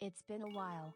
It's been a while.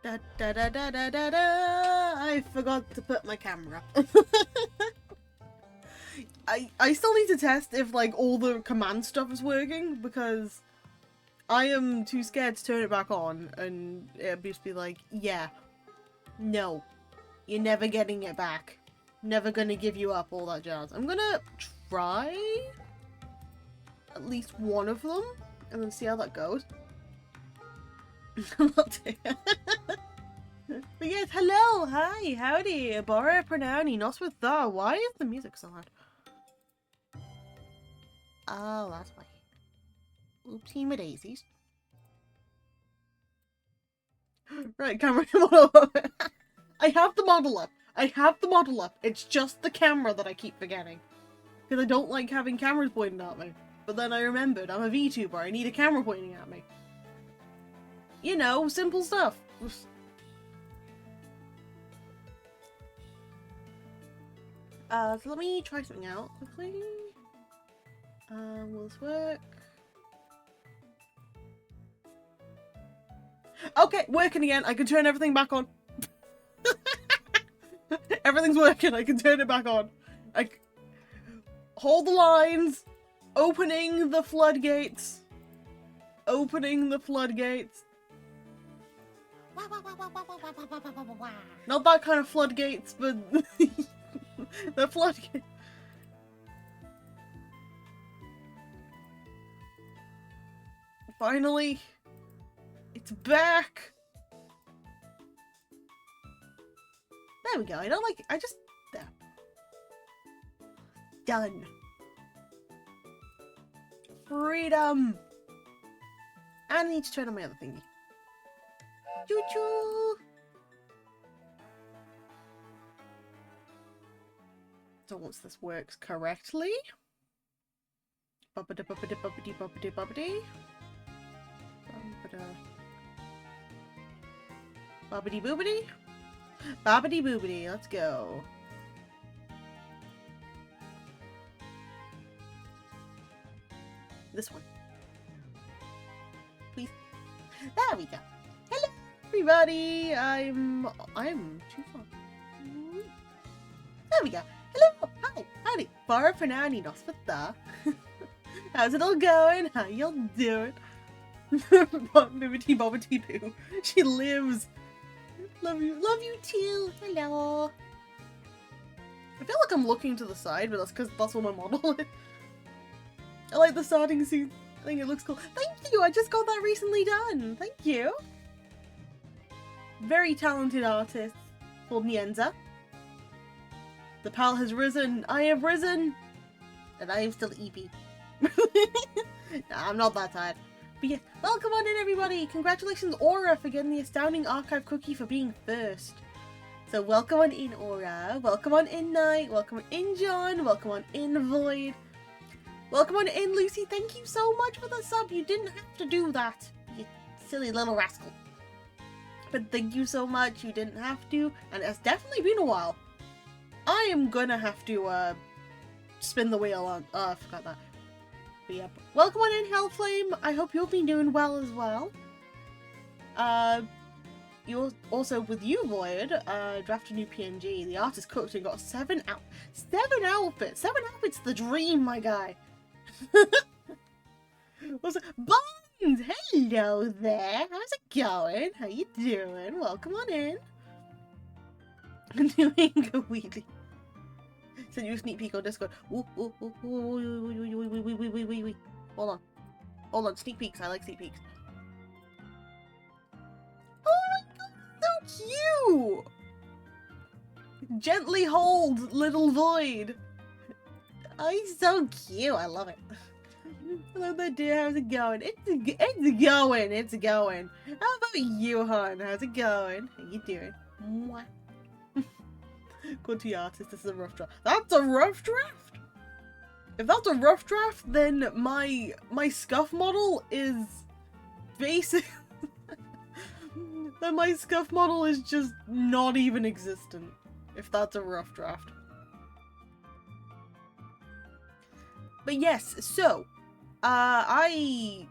Da, da, da, da, da, da, da. I forgot to put my camera up. I still need to test if like all the command stuff is working because I am too scared to turn it back on and it'll just be like, yeah, no, you're never getting it back. Never gonna give you up, all that jazz. I'm gonna try at least one of them and then see how that goes. But yes, hello, hi, howdy, Bora Pranani, Noswitha. Why is the music so loud? Oh, that's why. Oopsie my daisies. Right, camera, come on over. I have the model up. I have the model up. It's just the camera that I keep forgetting. Because I don't like having cameras pointing at me. But then I remembered, I'm a VTuber, I need a camera pointing at me. You know, simple stuff. So let me try something out quickly. Will this work? Okay, working again. I can turn everything back on. Everything's working. I can turn it back on. Hold the lines. Opening the floodgates. Opening the floodgates. Not that kind of floodgates, but the floodgates. Finally, it's back. There we go. I don't like it. I just... There. Done. Freedom! And I need to turn on my other thingy. Choo-choo! So once this works correctly... Bobbidi-bobbidi-bobbidi-bobbidi-bobbidi. Bobbidi-boobidi. Bobbidi-boobidi. Let's go. This one. Please. There we go. Hello, everybody. I'm too far. There we go. Hello. Hi. Howdy. Far for now, Ninos with the. How's it all going? How y'all doing? Bibbidi bobbidi boo. She lives. Love you. Love you too. Hello. I feel like I'm looking to the side, but that's because that's what my model is. I like the starting scene. I think it looks cool. Thank you! I just got that recently done. Thank you. Very talented artist called Nienza. The pal has risen. I have risen. And I am still EP. Nah, I'm not that tired. But yeah, welcome on in everybody. Congratulations Aura for getting the Astounding Archive cookie for being first. So welcome on in Aura. Welcome on in Knight. Welcome on in John. Welcome on in Void. Welcome on in, Lucy. Thank you so much for the sub. You didn't have to do that, you silly little rascal. But thank you so much. You didn't have to, and it's definitely been a while. I am gonna have to spin the wheel on. Oh, I forgot that. But yeah, welcome on in, Hellflame. I hope you've been doing well as well. You also with you, Void. Draft a new PNG. The artist cooked and got 7 outfits. 7 outfits, the dream, my guy. Also, Bones! Hello there! How's it going? How you doing? Welcome on in. Doing a wheelie. Send you a sneak peek on Discord. Ooh, ooh, ooh, ooh, ooh. Hold on. Hold on, sneak peeks. I like sneak peeks. Oh my god, so cute! Gently hold, little Void. Oh, he's so cute. I love it. Hello there, dear. How's it going? It's going. It's going. How about you, hon? How's it going? How you doing? Mwah. Go to the artist. This is a rough draft. That's a rough draft. If that's a rough draft, then my scuff model is basic. Then my scuff model is just not even existent. If that's a rough draft. But yes, so, while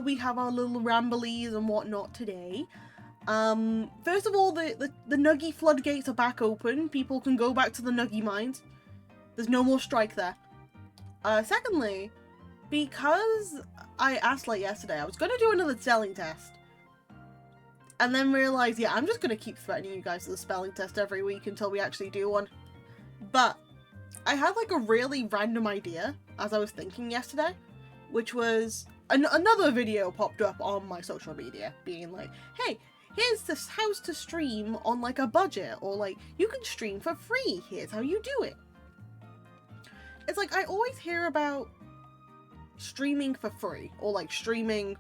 we have our little ramblies and whatnot today, first of all, the Nuggy floodgates are back open. People can go back to the Nuggy mines. There's no more strike there. Secondly, because I asked like yesterday, I was going to do another spelling test. And then realised, yeah, I'm just going to keep threatening you guys with a spelling test every week until we actually do one. But I had like a really random idea as I was thinking yesterday, which was another video popped up on my social media being like, hey, here's this house to stream on like a budget, or like you can stream for free, here's how you do it. It's like I always hear about streaming for free, or like streaming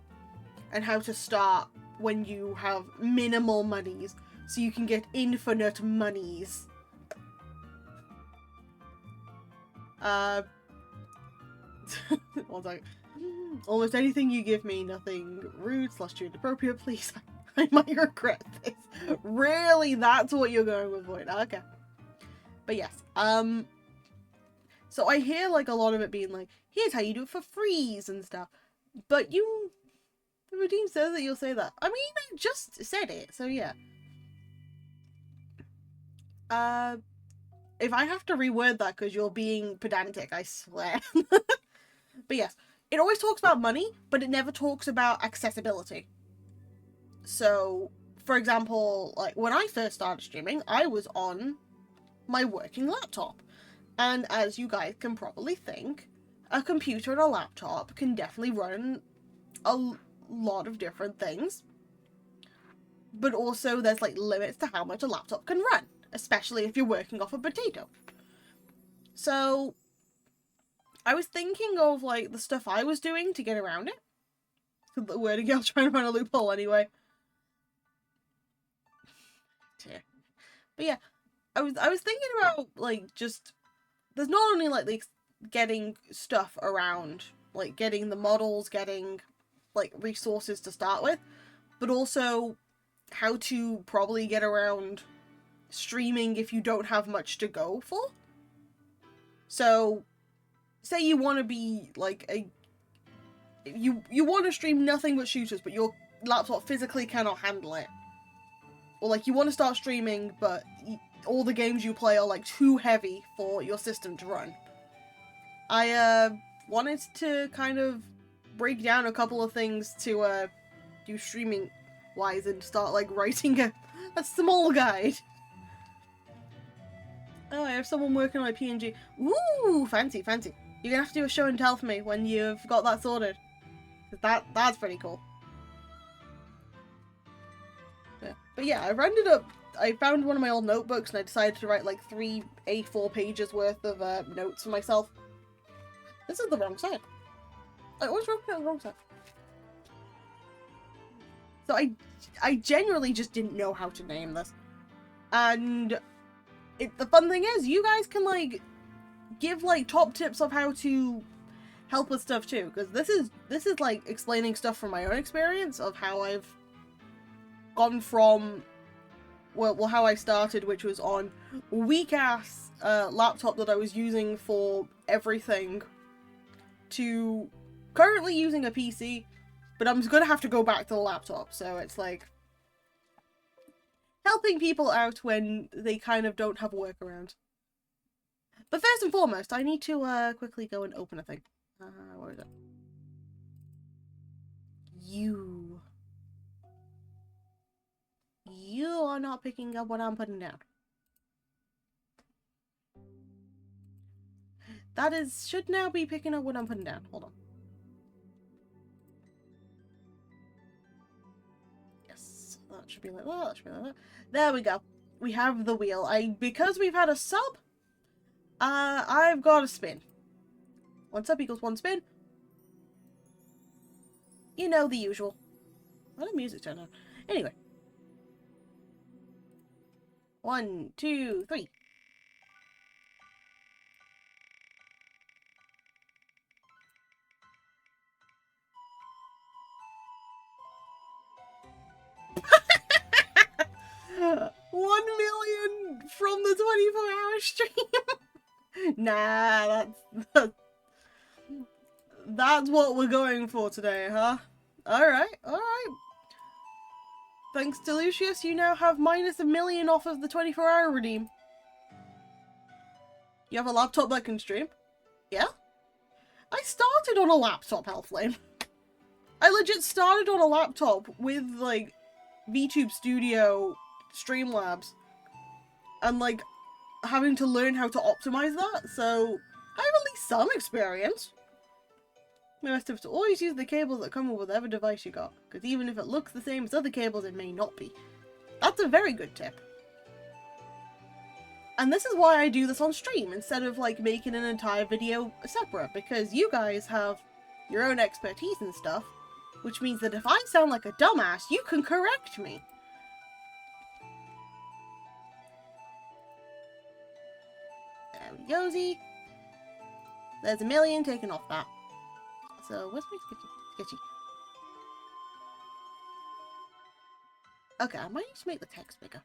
and how to start when you have minimal monies so you can get infinite monies. Almost anything you give me, nothing rude / inappropriate, please. I might regret this. Really, that's what you're going with, Void. Okay. But yes, so I hear like a lot of it being like, here's how you do it for freeze and stuff. But the Redeem says that you'll say that. I mean, I just said it, so yeah. If I have to reword that because you're being pedantic, I swear. But yes, it always talks about money, but it never talks about accessibility. So, for example, like when I first started streaming, I was on my working laptop. And as you guys can probably think, a computer and a laptop can definitely run a lot of different things. but also there's like limits to how much a laptop can run, especially if you're working off a potato. So I was thinking of like the stuff I was doing to get around it. The word again, I'll try and find a loophole anyway. But yeah, I was thinking about like just there's not only like getting stuff around, like getting the models, getting like resources to start with, but also how to probably get around streaming if you don't have much to go for. So say you want to be like you want to stream nothing but shooters, but your laptop physically cannot handle it. Or like you want to start streaming, but all the games you play are like too heavy for your system to run. I wanted to kind of break down a couple of things to do streaming wise and start like writing a small guide. Oh, I have someone working on my PNG. Ooh, fancy, fancy. You're gonna have to do a show and tell for me when you've got that sorted. That's pretty cool. Yeah. But yeah, I found one of my old notebooks and I decided to write like 3 A4 pages worth of notes for myself. This is the wrong side. I always wrote it on the wrong side. So I genuinely just didn't know how to name this. And the fun thing is, you guys can like give like top tips of how to help with stuff too, because this is like explaining stuff from my own experience of how I've gone from well how I started, which was on weak ass laptop that I was using for everything, to currently using a PC, but I'm gonna have to go back to the laptop. So it's like helping people out when they kind of don't have a workaround. But first and foremost, I need to quickly go and open a thing. Where is it? You are not picking up what I'm putting down. That should now be picking up what I'm putting down. Hold on. Yes, that should be like that. That should be like that. There we go. We have the wheel. Because we've had a sub, I've got a spin. 1 sub equals 1 spin. You know, the usual. Why did music turn on? Anyway. 1, 2, 3. $1 million from the 24-hour stream. Nah, that's what we're going for today, huh? Alright, alright. Thanks to Lucius, you now have minus $1 million off of the 24-hour redeem. You have a laptop that can stream? Yeah? I started on a laptop, Hellflame. I legit started on a laptop with, like, VTube Studio Streamlabs. And, like, having to learn how to optimize that, so I have at least some experience. You must have to always use the cables that come with whatever device you got, because even if it looks the same as other cables, it may not be. That's a very good tip. And this is why I do this on stream, instead of, like, making an entire video separate, because you guys have your own expertise and stuff, which means that if I sound like a dumbass, you can correct me. There we go, Z. There's $1 million taken off that. So, what's my sketchy? Okay, I might just make the text bigger.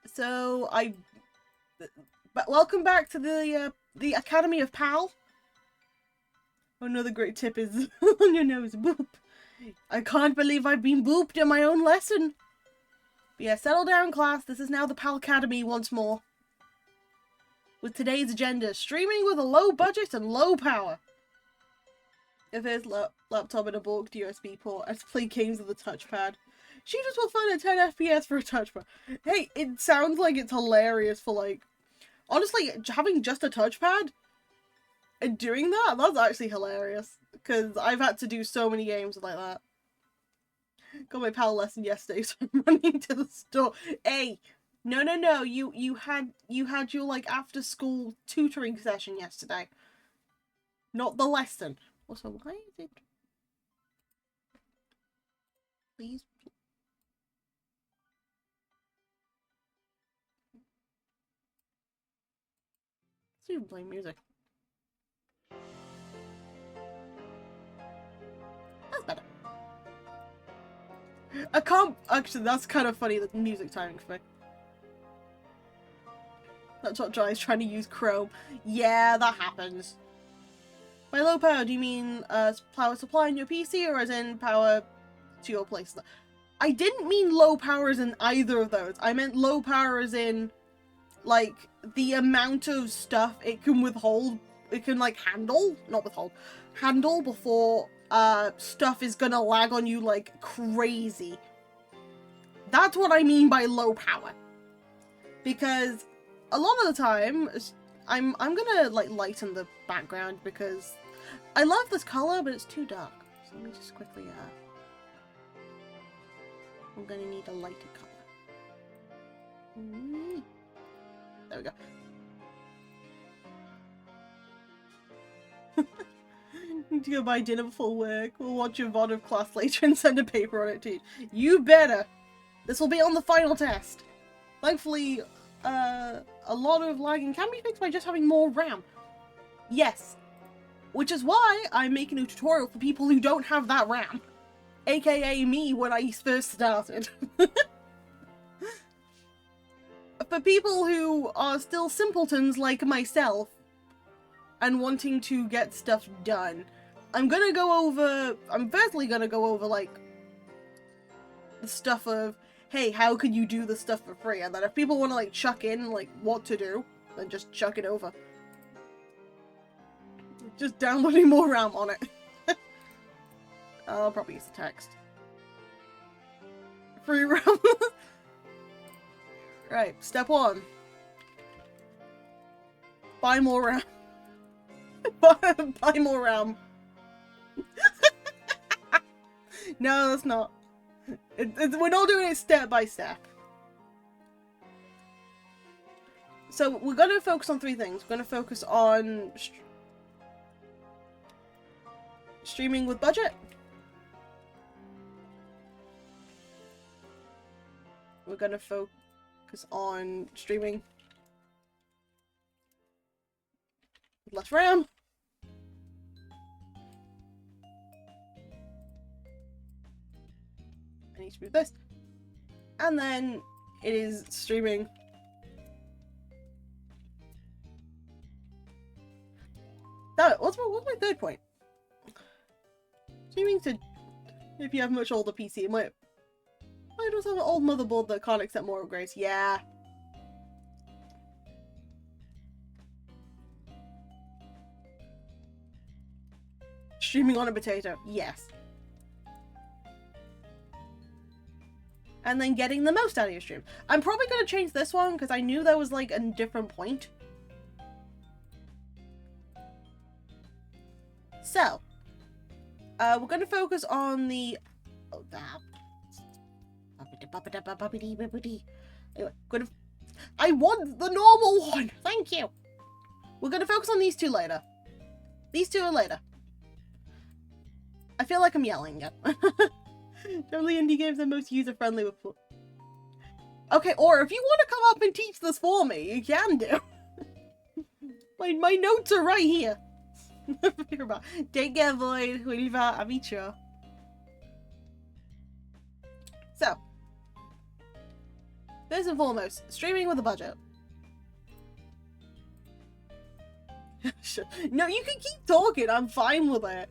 So, but welcome back to the Academy of PAL. Another great tip is on your nose, boop. I can't believe I've been booped in my own lesson. But yeah, settle down, class. This is now the PAL Academy once more. With today's agenda, streaming with a low budget and low power. If there's laptop and a bulked USB port, and to play games with a touchpad. Shooters will find a 10 FPS for a touchpad. Hey, it sounds like it's hilarious for, like... Honestly, having just a touchpad and doing that's actually hilarious. Because I've had to do so many games like that. Got my power lesson yesterday, so I'm running to the store. Hey, no. You had your like after school tutoring session yesterday, not the lesson. Also, why is it? Please. Let's even play music. That's better. I can't actually. That's kind of funny. The music timing for me. That's what Johnny's trying to use Chrome. Yeah, that happens. By low power, do you mean power supply in your PC, or as in power to your place? I didn't mean low power as in either of those. I meant low power as in, like, the amount of stuff it can withhold, it can, like, handle, not withhold, handle before stuff is gonna lag on you like crazy. That's what I mean by low power. Because a lot of the time, I'm gonna like lighten the background because I love this color, but it's too dark. So let me just quickly I'm gonna need a lighter color. There we go. Need to go buy dinner before work. We'll watch a VOD of class later and send a paper on it to you. You better! This will be on the final test. Thankfully, a lot of lagging can be fixed by just having more RAM. Yes. Which is why I'm making a tutorial for people who don't have that RAM. AKA me when I first started. For people who are still simpletons like myself and wanting to get stuff done, I'm firstly gonna go over like the stuff of, hey, how could you do this stuff for free? And then if people want to like chuck in like what to do, then just chuck it over. Just downloading more RAM on it. I'll probably use the text. Free RAM. Right, step 1. Buy more RAM. Buy more RAM. No, that's not. We're not doing it step by step. So we're going to focus on 3 things. We're going to focus on streaming with budget. We're going to focus on streaming with less RAM. I need to move this. And then it is streaming. What's my 3rd point? Streaming to, if you have a much older PC, it might just have an old motherboard that can't accept more upgrades. Yeah. Streaming on a potato. Yes. And then getting the most out of your stream. I'm probably going to change this one because I knew there was like a different point. So, we're going to focus on the... Oh, damn. Anyway, I want the normal one! Thank you! We're going to focus on these 2 later. These 2 are later. I feel like I'm yelling again. Only indie games are most user-friendly with... Okay, or if you want to come up and teach this for me, you can do. My notes are right here. Take care, Void. We va à Micho. So, first and foremost, streaming with a budget. No, you can keep talking. I'm fine with it.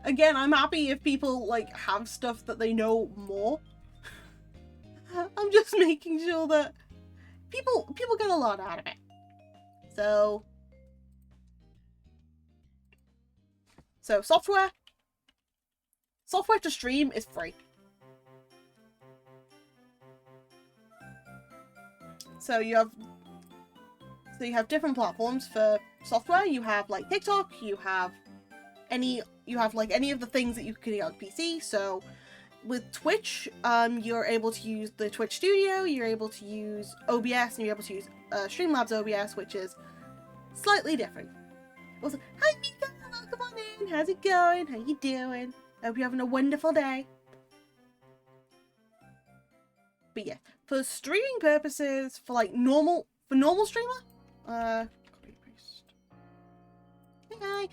Again, I'm happy if people, like, have stuff that they know more. I'm just making sure that people get a lot out of it. So software to stream is free. So you have different platforms for software. You have like TikTok, you have any of the things that you can get on PC. So with Twitch, you're able to use the Twitch Studio, you're able to use OBS, and you're able to use Streamlabs OBS, which is slightly different. Also, hi Mika, welcome on in. How's it going? How you doing? Hope you're having a wonderful day. But yeah, for streaming purposes, for like normal streamer, copy paste. Hi.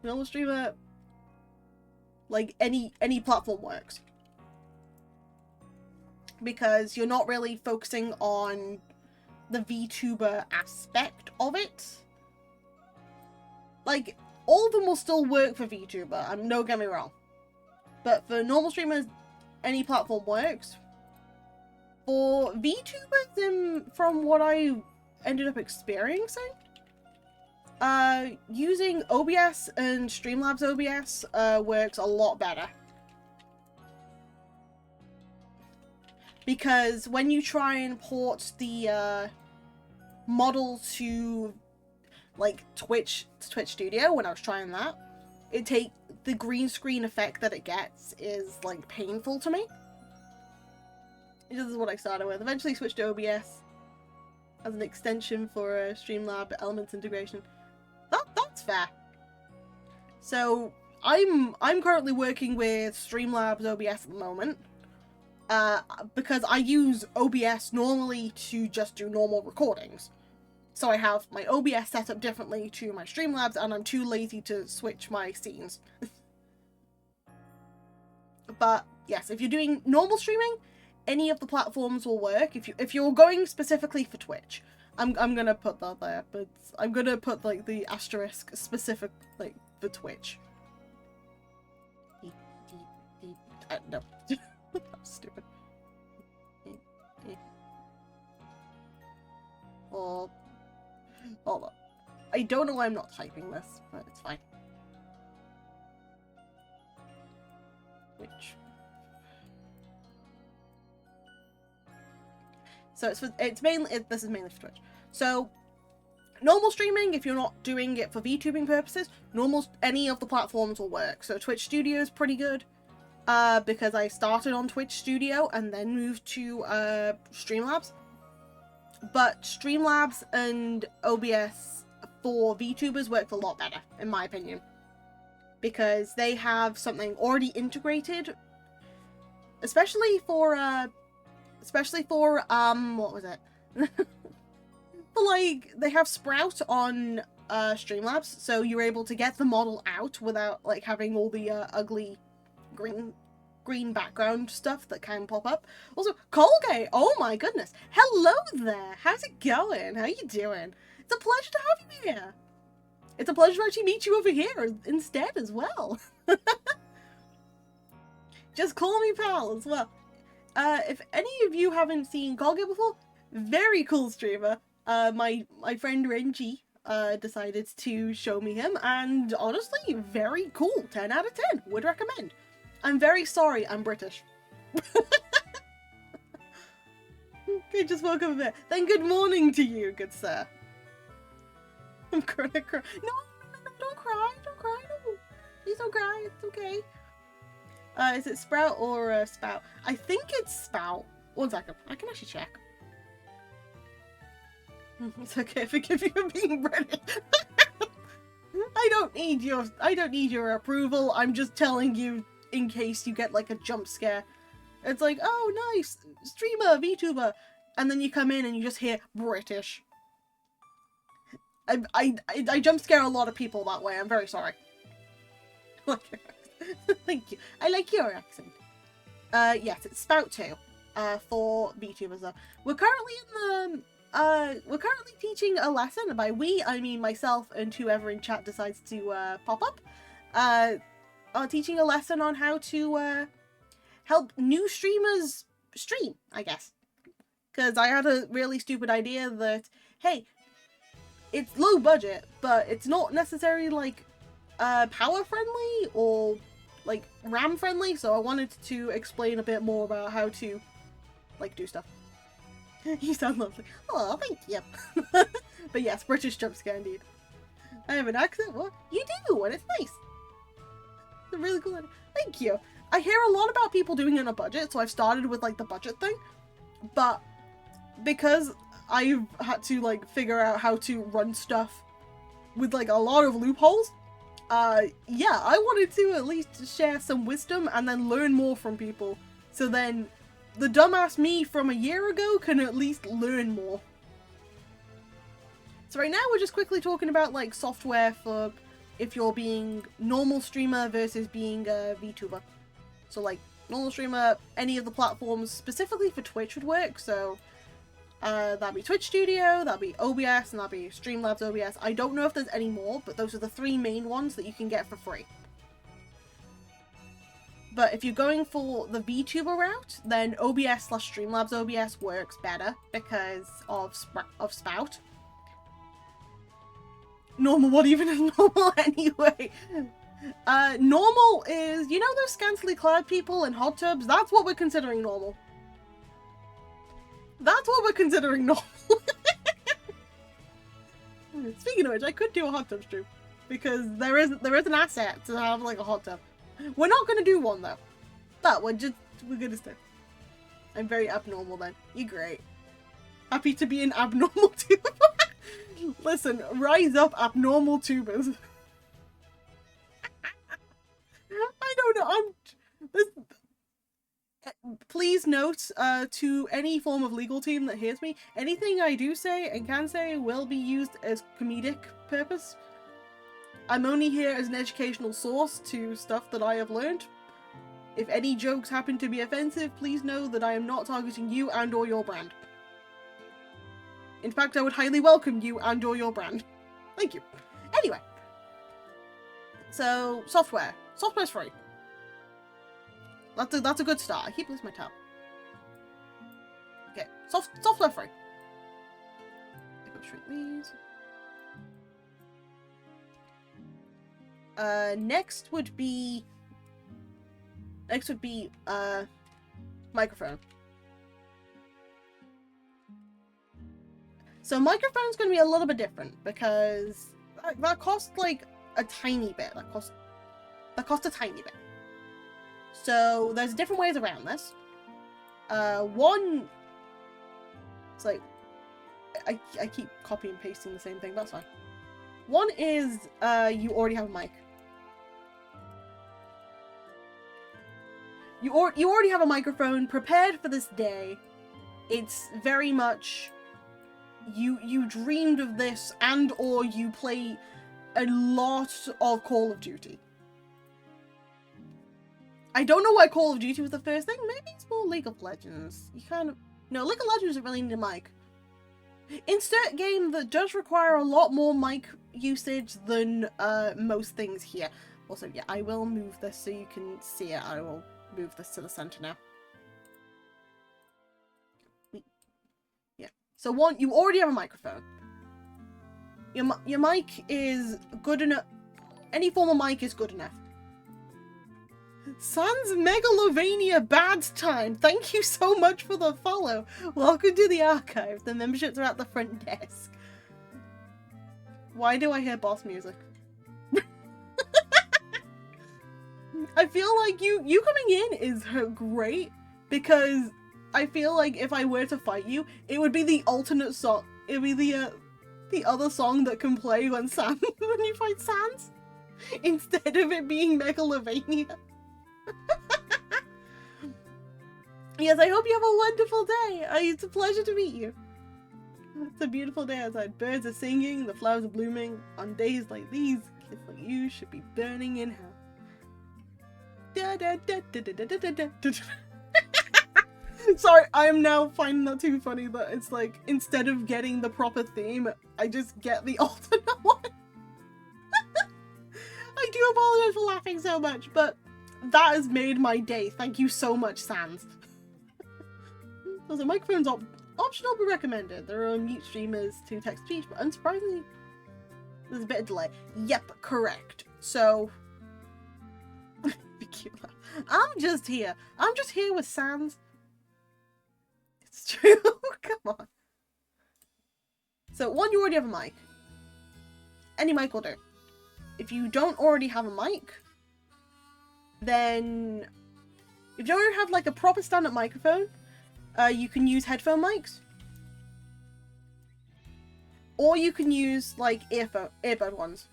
Normal streamer, like any platform works, because you're not really focusing on the VTuber aspect of it. Like, all of them will still work for VTuber, don't get me wrong, but for normal streamers, any platform works. For VTubers, from what I ended up experiencing, using OBS and Streamlabs OBS works a lot better. Because when you try and port the model to like Twitch Studio, when I was trying that, the green screen effect that it gets is like painful to me. This is what I started with. Eventually switched to OBS as an extension for Streamlab Elements integration. That's fair. So I'm currently working with Streamlabs OBS at the moment, because I use OBS normally to just do normal recordings. So I have my OBS set up differently to my Streamlabs, and I'm too lazy to switch my scenes. But yes, if you're doing normal streaming, any of the platforms will work. If you're going specifically for Twitch, I'm gonna put that there, but I'm gonna put like the asterisk specific like for Twitch. No, that's stupid. Oh, hold on. I don't know why I'm not typing this, but it's fine. Which? So this is mainly for Twitch. So normal streaming, if you're not doing it for VTubing purposes, any of the platforms will work. So Twitch Studio is pretty good, because I started on Twitch Studio and then moved to Streamlabs. But Streamlabs and OBS for VTubers work a lot better, in my opinion, because they have something already integrated, especially for what was it? But like, they have Sprout on Streamlabs, so you're able to get the model out without like having all the ugly green background stuff that can pop up. Also, Colgate, oh my goodness, hello there, how's it going? How you doing? It's a pleasure to have you here. It's a pleasure to actually meet you over here instead as well. Just call me pal as well. If any of you haven't seen Colgate before, very cool streamer. My friend Renji decided to show me him, and honestly, very cool. 10 out of 10. Would recommend. I'm very sorry, I'm British. Okay, just welcome there. Then good morning to you, good sir. I'm gonna cry. No, don't cry, no. Please don't cry, it's okay. Is it Sprout or Spout? I think it's Spout. 1 second, I can actually check. It's okay, forgive you for being British. I don't need your approval. I'm just telling you in case you get like a jump scare. It's like, oh nice, streamer, VTuber, and then you come in and you just hear British. I jump scare a lot of people that way. I'm very sorry. Thank you. I like your accent. Yes, it's Spout 2. For VTubers though. We're currently teaching a lesson. And by we, I mean myself and whoever in chat decides to pop up. Are teaching a lesson on how to help new streamers stream, I guess. Because I had a really stupid idea that, hey, it's low budget, but it's not necessarily like power friendly or like RAM friendly, so I wanted to explain a bit more about how to like do stuff. You sound lovely. Oh, thank you. But yes, British jump scare indeed. I have an accent? What? You do, and it's nice. It's really cool. Thank you. I hear a lot about people doing it on a budget, so I've started with, like, the budget thing. But because I've had to, like, figure out how to run stuff with, like, a lot of loopholes, yeah, I wanted to at least share some wisdom and then learn more from people. So then the dumbass me from a year ago can at least learn more. So right now we're just quickly talking about, like, software for if you're being normal streamer versus being a VTuber. So, like, normal streamer, any of the platforms specifically for Twitch would work. So that'd be Twitch Studio, that'd be OBS, and that'd be Streamlabs OBS. I don't know if there's any more, but those are the 3 main ones that you can get for free. But if you're going for the VTuber route, then OBS/Streamlabs OBS works better because of Spout. Normal, what even is normal anyway? Normal is, you know those scantily clad people in hot tubs? That's what we're considering normal. That's what we're considering normal. Speaking of which, I could do a hot tub stream. Because there is an asset to have, like, a hot tub. We're not gonna do one, though. But we're gonna stay. I'm very abnormal, then. You're great. Happy to be an abnormal tuber. Listen, rise up, abnormal tubers. I don't know, please note, to any form of legal team that hears me, anything I do say and can say will be used as comedic purpose. I'm only here as an educational source to stuff that I have learned. If any jokes happen to be offensive, please know that I am not targeting you and or your brand. In fact, I would highly welcome you and or your brand. Thank you. Anyway. So, software. Software's free. That's a good start. I keep losing my tab. Okay, software free. Pick up shrink these. Next would be microphone. So microphone's gonna be a little bit different because that costs like a tiny bit. That costs a tiny bit. So there's different ways around this. One, it's like I keep copy and pasting the same thing. That's fine. One is you already have a mic. You already have a microphone prepared for this day. It's very much you dreamed of this, and or you play a lot of Call of Duty. I don't know why Call of Duty was the first thing. Maybe it's more League of Legends. No, League of Legends doesn't really need a mic. Insert game that does require a lot more mic usage than most things here. Also, yeah, I will move this so you can see it. I will move this to the center now. Yeah. So one, you already have a microphone. Your mic is good enough. Any form of mic is good enough. Sans Megalovania Bad Time, thank you so much for the follow. Welcome to the archive. The memberships are at the front desk. Why do I hear boss music? I feel like you coming in is great because I feel like if I were to fight you, it would be the alternate song. It would be the other song that can play when when you fight Sans, instead of it being Megalovania. Yes, I hope you have a wonderful day. It's a pleasure to meet you. It's a beautiful day outside. Birds are singing, the flowers are blooming. On days like these, kids like you should be burning in hell. Da, da, da, da, da, da, da, da, da. Sorry, I am now finding that too funny that it's like, instead of getting the proper theme, I just get the alternate one. I do apologize for laughing so much, but that has made my day. Thank you so much, Sans. Also, microphones optional but recommended. There are mute streamers to text-speech, but unsurprisingly, there's a bit of delay. Yep, correct. So, I'm just here. I'm just here with Sans. It's true. Come on. So, one, you already have a mic. any mic will do. If you don't already have a mic, then if you don't have like a proper stand-up microphone, you can use headphone mics. Or you can use like earbud ones.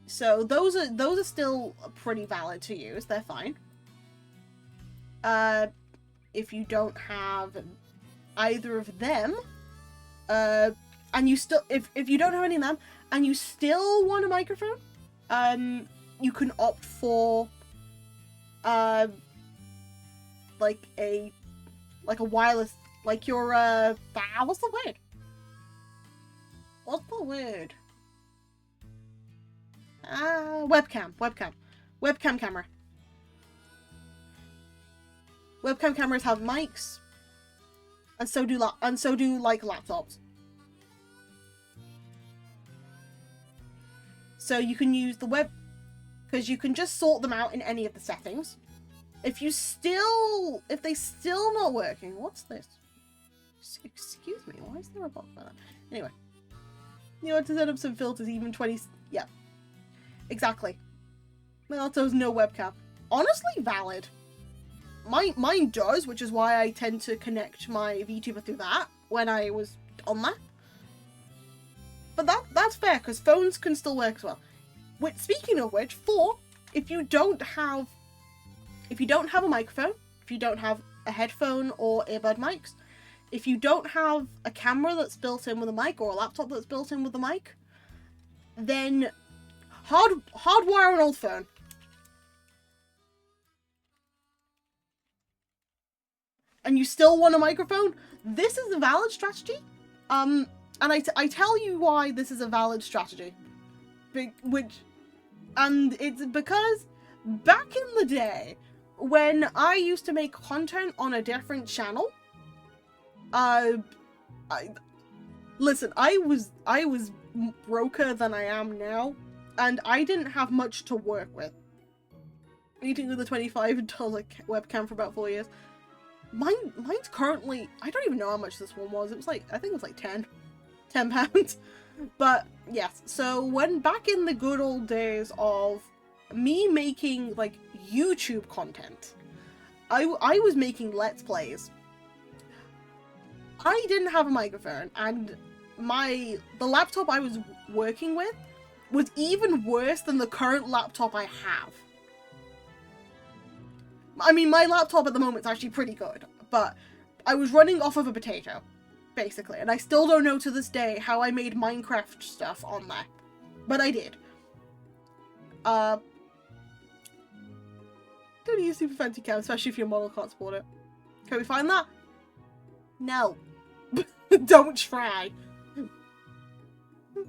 So those are still pretty valid to use. They're fine. If you don't have either of them, and you still if you don't have any of them and you still want a microphone, you can opt for like a wireless, like your what's the word? What's the word? Webcam camera. Webcam cameras have mics, and so do like laptops. So you can use the web, because you can just sort them out in any of the settings. If they still not working, what's this? Excuse me, why is there a box like that? Anyway, you want to set up some filters, even 20. Yeah, exactly. My laptop has no webcam. Honestly, valid. Mine does, which is why I tend to connect my VTuber through that when I was on that. But that's fair, because phones can still work as well. Which, speaking of which, if you don't have a microphone, if you don't have a headphone or earbud mics, if you don't have a camera that's built in with a mic or a laptop that's built in with a mic, then hardwire an old phone. And you still want a microphone, this is a valid strategy. And I tell you why this is a valid strategy. And it's because back in the day, when I used to make content on a different channel, listen, I was broker than I am now, and I didn't have much to work with. Eating with a $25 webcam for about 4 years. Mine's currently, I don't even know how much this one was. It was like, I think it was like £10. But yes, so when back in the good old days of me making like YouTube content, I was making Let's Plays. I didn't have a microphone, and the laptop I was working with was even worse than the current laptop I have. I mean, my laptop at the moment is actually pretty good, but I was running off of a potato, basically, and I still don't know to this day how I made Minecraft stuff on there, but I did. Don't need a super fancy cam, especially if your model can't support it. Can we find that? No. Don't try.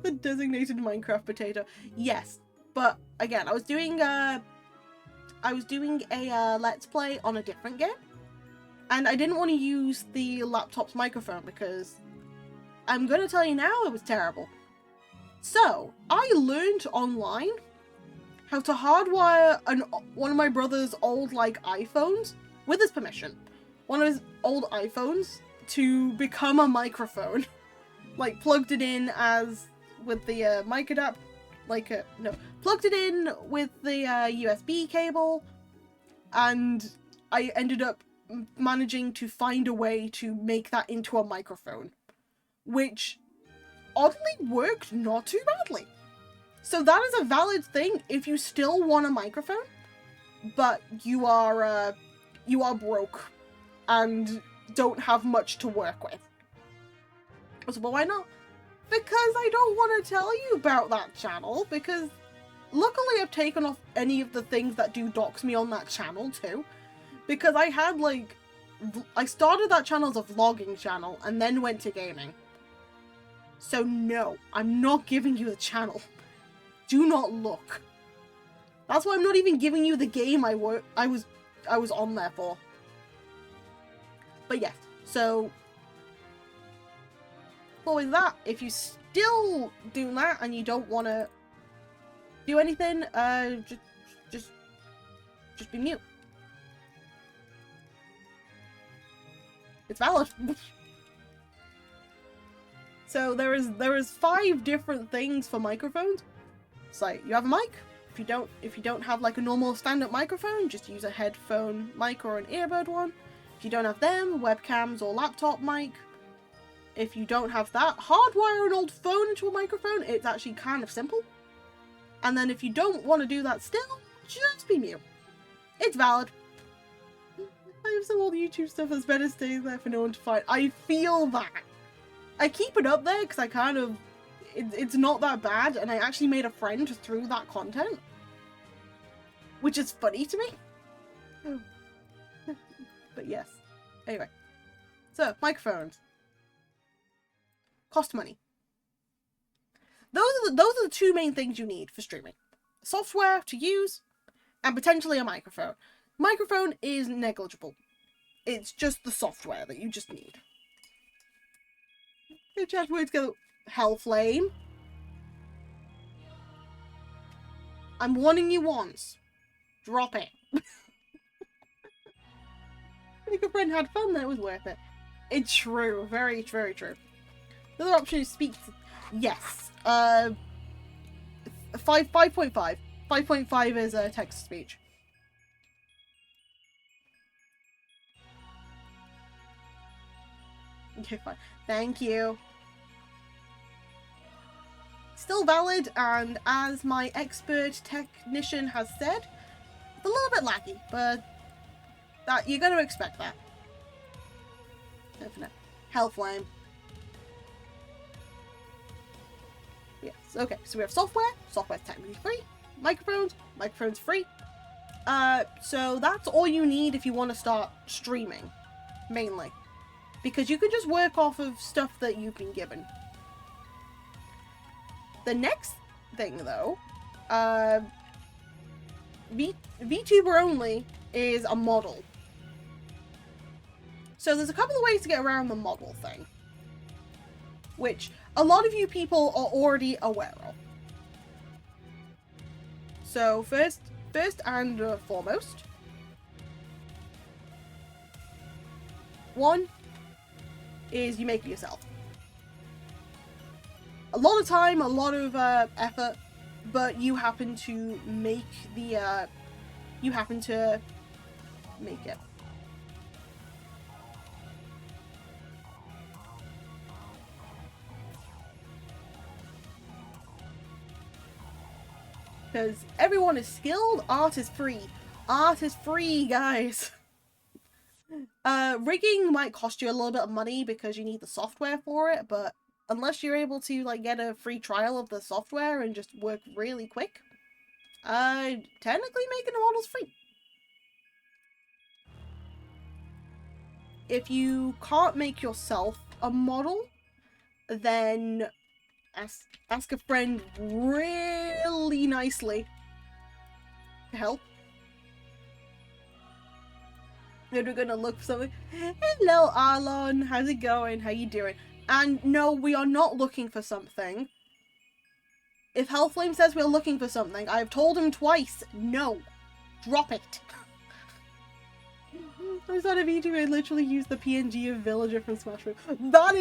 The designated Minecraft potato. Yes, but again, I was doing a Let's Play on a different game, and I didn't want to use the laptop's microphone because I'm gonna tell you now, it was terrible. So I learned online how to hardwire one of my brother's old iPhones, with his permission, one of his old iPhones to become a microphone. Plugged it in with the mic adapter. Plugged it in with the USB cable, and I ended up managing to find a way to make that into a microphone, which oddly worked not too badly. So that is a valid thing if you still want a microphone, but you are broke and don't have much to work with. So, but why not? Because I don't want to tell you about that channel, because luckily I've taken off any of the things that do dox me on that channel too, because I had I started that channel as a vlogging channel and then went to gaming. So no, I'm not giving you the channel. Do not look. That's why I'm not even giving you the game I was on there for. But yes, so with that, if you still do that and you don't want to do anything, just be mute. It's valid. So there is 5 different things for microphones. It's like you have a mic. If you don't have like a normal stand-up microphone, just use a headphone mic or an earbud one. If you don't have them, webcams or laptop mic. If you don't have that, hardwire an old phone into a microphone. It's actually kind of simple. And then if you don't want to do that still, just be mute. It's valid. I have some old YouTube stuff that's better staying there for no one to find. I feel that. I keep it up there because I kind of... It's not that bad, and I actually made a friend through that content. Which is funny to me. But yes. Anyway. So, microphones. Cost money. Those are the 2 main things you need for streaming. Software to use, and potentially a microphone. Microphone is negligible. It's just the software that you just need. The chat words together. Hellflame. I'm warning you once. Drop it. If a friend had fun, then it was worth it. It's true. Very, very true. The other option is speak to... Yes. 5.5. 5.5 is a text-to-speech. Okay, fine. Thank you. Still valid, and as my expert technician has said, it's a little bit laggy, but that you're going to expect that. Definite. Hellflame. Yes, okay, so we have software. Software's technically free. Microphone's free. So that's all you need if you want to start streaming, mainly. Because you can just work off of stuff that you've been given. The next thing, though, VTuber only is a model. So there's a couple of ways to get around the model thing, which a lot of you people are already aware of. So first and foremost, one is you make it yourself. A lot of time, a lot of effort, but you happen to make the, you happen to make it. Because everyone is skilled, art is free. Art is free, guys. Rigging might cost you a little bit of money because you need the software for it, but unless you're able to like get a free trial of the software and just work really quick, technically making a model's free. If you can't make yourself a model, then ask a friend really nicely to help. Then we're gonna look for something. Hello, Arlon. How's it going? How you doing? And no, we are not looking for something. If Hellflame says we're looking for something, I've told him twice. No. Drop it. I thought a VTuber literally used the PNG of Villager from Smash Bros. That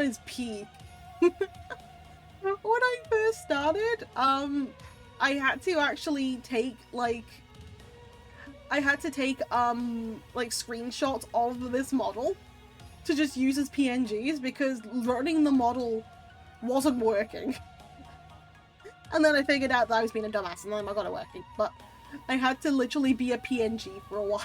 is P. When I first started, I had to actually take like screenshots of this model to just use as PNGs because running the model wasn't working. And then I figured out that I was being a dumbass and then I got it working. But I had to literally be a PNG for a while.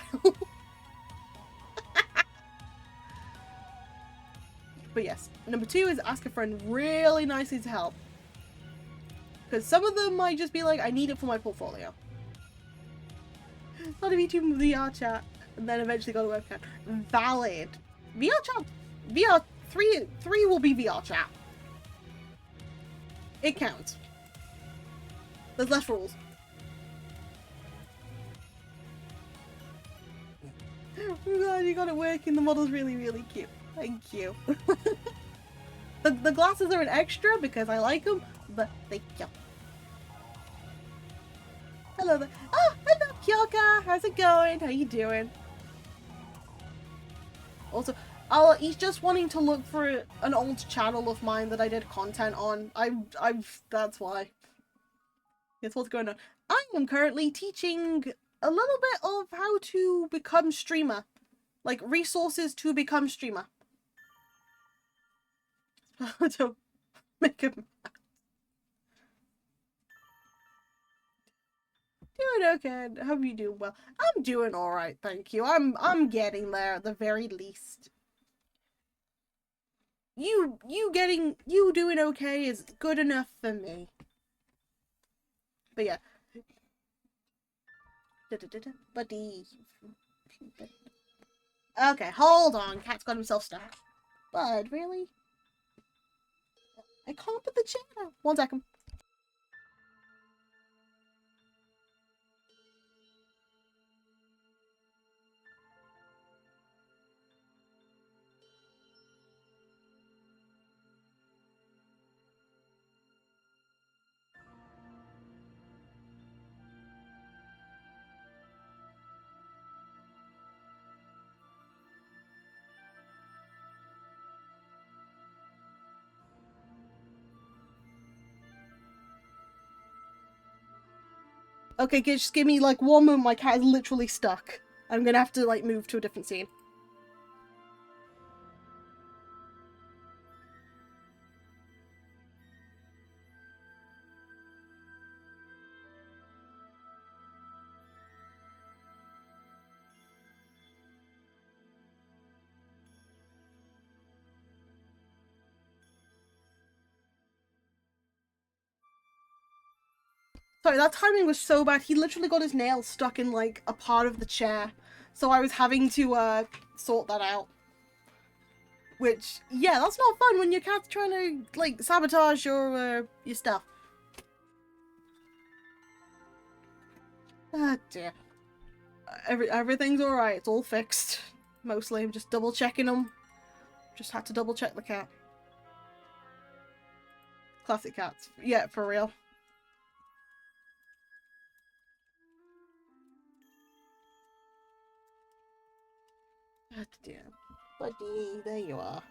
But yes, number 2 is ask a friend really nicely to help. Because some of them might just be like, I need it for my portfolio. Not a VTuber VR chat, and then eventually got a webcam. Valid. VR chat, VR 3 will be VR chat. It counts. There's less rules. I'm glad you got it working. The model's really, really cute. Thank you. The glasses are an extra because I like them, but thank you. Hello there. Oh, hello, Kyoka. How's it going? How you doing? Also, He's just wanting to look for an old channel of mine that I did content on. That's why. That's what's going on. I am currently teaching a little bit of how to become streamer. Like, resources to become streamer. To make him doing okay. Hope you do well. I'm doing alright, thank you. I'm getting there at the very least. You doing okay is good enough for me. But yeah. Buddy. Okay, hold on. Cat's got himself stuck. Bud, really? I can't put the chair down. 1 second. Okay, just give me like 1 moment. My cat is literally stuck. I'm gonna have to like move to a different scene. Sorry, that timing was so bad. He literally got his nail stuck in like a part of the chair. So I was having to sort that out. Which, yeah, that's not fun when your cat's trying to like sabotage your stuff. Ah, dear. Everything's alright. It's all fixed. Mostly. I'm just double checking them. Just had to double check the cat. Classic cats. Yeah, for real. Ah, dear. Buddy, there you are.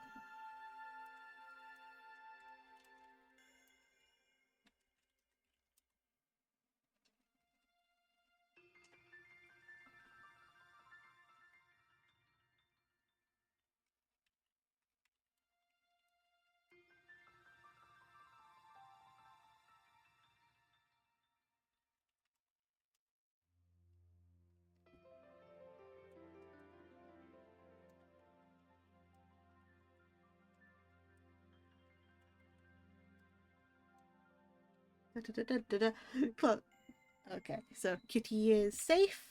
Okay, so Kitty is safe.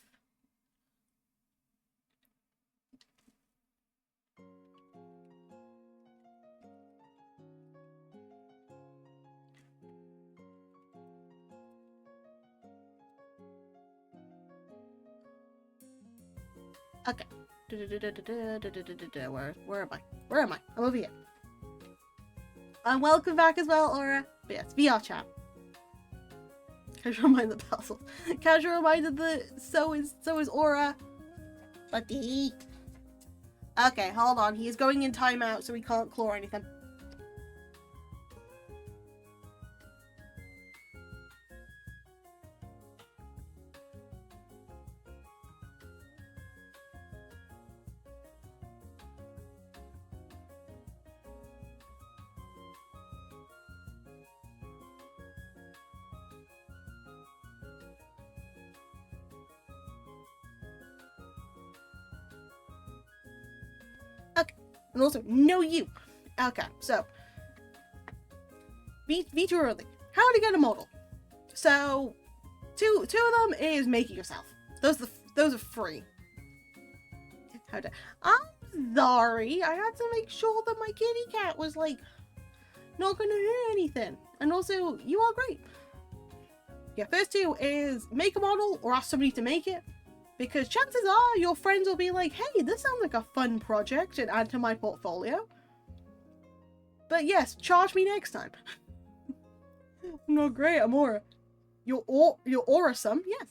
Okay. Where am I? Where am I? I'm over here. And welcome back as well, Aura. But yes, VR chat. Casual reminder the puzzle. Casual reminder that so is Aura. Buddy. Okay, hold on. He is going in timeout, so we can't claw anything. Okay, and also, no you. Okay, so be too early. How to get a model? So, two of them is making yourself. Those are free. How to? I'm sorry. I had to make sure that my kitty cat was like not gonna hurt anything. And also, you are great. Yeah, first 2 is make a model or ask somebody to make it. Because chances are your friends will be like, hey, this sounds like a fun project and add to my portfolio. But yes, charge me next time. I'm not great, I'm Aura. You're awesome, yes.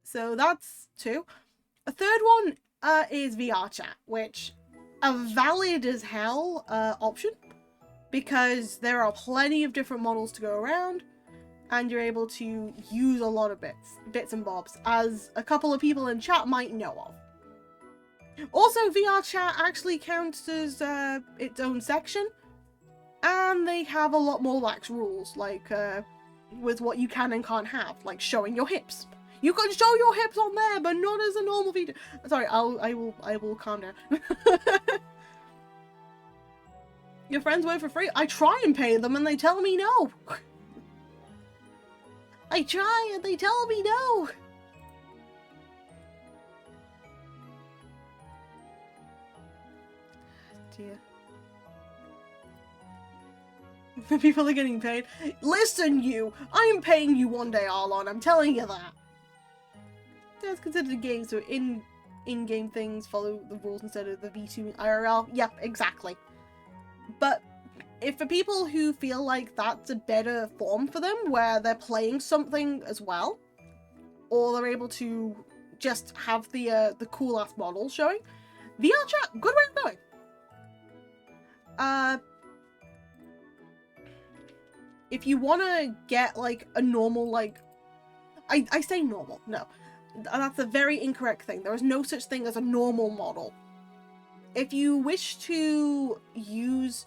So that's 2. A third one is VR chat, which a valid as hell option, because there are plenty of different models to go around, and you're able to use a lot of bits and bobs, as a couple of people in chat might know of. Also, VR chat actually counts as its own section, and they have a lot more lax rules, like with what you can and can't have, like showing your hips. You can show your hips on there, but not as a normal video. Sorry, I will calm down. Your friends work for free? I try and pay them and they tell me no. I try and they tell me no. Dear. People are getting paid. Listen, you! I am paying you one day, Arlon, I'm telling you that. That's considered a game, so in-game things follow the rules instead of the V2 IRL. Yep, exactly. But if for people who feel like that's a better form for them, where they're playing something as well, or they're able to just have the cool-ass model showing, VR chat, good way of going. If you want to get, like, a normal, like... I say normal, no. That's a very incorrect thing. There is no such thing as a normal model. If you wish to use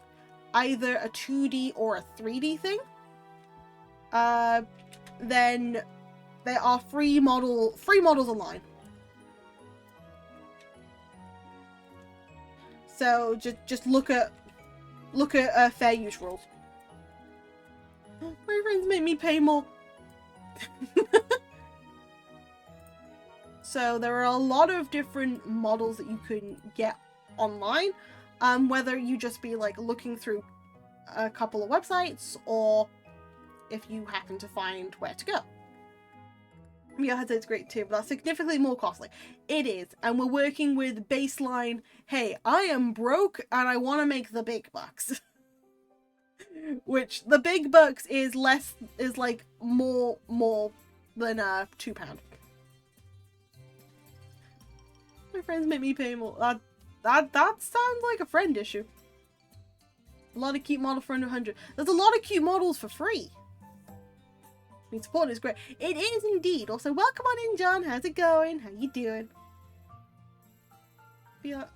either a 2D or a 3D thing, then there are free models online. So just look at fair use rules. My friends make me pay more. So there are a lot of different models that you can get online, whether you just be like looking through a couple of websites, or if you happen to find where to go. VR headset's great too, but that's significantly more costly. It is, and we're working with baseline, hey, I am broke and I want to make the big bucks. Which, the big bucks is like more than £2. My friends make me pay more. That sounds like a friend issue. A lot of cute models for under 100. There's a lot of cute models for free. I mean, support is great. It is indeed. Also, welcome on in, John. How's it going? How you doing? VR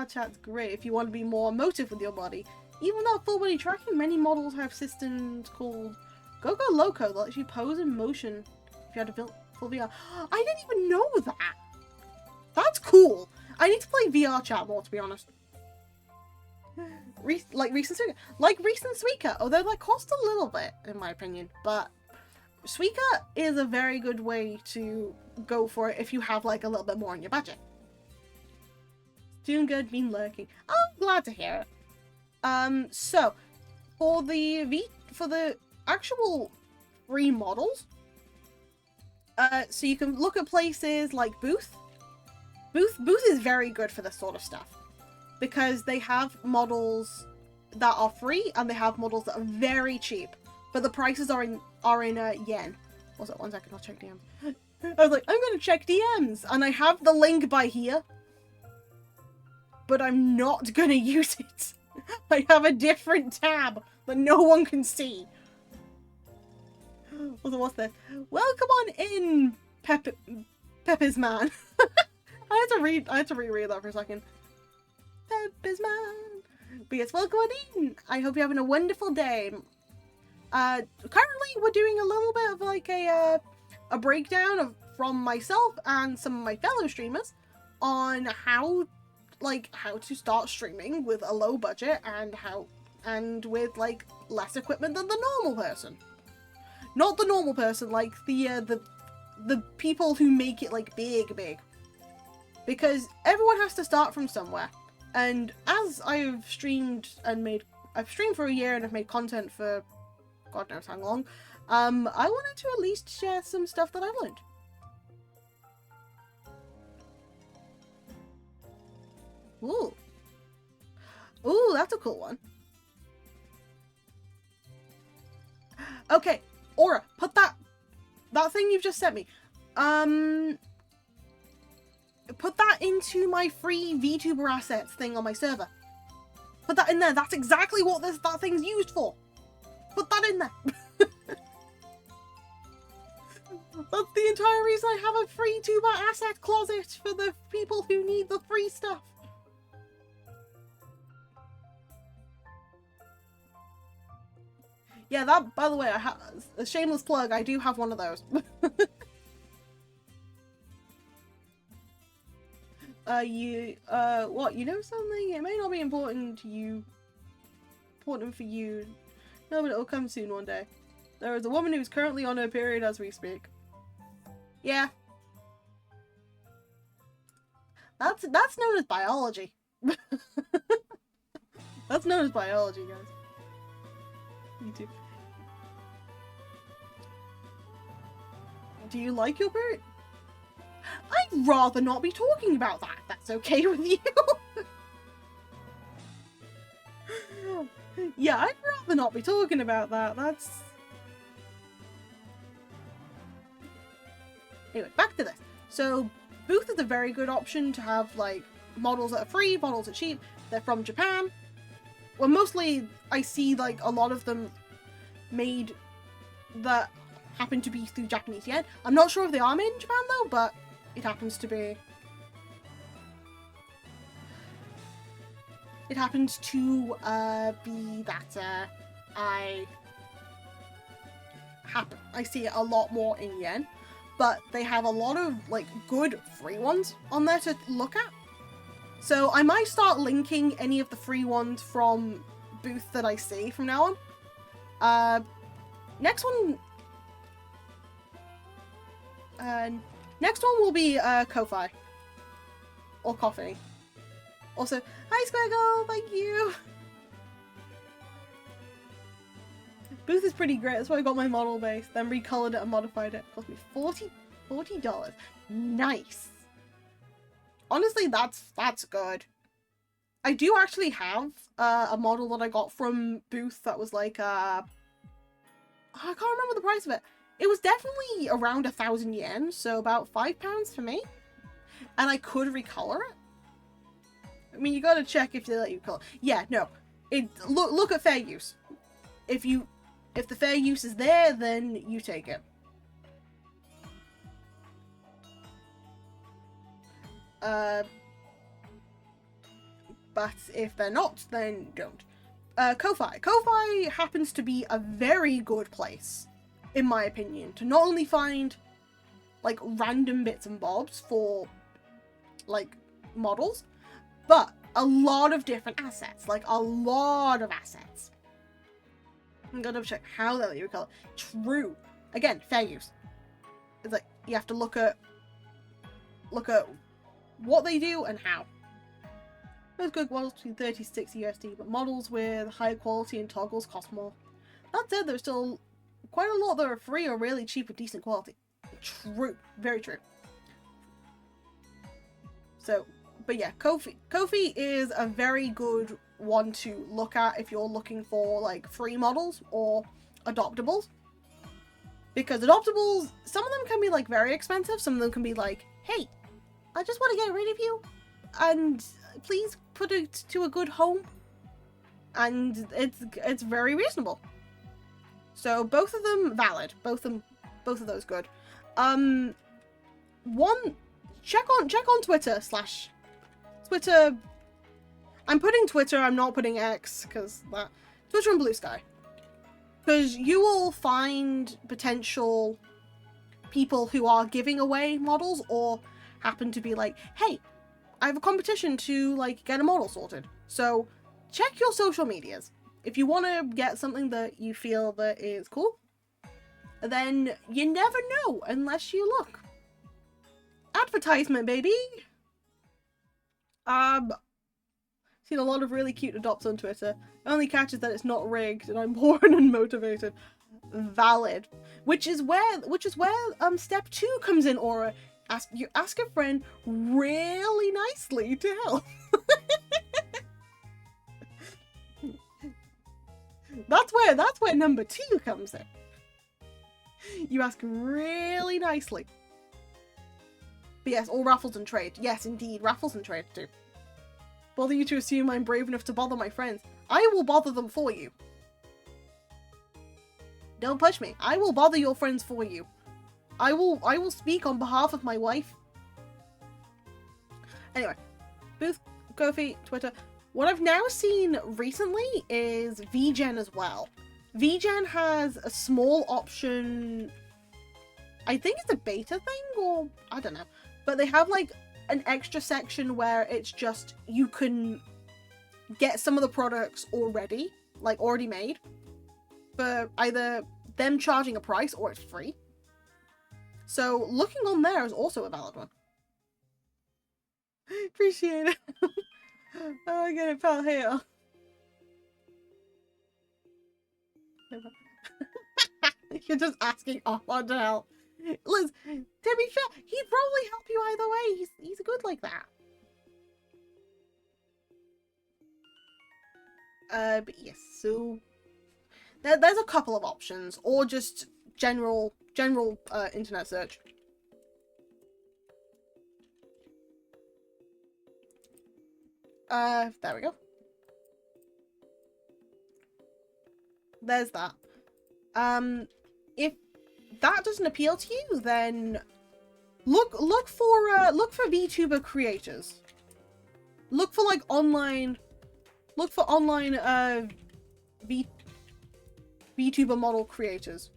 chat's great if you want to be more emotive with your body. Even without full body tracking, many models have systems called Go Go Loco that lets you pose in motion if you had to build full VR. I didn't even know that. That's cool. I need to play VR chat more, to be honest. Like recent Suika, although that cost a little bit, in my opinion. But Suika is a very good way to go for it if you have like a little bit more on your budget. Doing good, been lurking. I'm glad to hear it. So for the actual free models, so you can look at places like Booth. Booth is very good for this sort of stuff, because they have models that are free and they have models that are very cheap, but the prices are in yen. Also, 1 second, I'll check DMs. I was like, I'm gonna check DMs, and I have the link by here, but I'm not gonna use it. I have a different tab that no one can see. Also, what's this? Welcome on in, Pepper's man. I had to reread that for a second. Pepper's man. But yes, welcome on in. I hope you're having a wonderful day. Currently we're doing a little bit of like a breakdown from myself and some of my fellow streamers on how to start streaming with a low budget and with like less equipment than the normal person. Not the normal person, like the people who make it like big. Because everyone has to start from somewhere. And as I've streamed for a year and I've made content for God knows how long, I wanted to at least share some stuff that I've learned. Ooh, that's a cool one. Okay, Aura, put that thing you've just sent me. put that into my free VTuber assets thing on my server. Put that in there. That's exactly what that thing's used for. Put that in there. That's the entire reason I have a free tuber asset closet for the people who need the free stuff. Yeah, that, by the way, I have a shameless plug, I do have one of those. What, you know something? It may not be important to you, important for you. No, but it'll come soon one day. There is a woman who's currently on her period as we speak. Yeah. That's known as biology. That's known as biology, guys. You too. Do you like your period? I'd rather not be talking about that. That's okay with you. Yeah, I'd rather not be talking about that. That's... Anyway, back to this. So, Booth is a very good option to have, like, models that are free, models that are cheap. They're from Japan. Well, mostly, I see, like, a lot of them made that happen to be through Japanese yen. I'm not sure if they are made in Japan, though, but it happens to be. It happens to be that I see it a lot more in yen, but they have a lot of like good free ones on there to look at. So I might start linking any of the free ones from Booth that I see from now on. Next one will be Ko-Fi or Coffee. Also, hi Squiggle, thank you! Booth is pretty great, that's why I got my model base, then recolored it and modified it. Cost me $40. Nice! Honestly, that's good. I do actually have a model that I got from Booth that was like, I can't remember the price of it. It was definitely around 1,000 yen, so about £5 for me. And I could recolor it. I mean, you gotta check if they let you color. Yeah, no. Look at fair use. If the fair use is there, then you take it. But if they're not, then don't. Ko-Fi. Ko-Fi happens to be a very good place, in my opinion, to not only find, like, random bits and bobs for, like, models, but a lot of different assets. Like, a lot of assets. I'm gonna double check how they let you color. True. Again, fair use. It's like, you have to look at what they do and how. Those good models between 30 to 60 USD, but models with higher quality and toggles cost more. That said, there's still quite a lot that are free or really cheap with decent quality. True. Very true. So, but yeah, Ko-Fi is a very good one to look at if you're looking for like free models or adoptables. Because adoptables, some of them can be like very expensive, some of them can be like, hey, I just want to get rid of you and please put it to a good home. And it's very reasonable. So both of them valid. Both of those good. Check on Twitter / Twitter. I'm putting Twitter, I'm not putting X, because that... Twitter and Blue Sky. Because you will find potential people who are giving away models or happen to be like, hey, I have a competition to, like, get a model sorted. So, check your social medias. If you want to get something that you feel that is cool, then you never know unless you look. Advertisement, baby! Seen a lot of really cute adopts on Twitter. Only catch is that it's not rigged and I'm bored and unmotivated. Valid. Which is where step 2 comes in, Aura. Ask a friend really nicely to help. That's where number 2 comes in. You ask really nicely. But yes, all raffles and trade. Yes, indeed, raffles and trade too. Bother you to assume I'm brave enough to bother my friends. I will bother them for you. Don't push me. I will bother your friends for you. I will speak on behalf of my wife. Anyway, Booth, Ko-fi, Twitter. What I've now seen recently is VGen as well. VGen has a small option. I think it's a beta thing, or I don't know. But they have like an extra section where it's just you can get some of the products already, like already made, for either them charging a price or it's free. So looking on there is also a valid one. Appreciate it. Oh, I get it, pal. Here. You're just asking what the hell. Liz, to be fair, he'd probably help you either way. He's good like that. But yes, so there's a couple of options, or just general internet search. There we go. There's that. If that doesn't appeal to you, then look for VTuber creators. Look for like online. Look for online VTuber model creators.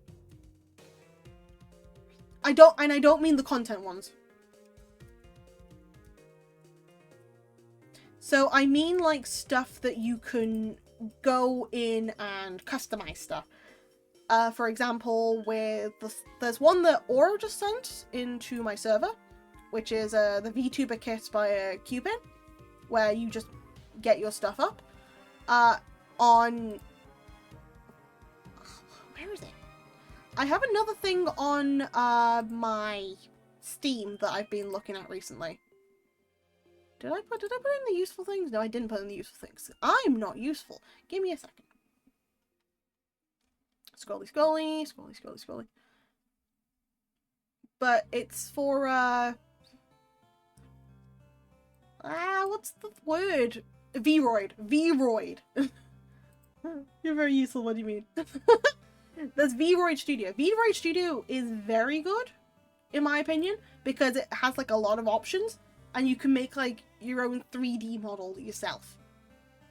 I don't mean the content ones. So I mean like stuff that you can go in and customize stuff. For example, there's one that Oro just sent into my server, which is the VTuber kit by Cupid, where you just get your stuff up. On where is it? I have another thing on my Steam that I've been looking at recently. Did I put in the useful things? No, I didn't put in the useful things. I'm not useful. Give me a second. Scrolly, scrolly, scrolly, scrolly, scrolly. But it's for what's the word? Vroid. Vroid. You're very useful, what do you mean? There's Vroid Studio. Vroid Studio is very good, in my opinion, because it has like a lot of options, and you can make like your own 3D model yourself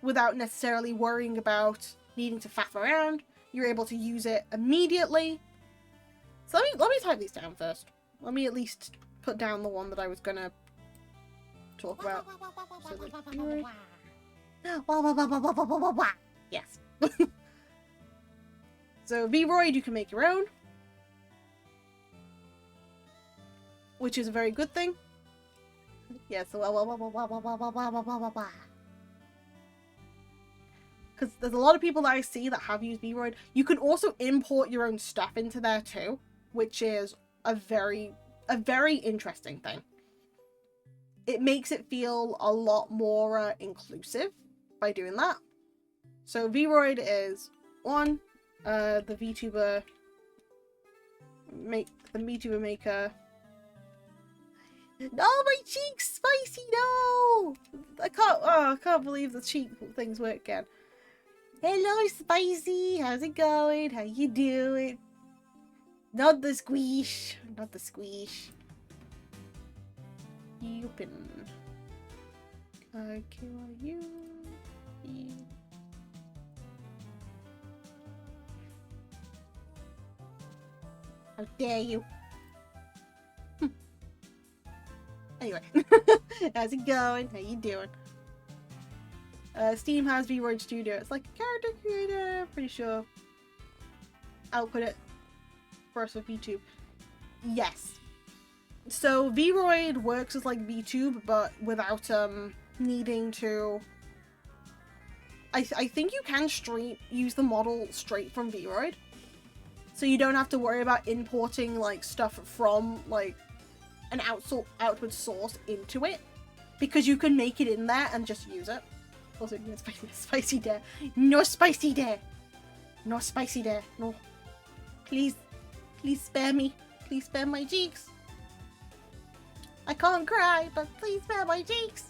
without necessarily worrying about needing to faff around. You're able to use it immediately. So let me type these down first. Let me at least put down the one that I was gonna talk about. Yes. So Vroid you can make your own, which is a very good thing. Yes, because there's a lot of people that I see that have used Vroid. You can also import your own stuff into there too, which is a very interesting thing. It makes it feel a lot more inclusive by doing that. So Vroid is one, the VTuber maker. Oh, my cheeks, spicy! No, I can't believe the cheek things work again. Hello, Spicy. How's it going? How you doing? Not the squish. Not the squish. Open. Okay, you. How dare you? Anyway, how's it going? How you doing? Steam has Vroid Studio. It's like a character creator, pretty sure. Output it first with VTube. Yes. So Vroid works as like VTube, but without needing to. I think you can use the model straight from Vroid, so you don't have to worry about importing like stuff from like an outward source into it, because you can make it in there and just use it. Also, no spicy there. No spicy there. No spicy there. No. Please spare me. Please spare my cheeks. I can't cry, but please spare my cheeks.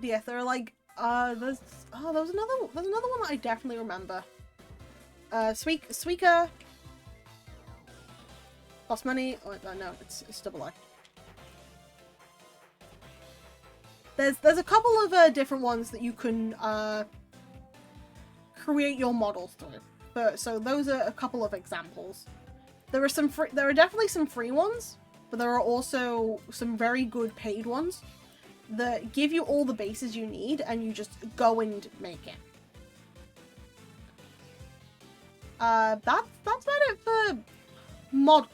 Yes, there are like, there's another one that I definitely remember. Suika. Lost money. Oh, no, it's double I. There's a couple of different ones that you can create your models through. So those are a couple of examples. There are definitely some free ones, but there are also some very good paid ones that give you all the bases you need and you just go and make it. That's about it for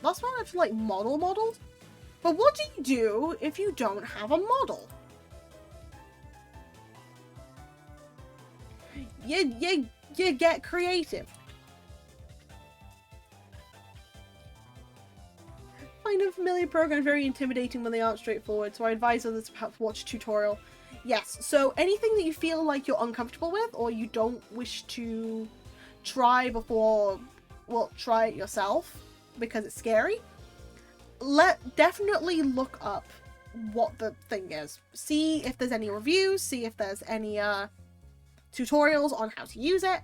that's about it for like models. But what do you do if you don't have a model? You get creative. Find a familiar program very intimidating when they aren't straightforward, so I advise others to perhaps watch a tutorial. Yes, so anything that you feel like you're uncomfortable with or you don't wish to try before, well, try it yourself because it's scary, definitely look up what the thing is. See if there's any reviews, see if there's any tutorials on how to use it.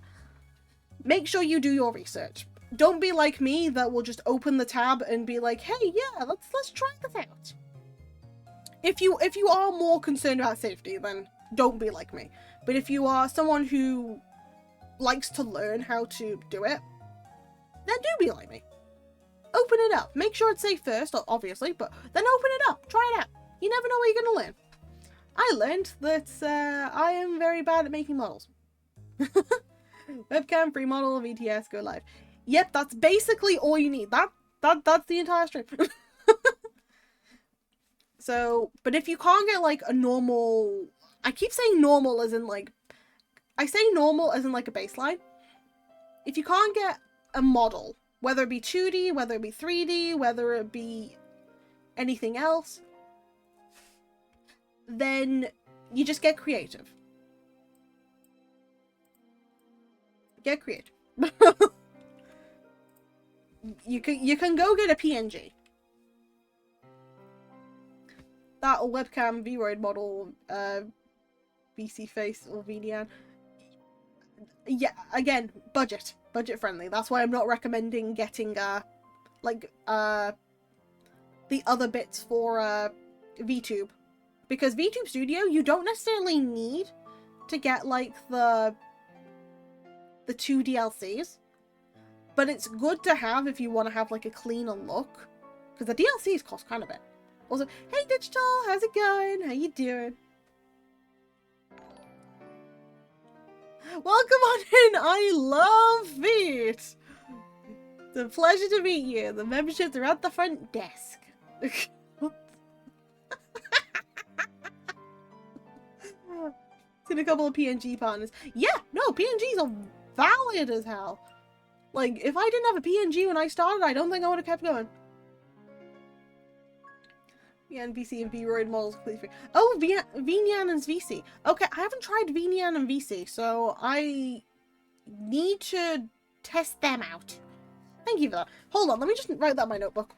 Make sure you do your research. Don't be like me that will just open the tab and be like, hey, yeah, let's try this out. If you are more concerned about safety, then don't be like me. But if you are someone who likes to learn how to do it, then do be like me. Open it up. Make sure it's safe first, obviously, but then open it up. Try it out. You never know what you're going to learn. I learned that I am very bad at making models. Webcam, free model, VTS, go live. Yep, that's basically all you need. That's the entire stream. So, but if you can't get like a normal, I keep saying normal as in like, I say normal as in like a baseline. If you can't get a model, whether it be 2D, whether it be 3D, whether it be anything else, then you just get creative. Get creative. You can go get a PNG. That or webcam, VRoid model, VC face or VDN. Yeah, again, budget friendly. That's why I'm not recommending getting the other bits for VTube, because VTube Studio you don't necessarily need to get like the 2 DLCs. But it's good to have if you want to have like a cleaner look, because the DLCs cost kind of a bit. Also, hey Digital, how's it going? How you doing? Welcome on in. I love it. It's a pleasure to meet you. The memberships are at the front desk. Seen a couple of PNG partners. Yeah, no, PNGs are valid as hell. Like, if I didn't have a PNG when I started, I don't think I would have kept going. VN, VC, and VRoid models completely free. Oh, VNyan and VC. Okay, I haven't tried VNyan and VC, so I need to test them out. Thank you for that. Hold on, let me just write that in my notebook.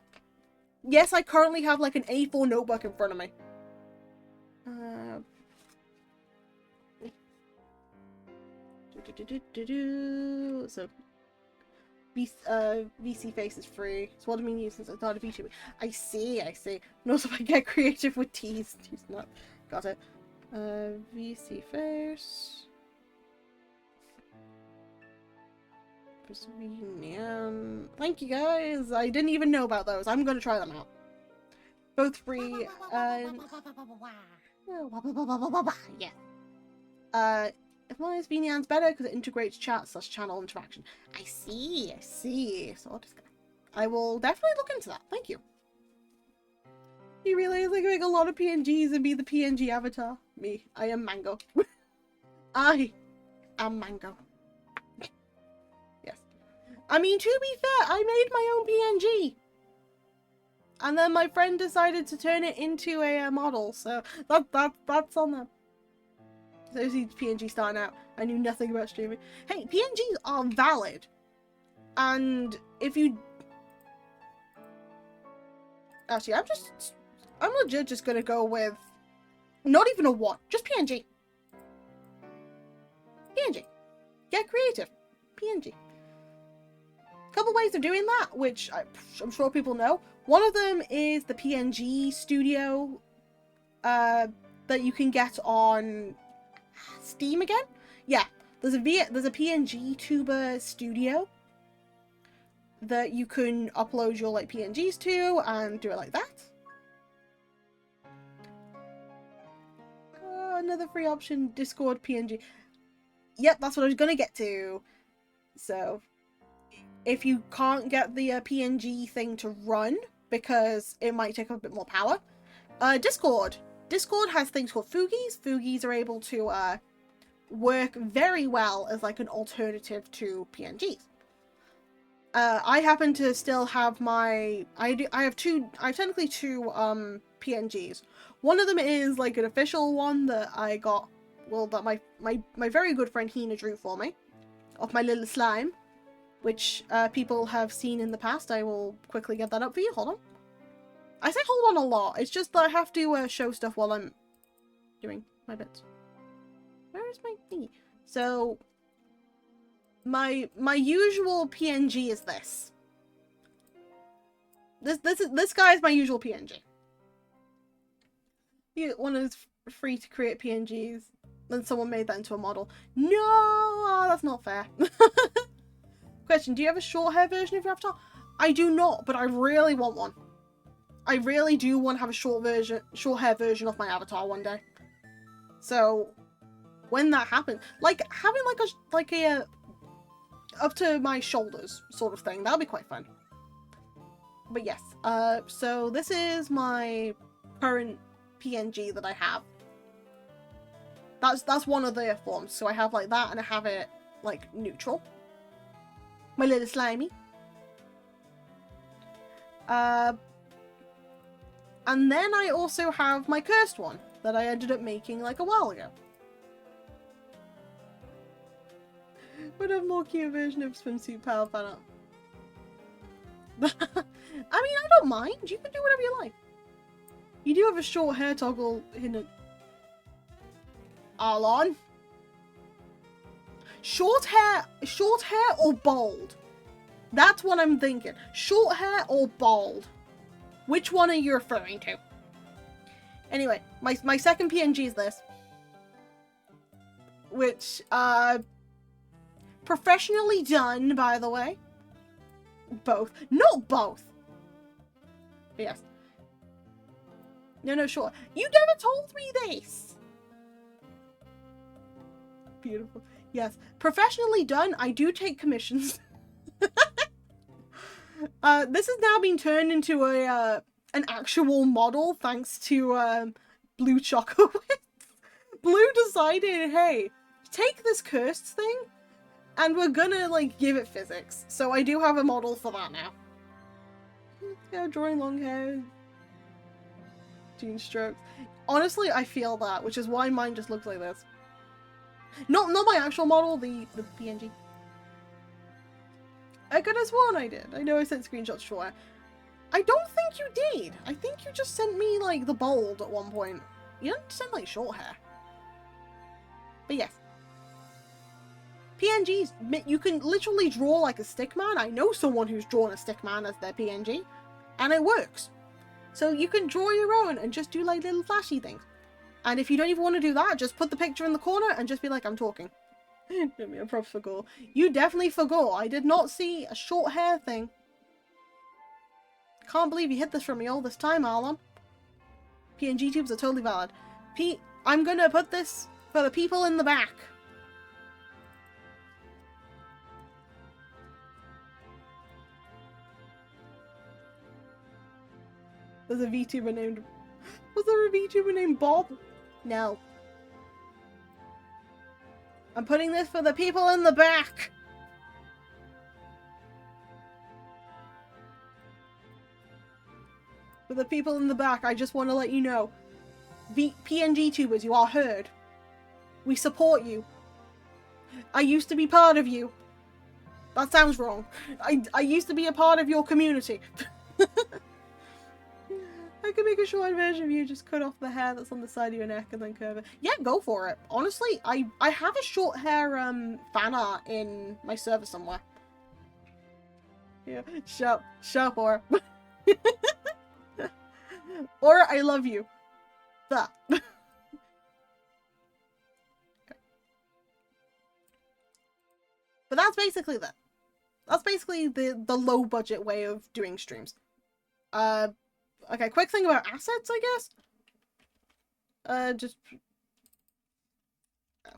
Yes, I currently have like an A4 notebook in front of me. So VC face is free. So what do I mean since I started VTube? I see. And also I get creative with T's. T's not. Got it. VC face. Thank you guys. I didn't even know about those. I'm gonna try them out. Both free and yeah. As long as VNyan's better because it integrates chat/channel interaction. I see. So I will definitely look into that. Thank you. You realize I can make a lot of PNGs and be the PNG avatar? Me. I am Mango. I am Mango. Yes. I mean, to be fair, I made my own PNG. And then my friend decided to turn it into a model, so that's on them. So I see PNG starting out. I knew nothing about streaming. Hey, PNGs are valid. And if you... Actually, I'm legit just gonna go with not even a 1, just PNG. PNG. Get creative. PNG. Couple ways of doing that, which I'm sure people know. One of them is the PNG studio that you can get on Steam again. Yeah, there's a PNG tuber studio that you can upload your like PNGs to and do it like that. Another free option, Discord PNG. Yep, that's what I was gonna get to. So, if you can't get the PNG thing to run because it might take up a bit more power, Discord has things called Foogies. Foogies are able to work very well as like an alternative to PNGs. I happen to still have my... I have technically two PNGs. One of them is like an official one that I got, well, that my very good friend Hina drew for me, of my little slime, which people have seen in the past. I will quickly get that up for you. Hold on. I say hold on a lot. It's just that I have to show stuff while I'm doing my bits. Where is my thingy? So, my usual PNG is this. This guy is my usual PNG. You get one of those free to create PNGs, then someone made that into a model. No, that's not fair. Question: do you have a short hair version of your avatar? I do not, but I really want one. I really do want to have a short hair version of my avatar one day. So when that happens, like having like a up to my shoulders sort of thing, that'll be quite fun. But yes, so this is my current PNG that I have. That's one of their forms. So I have like that, and I have it like neutral. My little slimy. And then I also have my cursed one that I ended up making like a while ago. Would have more cute version of swimsuit power panel. I mean, I don't mind. You can do whatever you like. You do have a short hair toggle in it. Alon. Short hair or bald? That's what I'm thinking. Short hair or bald? Which one are you referring to? Anyway, my second PNG is this. Which, professionally done, by the way. Both. Not both. But yes. No, sure. You never told me this! Beautiful. Yes. Professionally done, I do take commissions. This has now been turned into an actual model thanks to Blue Chocowitz. Blue decided, hey, take this cursed thing and we're gonna like give it physics. So I do have a model for that now. Yeah, drawing long hair. Doing strokes. Honestly, I feel that, which is why mine just looks like this. Not my actual model, the PNG. I could have sworn I did. I know I sent screenshots for it. I don't think you did. I think you just sent me, like, the bald at one point. You didn't send, like, short hair. But yes. PNGs, you can literally draw like a stickman. I know someone who's drawn a stickman as their PNG. And it works. So you can draw your own and just do, like, little flashy things. And if you don't even want to do that, just put the picture in the corner and just be like, I'm talking. Give me a props forgot. You definitely forgot. I did not see a short hair thing. Can't believe you hid this from me all this time, Arlon. PNG tubes are totally valid. I'm gonna put this for the people in the back. There's a VTuber named... Was there a VTuber named Bob? No. I'm putting this for the people in the back. For the people in the back, I just want to let you know. PNG tubers, you are heard. We support you. I used to be part of you. That sounds wrong. I used to be a part of your community. I could make a short version of you, just cut off the hair that's on the side of your neck and then curve it. Yeah, go for it. Honestly, I have a short hair fan art in my server somewhere. Yeah, shut up, Aura. Aura, I love you. That. Okay. But that's basically that. That's basically the low budget way of doing streams. Okay, quick thing about assets, I guess. Just. Oh.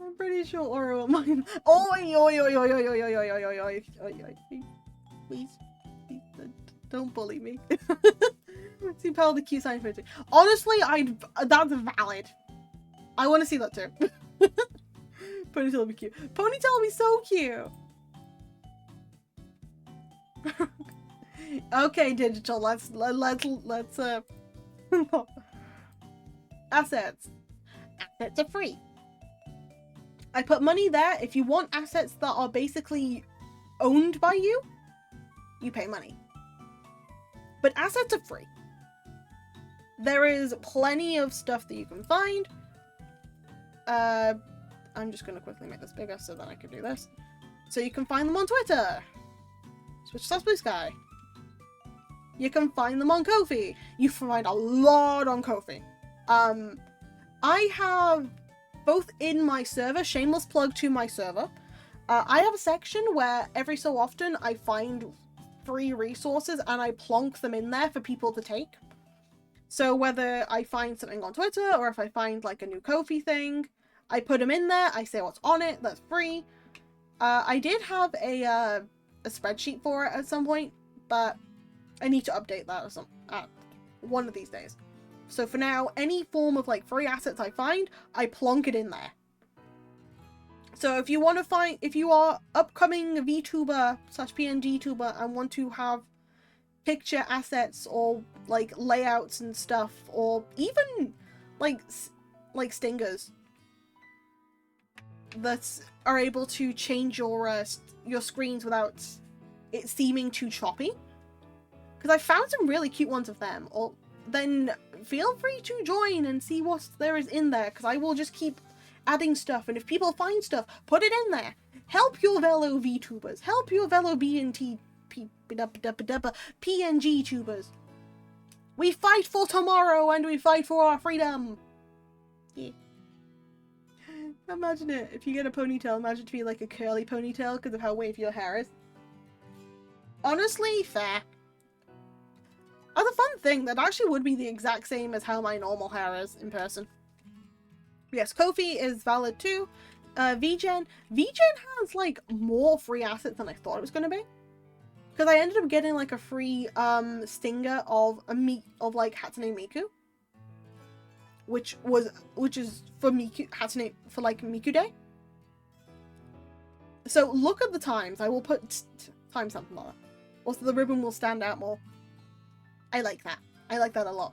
I'm pretty sure Aura will mind. Oi, oi, oi, oi, oi, oi, oi, oi, oi, oi, oi, oi, please, don't bully me. See, Pal, the Q sign for it. Honestly, that's valid. I want to see that too. Ponytail will be cute. Ponytail will be so cute. Okay, digital. Let's assets. Assets are free. I put money there. If you want assets that are basically owned by you, you pay money. But assets are free. There is plenty of stuff that you can find. I'm just going to quickly make this bigger so that I can do this. So you can find them on Twitter. Switch / Blue Sky. You can find them on Ko-fi. You find a lot on Ko-fi. I have both in my server, shameless plug to my server. I have a section where every so often I find free resources and I plonk them in there for people to take. So whether I find something on Twitter or if I find like a new Ko-fi thing, I put them in there. I say what's on it. That's free. I did have a spreadsheet for it at some point, but I need to update that or some one of these days. So for now, any form of like free assets I find, I plonk it in there. So if you want to find, if you are upcoming VTuber / PNG tuber and want to have picture assets or like layouts and stuff, or even like stingers that are able to change your screens without it seeming too choppy, because I found some really cute ones of them, or then feel free to join and see what there is in there, because I will just keep adding stuff, and if people find stuff, put it in there. Help your fellow VTubers. Help your fellow PNG tubers. We fight for tomorrow and we fight for our freedom. Yeah. Imagine it. If you get a ponytail, imagine it to be like a curly ponytail because of how wavy your hair is. Honestly, fair. As a fun thing, that actually would be the exact same as how my normal hair is in person. Yes, Ko-fi is valid too. VGen has like more free assets than I thought it was going to be. Because I ended up getting like a free stinger of like Hatsune Miku. Which is for Miku, Hatsune, for like Miku Day. So look at the times. I will put timestamp on that. Also, the ribbon will stand out more. I like that. I like that a lot.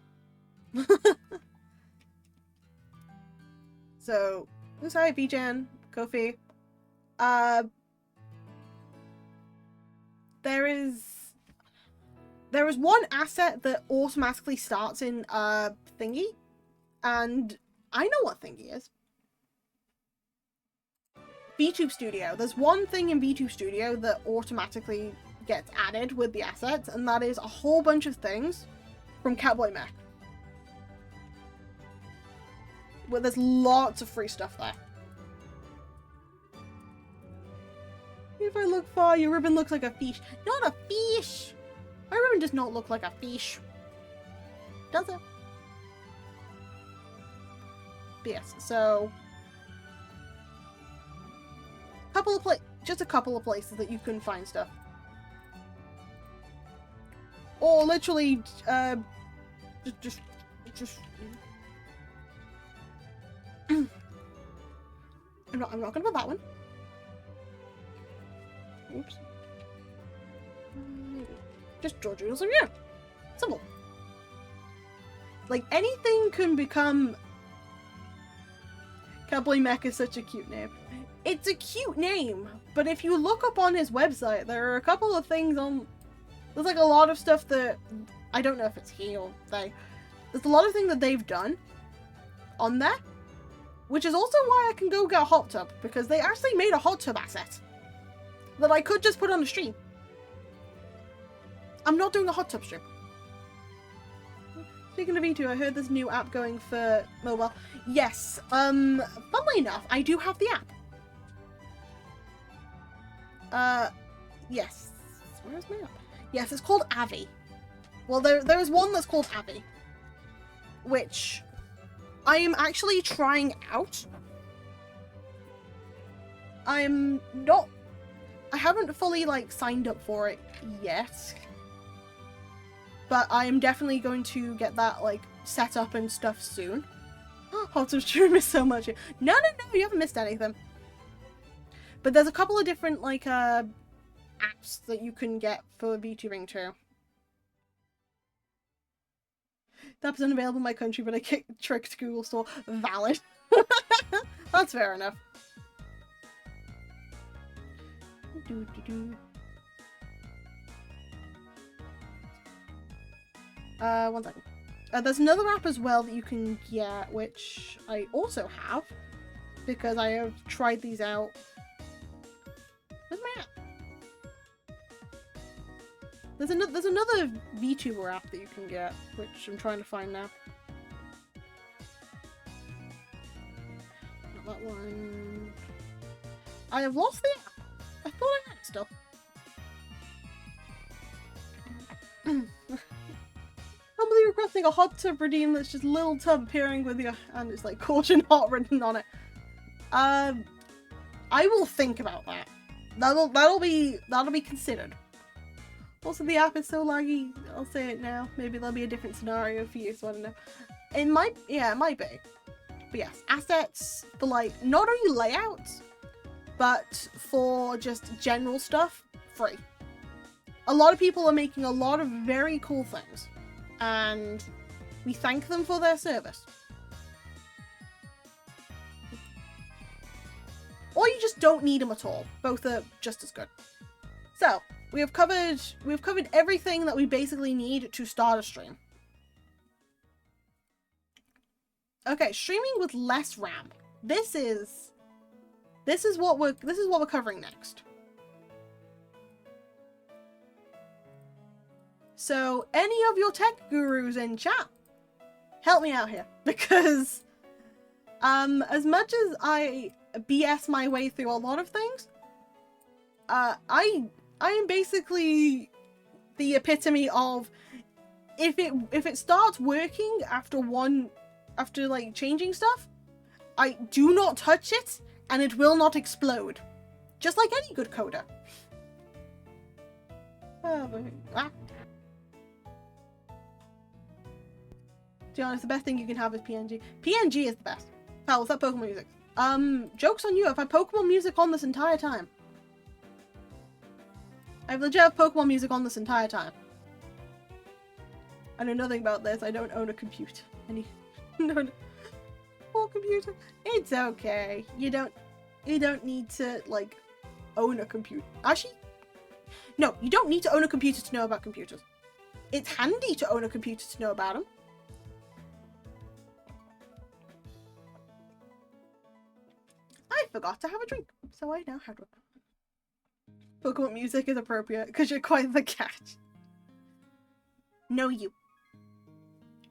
So, Usai, VGen, Ko-fi. There is one asset that automatically starts in Thingy, and I know what Thingy is. VTube Studio. There's one thing in VTube Studio that automatically gets added with the assets, and that is a whole bunch of things from Catboy Mech. Well, there's lots of free stuff there. If I look far, your ribbon looks like a fish. Not a fish! My ribbon does not look like a fish. Does it? But yes, so just a couple of places that you can find stuff. Or literally, just I'm not gonna put that one. Oops. Just draw doodles over here. Simple. Like, anything can become Cowboy Mech is such a cute name. It's a cute name, but if you look up on his website, there are a couple of things on... There's like a lot of stuff that... I don't know if it's he or they. There's a lot of things that they've done on there, which is also why I can go get a hot tub, because they actually made a hot tub asset that I could just put on the stream. I'm not doing a hot tub stream. Speaking of V2, I heard there's a new app going for mobile. Yes, funnily enough, I do have the app. Yes. Where's my app? Yes, it's called Avi. Well, there is one that's called Avi, which I am actually trying out. I haven't fully, like, signed up for it yet. But I am definitely going to get that, like, set up and stuff soon. Hot Tub Stream is so much. No, you haven't missed anything. But there's a couple of different, like, apps that you can get for VTubing too. The app's unavailable in my country, but I tricked Google Store. Valid. That's fair enough. One second. There's another app as well that you can get, which I also have, because I have tried these out. Where's my app? There's another VTuber app that you can get, which I'm trying to find now. Not that one. I have lost the app. I thought I had it still. Humbly requesting a hot tub redeem that's just little tub appearing with you, and it's like caution hot written on it. I will think about that. That'll be considered. Also, the app is so laggy. I'll say it now. Maybe there'll be a different scenario for you, so I don't know. It might be. But yes, assets for, like, not only layouts, but for just general stuff, free. A lot of people are making a lot of very cool things, and we thank them for their service. Or you just don't need them at all. Both are just as good. So, we've covered everything that we basically need to start a stream. Okay, streaming with less RAM. This is what we're covering next. So, any of your tech gurus in chat, help me out here, because as much as I BS my way through a lot of things, I am basically the epitome of if it starts working after like changing stuff, I do not touch it and it will not explode. Just like any good coder. To be honest, the best thing you can have is PNG. PNG is the best. Pal, what's that Pokemon music? Joke's on you, I've had Pokemon music on this entire time. I've legit had Pokemon music on this entire time. I know nothing about this. I don't own a computer. No. Poor computer. It's okay. You don't need to, like, own a computer. Actually, no, you don't need to own a computer to know about computers. It's handy to own a computer to know about them. I forgot to have a drink, so I now have one. Pokemon music is appropriate because you're quite the cat. No, you.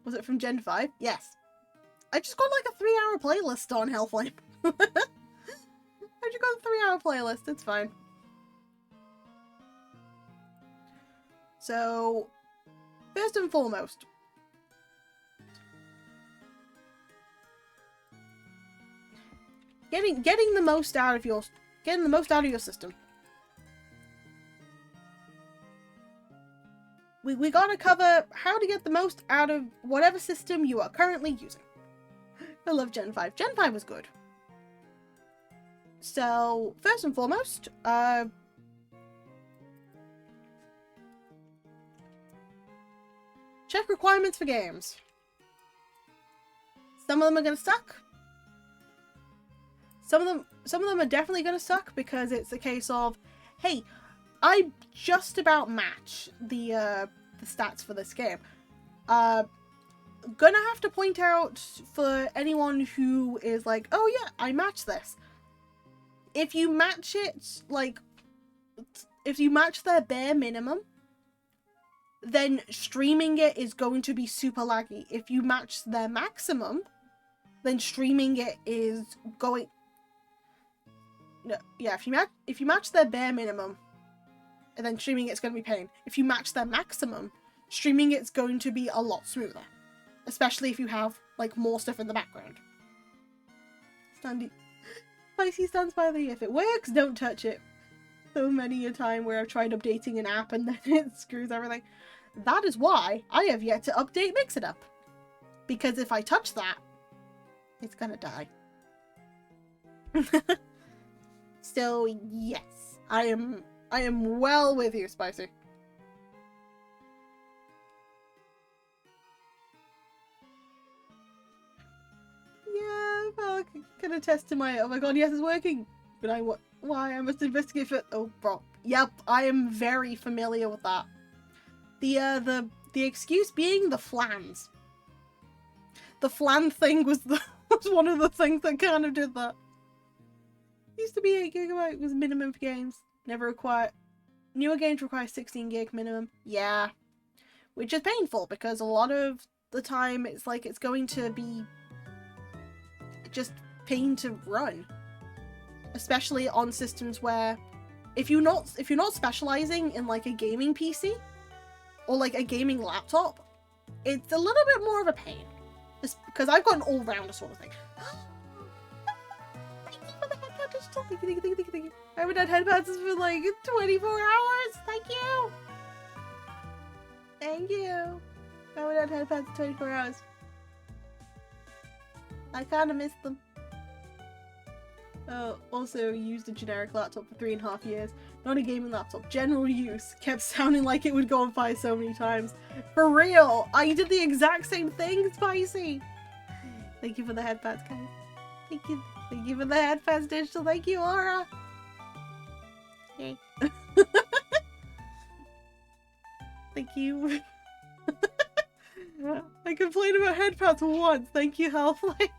Was it from Gen 5? Yes. I just got like a 3-hour playlist on Hellflame. I just got a 3-hour playlist. It's fine. So, first and foremost, getting the most out of your system. We gotta cover how to get the most out of whatever system you are currently using. I love Gen 5. Gen 5 was good. So, first and foremost, check requirements for games. Some of them are gonna suck. Some of them are definitely going to suck because it's a case of, hey, I just about match the stats for this game. Gonna have to point out for anyone who is like, oh yeah, I match this. If you match it, like, if you match their bare minimum, then streaming it is going to be super laggy. If you match their maximum, then streaming it is going... No, yeah, if you match their bare minimum, and then streaming it's going to be pain. If you match their maximum, streaming it's going to be a lot smoother. Especially if you have, like, more stuff in the background. Spicy stands by the if it works, don't touch it. So many a time where I've tried updating an app and then it screws everything. That is why I have yet to update Mix It Up. Because if I touch that, it's gonna die. So yes, I am well with you, Spicy. Yeah, well, I can attest to my, oh my god, yes, it's working. But why? I must investigate for, oh, bro. Yep, I am very familiar with that. The excuse being the flans. The flan thing was one of the things that kind of did that. Used to be 8 GB was minimum for games. Newer games require 16 gig minimum. Yeah. Which is painful because a lot of the time it's like it's going to be just pain to run. Especially on systems where if you're not specializing in like a gaming PC or like a gaming laptop, it's a little bit more of a pain. Just because I've got an all-rounder sort of thing. Thank you for the headband digital. Thank you. I haven't had headbands for like 24 hours. Thank you. Thank you. I haven't had headbands for 24 hours. I kind of miss them. Also used a generic laptop for 3.5 years. Not a gaming laptop. General use. Kept sounding like it would go on fire so many times. For real! I did the exact same thing, Spicy! Thank you for the headpads, guys. Thank you. Thank you for the headpads, Digital. Thank you, Aura! Yay. Thank you. I complained about headpads once. Thank you, Half-Life.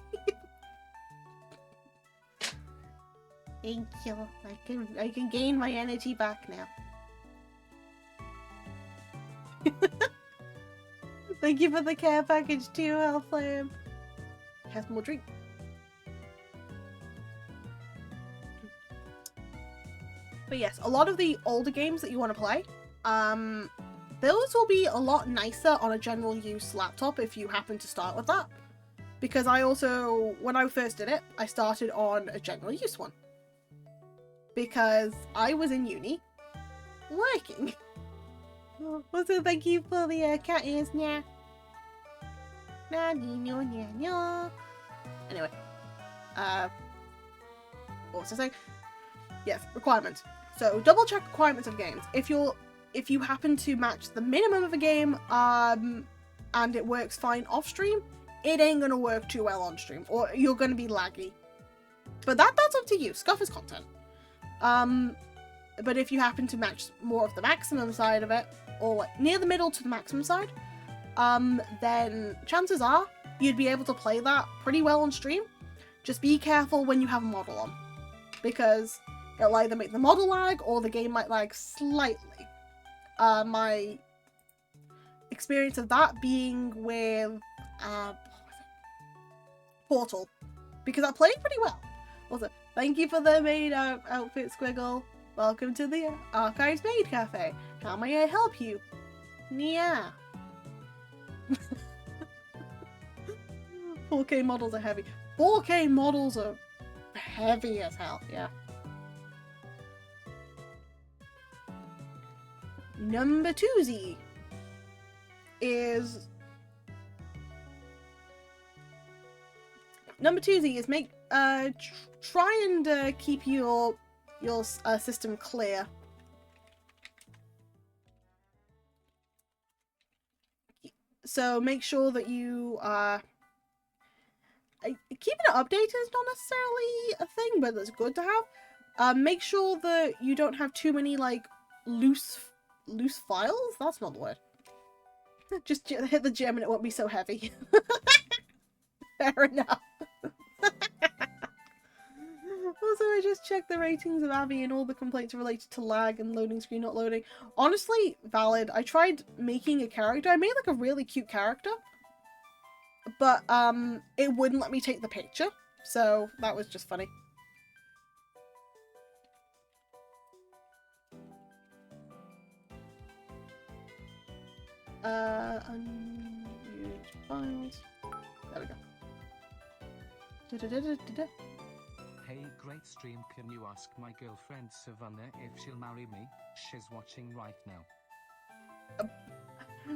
Thank you. I can gain my energy back now. Thank you for the care package too, Hellflame. Have more drink. But yes, a lot of the older games that you want to play, those will be a lot nicer on a general use laptop if you happen to start with that. Because I also, when I first did it, I started on a general use one. Because I was in uni, working. Also, thank you for the cat ears, nya. Anyway, what was I saying? Yes, requirements. So double check requirements of games. If you happen to match the minimum of a game, and it works fine off stream, it ain't gonna work too well on stream, or you're gonna be laggy. But that's up to you. Scuff is content. But if you happen to match more of the maximum side of it, or like near the middle to the maximum side, then chances are you'd be able to play that pretty well on stream. Just be careful when you have a model on, because it'll either make the model lag or the game might lag slightly. My experience of that being with Portal, because I played pretty well. Also, thank you for the maid outfit, Squiggle. Welcome to the Archives Maid Cafe. How may I help you? Yeah. 4K models are heavy. 4K models are heavy as hell, yeah. Number 2Z is... Number 2Z is make... try and keep your system clear. So make sure that you keeping it updated is not necessarily a thing, but it's good to have. Make sure that you don't have too many, like, loose files? That's not the word. Just hit the gym and it won't be so heavy. Fair enough. Also, I just checked the ratings of Abby and all the complaints related to lag and loading screen not loading. Honestly, valid. I tried making a character. I made, like, a really cute character. But, it wouldn't let me take the picture. So, that was just funny. Unused files. There we go. Hey, great stream. Can you ask my girlfriend Savannah if she'll marry me? She's watching right now.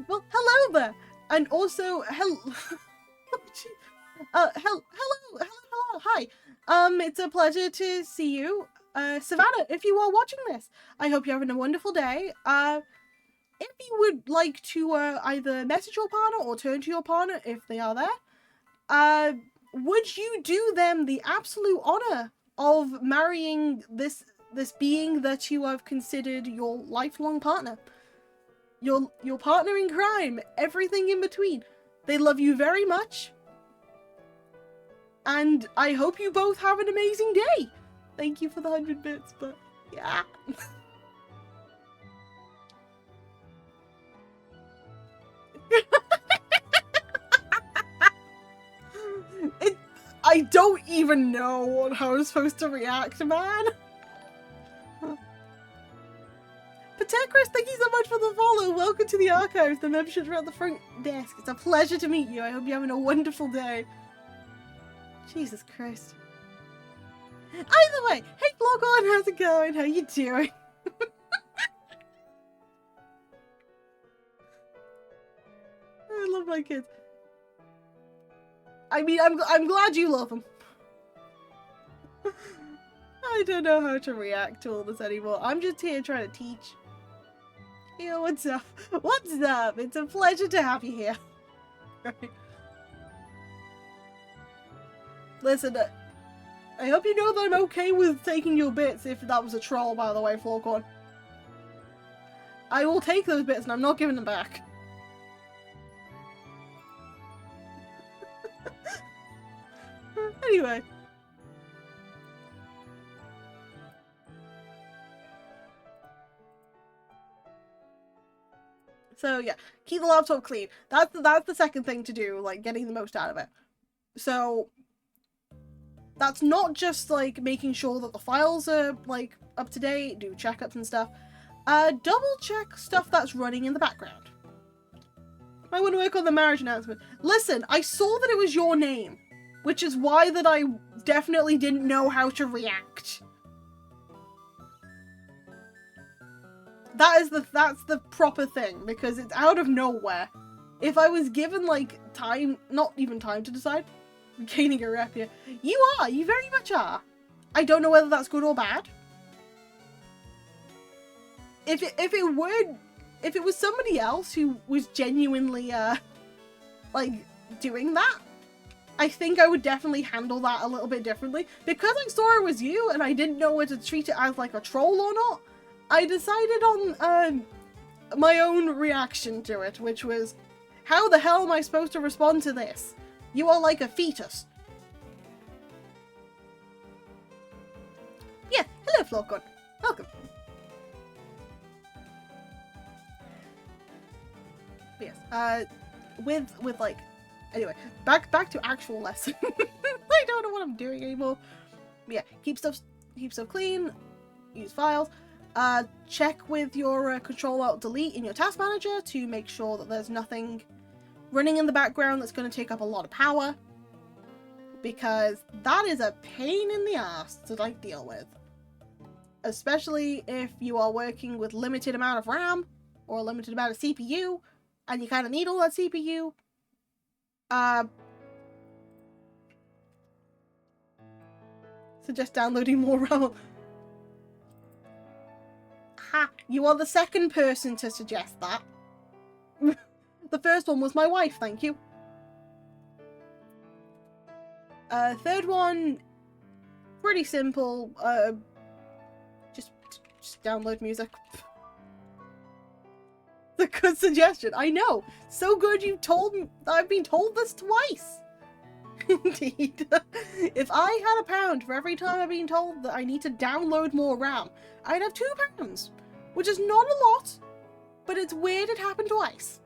Well, hello there, and also hello. Hello, hi. It's a pleasure to see you, Savannah. If you are watching this, I hope you're having a wonderful day. If you would like to either message your partner or turn to your partner if they are there, would you do them the absolute honor of marrying this being that you have considered your lifelong partner? Your partner in crime, everything in between. They love you very much. And I hope you both have an amazing day. Thank you for the 100 bits, but yeah. I don't even know how I'm supposed to react, man. Patekris, thank you so much for the follow. Welcome to the archives. The memberships are at the front desk. It's a pleasure to meet you. I hope you're having a wonderful day. Jesus Christ. Either way, hey Vlogon, how's it going? How you doing? I love my kids. I mean, I'm glad you love them. I don't know how to react to all this anymore. I'm just here trying to teach. Yo, what's up? What's up? It's a pleasure to have you here. Right. Listen, I hope you know that I'm okay with taking your bits if that was a troll, by the way, Florcorn. I will take those bits and I'm not giving them back. Anyway. So yeah, keep the laptop clean. That's the second thing to do, like getting the most out of it. So that's not just like making sure that the files are like up to date, do checkups and stuff. Double check stuff that's running in the background. I want to work on the marriage announcement. Listen, I saw that it was your name, which is why that I definitely didn't know how to react. That's the proper thing, because it's out of nowhere. If I was given, like, time, not even time to decide, I'm gaining a rep here. You very much are. I don't know whether that's good or bad. If it was somebody else who was genuinely, like, doing that, I think I would definitely handle that a little bit differently. Because I saw it was you, and I didn't know whether to treat it as, like, a troll or not, I decided on my own reaction to it, which was, how the hell am I supposed to respond to this? You are like a fetus. Yeah, hello Florcon. Welcome. But yes, with like, anyway, back to actual lesson. I don't know what I'm doing anymore. But yeah, keep stuff clean, use files. Check with your Control-Alt-Delete in your task manager to make sure that there's nothing running in the background that's going to take up a lot of power, because that is a pain in the ass to like deal with, especially if you are working with limited amount of RAM or a limited amount of CPU and you kind of need all that CPU. Suggest downloading more RAM. Ha! You are the second person to suggest that. The first one was my wife, thank you. Third one, pretty simple. Just download music. The good suggestion. I know. So good you told me. I've been told this twice. Indeed. If I had £1 for every time I've been told that I need to download more RAM, I'd have £2, which is not a lot, but it's weird it happened twice.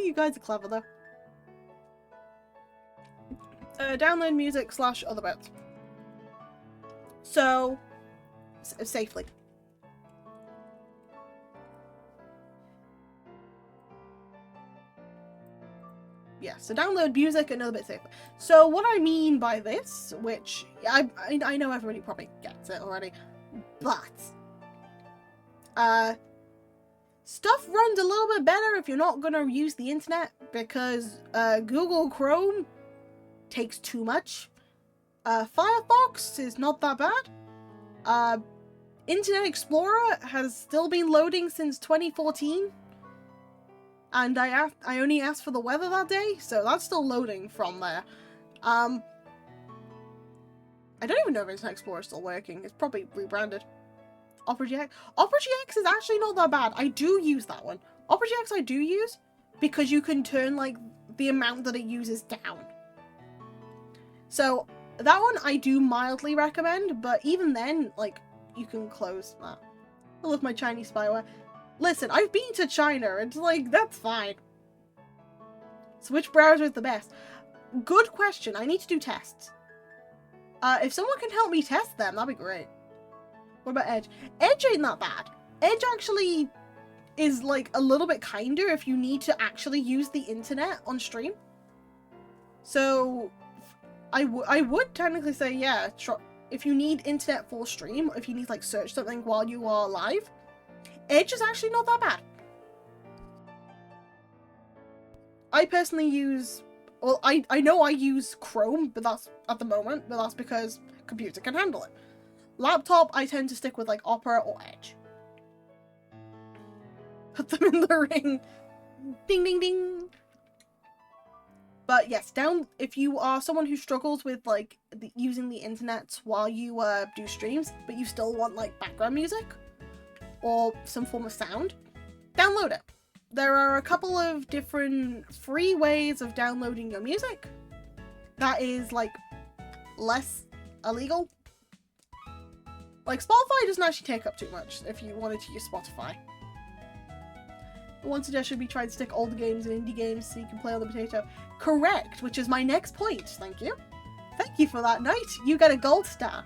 You guys are clever though. Download music / other bits. So, safely. Yeah, so download music another bit safely. So what I mean by this, which I know everybody probably gets it already, but stuff runs a little bit better if you're not gonna use the internet, because Google Chrome takes too much. Firefox is not that bad. Internet Explorer has still been loading since 2014. And I only asked for the weather that day, so that's still loading from there. I don't even know if Internet Explorer is still working. It's probably rebranded. Opera GX. Opera GX is actually not that bad. I do use that one. Opera GX I do use because you can turn like the amount that it uses down. So that one I do mildly recommend, but even then, like, you can close that. I love my Chinese spyware. Listen, I've been to China, it's like, that's fine. So which browser is the best? Good question, I need to do tests. If someone can help me test them, that'd be great. What about Edge? Edge ain't that bad. Edge actually is, like, a little bit kinder if you need to actually use the internet on stream. So, I would technically say, yeah, if you need internet for stream, if you need, like, search something while you are live, Edge is actually not that bad. I personally use, well, I know I use Chrome, but that's at the moment, but that's because computer can handle it. Laptop, I tend to stick with like Opera or Edge. Put them in the ring. Ding, ding, ding. But yes, if you are someone who struggles with like using the internet while you do streams, but you still want like background music or some form of sound, download it. There are a couple of different free ways of downloading your music that is like less illegal. Like Spotify doesn't actually take up too much if you wanted to use Spotify. One suggestion would be try to stick older games and indie games so you can play on the potato. Correct, which is my next point. Thank you. Thank you for that, Knight. You get a gold star.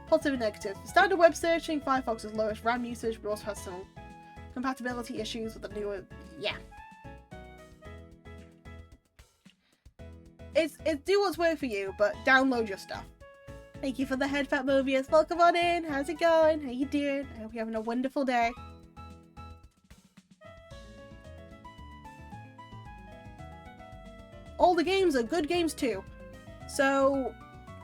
Positive and negative. Standard web searching, Firefox is lowest RAM usage, but also has some compatibility issues with the newer... Yeah. It's do what's work for you, but download your stuff. Thank you for the head, Fat Mobius. Welcome on in. How's it going? How you doing? I hope you're having a wonderful day. All the games are good games too. So,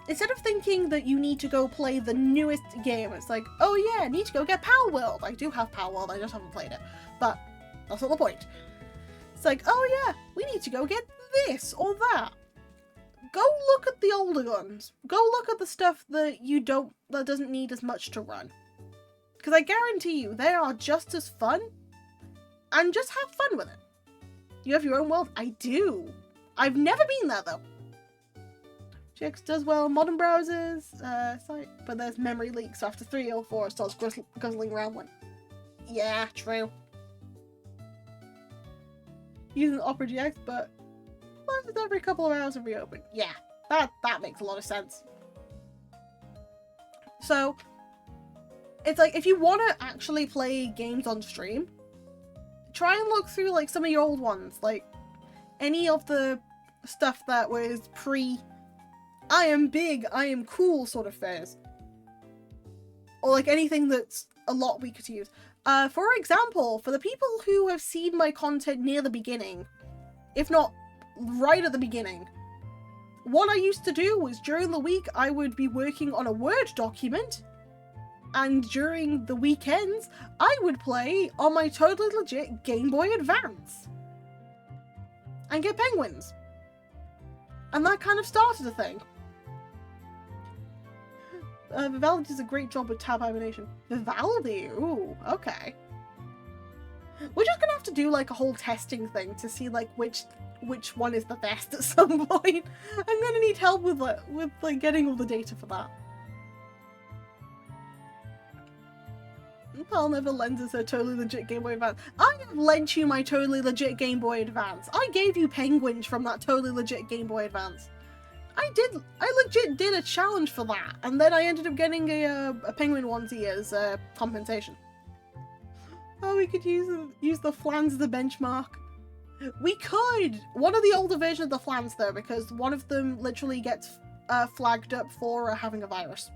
instead of thinking that you need to go play the newest game, it's like, oh yeah, I need to go get Power World. I do have Power World, I just haven't played it. But, that's not the point. It's like, oh yeah, we need to go get this or that. Go look at the older ones. Go look at the stuff that that doesn't need as much to run. Because I guarantee you, they are just as fun. And just have fun with it. You have your own world? I do. I've never been there though. GX does well on modern browsers, but there's memory leaks, so after 3 or 4 it starts guzzling Ramble. Yeah, true. Using Opera GX, but closes every couple of hours and reopen. Yeah, that makes a lot of sense. So, it's like, if you want to actually play games on stream, try and look through like some of your old ones, like any of the stuff that was pre I am big, I am cool sort of phase. Or like anything that's a lot weaker to use. For example, for the people who have seen my content near the beginning, if not right at the beginning, what I used to do was during the week I would be working on a Word document, and during the weekends I would play on my totally legit Game Boy Advance. and get penguins. And that kind of started a thing. Vivaldi does a great job with tab hibernation. Vivaldi? Ooh, okay. We're just gonna have to do like a whole testing thing to see like which one is the best at some point. I'm gonna need help with like getting all the data for that. Pal never lends us a totally legit Game Boy Advance. I have lent you my totally legit Game Boy Advance. I gave you penguins from that totally legit Game Boy Advance. I legit did a challenge for that, and then I ended up getting a penguin onesie as compensation. Oh, we could use the flans as a benchmark. We could! One of the older versions of the flans though, because one of them literally gets flagged up for having a virus.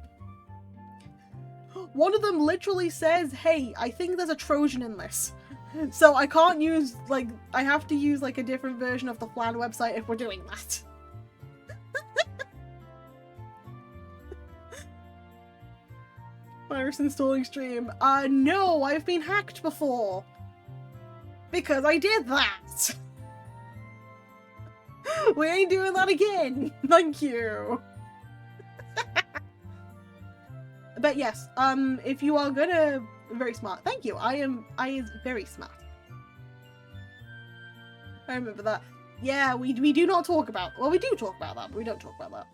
One of them literally says, hey, I think there's a Trojan in this. So I can't use, like, I have to use like a different version of the flan website if we're doing that. Virus installing stream. No, I've been hacked before. Because I did that. We ain't doing that again. Thank you. But yes, if you are gonna... Very smart. Thank you. I is very smart. I remember that. Yeah, we do not talk about... Well, we do talk about that, but we don't talk about that.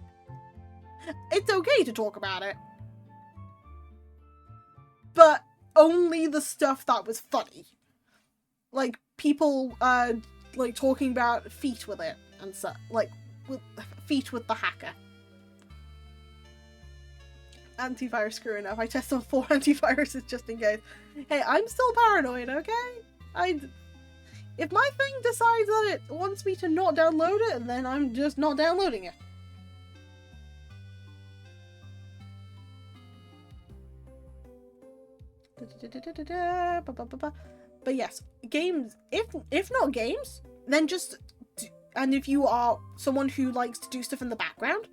It's okay to talk about it. But only the stuff that was funny. Like, people, like, talking about feet with it, and so, like, with feet with the hacker. Antivirus screwing up. I test on 4 antiviruses just in case. Hey, I'm still paranoid, okay? If my thing decides that it wants me to not download it, then I'm just not downloading it. But yes, games, if not games, then just, and if you are someone who likes to do stuff in the background,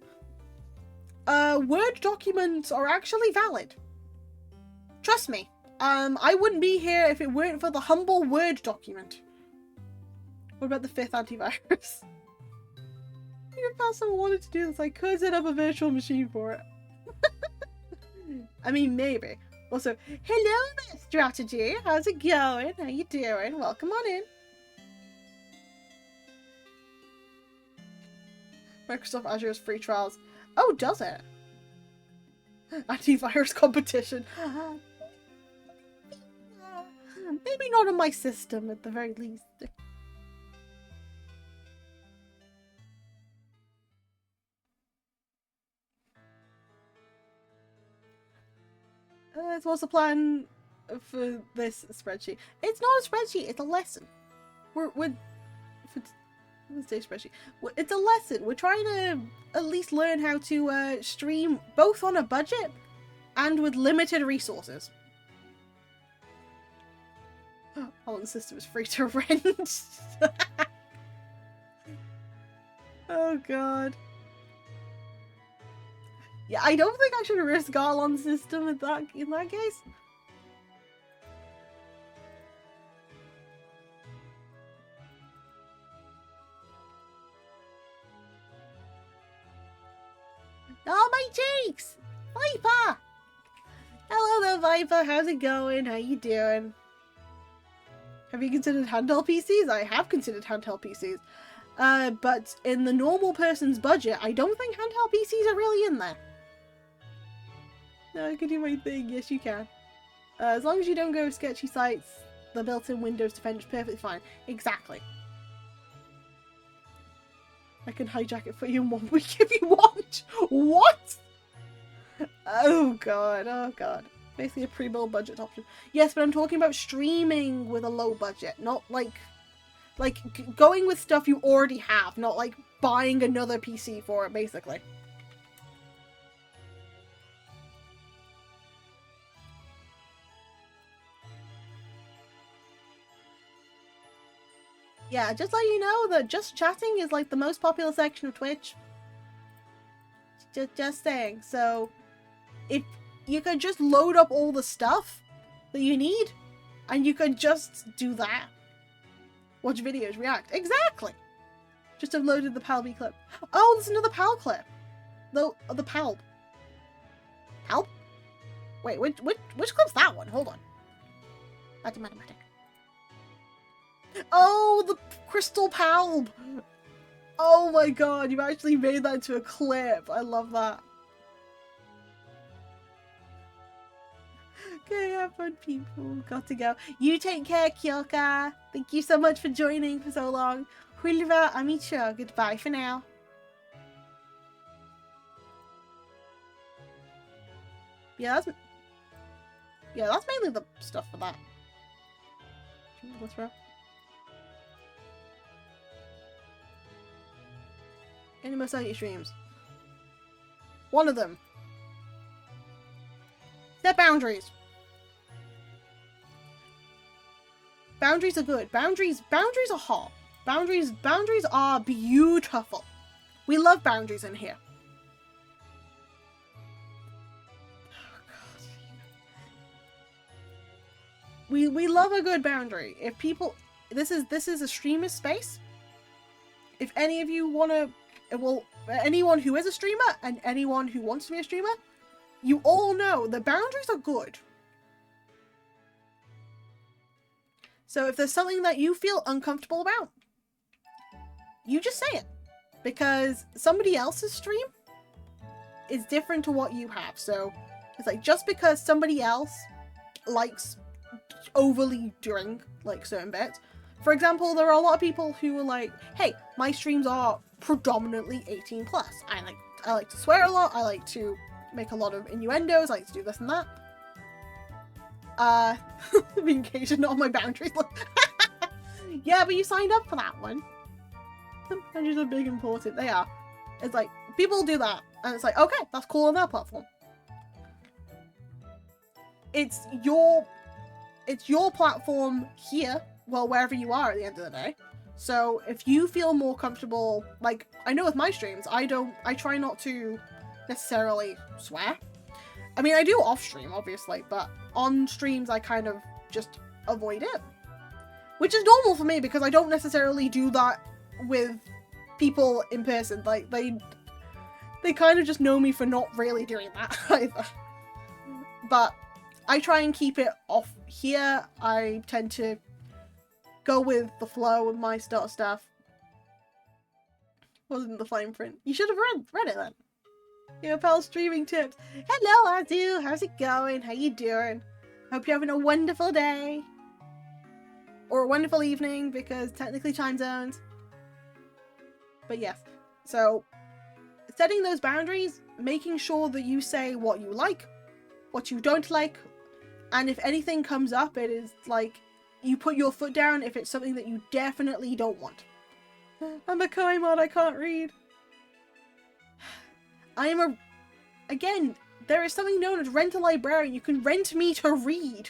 Word documents are actually valid. Trust me. I wouldn't be here if it weren't for the humble Word document. What about the 5th antivirus? If someone wanted to do this, I could set up a virtual machine for it. I mean, maybe. Also, hello there, Strategy. How's it going? How you doing? Welcome on in. Microsoft Azure has free trials. Oh, does it? Antivirus competition. Maybe not on my system at the very least. So what's the plan for this spreadsheet? It's not a spreadsheet, it's a lesson. Let's say spreadsheet. It's a lesson. We're trying to at least learn how to stream both on a budget and with limited resources. Oh, the system is free to rent. Oh god. Yeah, I don't think I should risk Garland's system in that case. Oh, my cheeks! Viper! Hello there, Viper. How's it going? How you doing? Have you considered handheld PCs? I have considered handheld PCs. But in the normal person's budget, I don't think handheld PCs are really in there. No, I can do my thing. Yes, you can. As long as you don't go sketchy sites, the built-in Windows Defender is perfectly fine. Exactly. I can hijack it for you in 1 week if you want. What? Oh god, oh god. Basically a pre-built budget option. Yes, but I'm talking about streaming with a low budget, not like going with stuff you already have, not like buying another PC for it, basically. Yeah, just let you know that just chatting is like the most popular section of Twitch. Just saying. So, if you could just load up all the stuff that you need, and you could just do that. Watch videos, react. Exactly! Just uploaded the Palby clip. Oh, there's another Pal clip. The Palb. Palb? Wait, which clip's that one? Hold on. Mathematic. Oh, the Crystal Palb! Oh my god, you've actually made that into a clip. I love that. Okay, have fun, people. Got to go. You take care, Kyoka. Thank you so much for joining for so long. Hulva Amicho. Goodbye for now. Yeah, that's mainly the stuff for that. Let's roll. Any more Sunny streams? One of them. Set boundaries. Boundaries are good. Boundaries are hot. Boundaries are beautiful. We love boundaries in here. We love a good boundary. If people, this is a streamer space. If any of you wanna, well, anyone who is a streamer and anyone who wants to be a streamer, you all know the boundaries are good. So if there's something that you feel uncomfortable about, you just say it. Because somebody else's stream is different to what you have. So it's like, just because somebody else likes overly drink like certain bits. For example, there are a lot of people who are like, hey, my streams are predominantly 18 plus. I like to swear a lot, I like to make a lot of innuendos, I like to do this and that. Being caged not on my boundaries. Yeah, but you signed up for that one. Boundaries are big important. They are. It's like, people do that, and it's like, okay, that's cool on their platform. It's your platform here, well, wherever you are at the end of the day. So if you feel more comfortable, like, I know with my streams, I try not to necessarily swear. I mean, I do off stream, obviously, but on streams, I kind of just avoid it. Which is normal for me, because I don't necessarily do that with people in person. Like, they kind of just know me for not really doing that either. But I try and keep it off here. I tend to go with the flow of my stuff. Wasn't the fine print. You should have read it then. Your pal streaming tips. Hello, Azu. How's it going? How you doing? Hope you're having a wonderful day. Or a wonderful evening, because technically time zones. But yes. So, setting those boundaries, making sure that you say what you like, what you don't like, and if anything comes up, it is like, you put your foot down if it's something that you definitely don't want. I'm a Koi mod, I can't read. Again, there is something known as rent a librarian. You can rent me to read.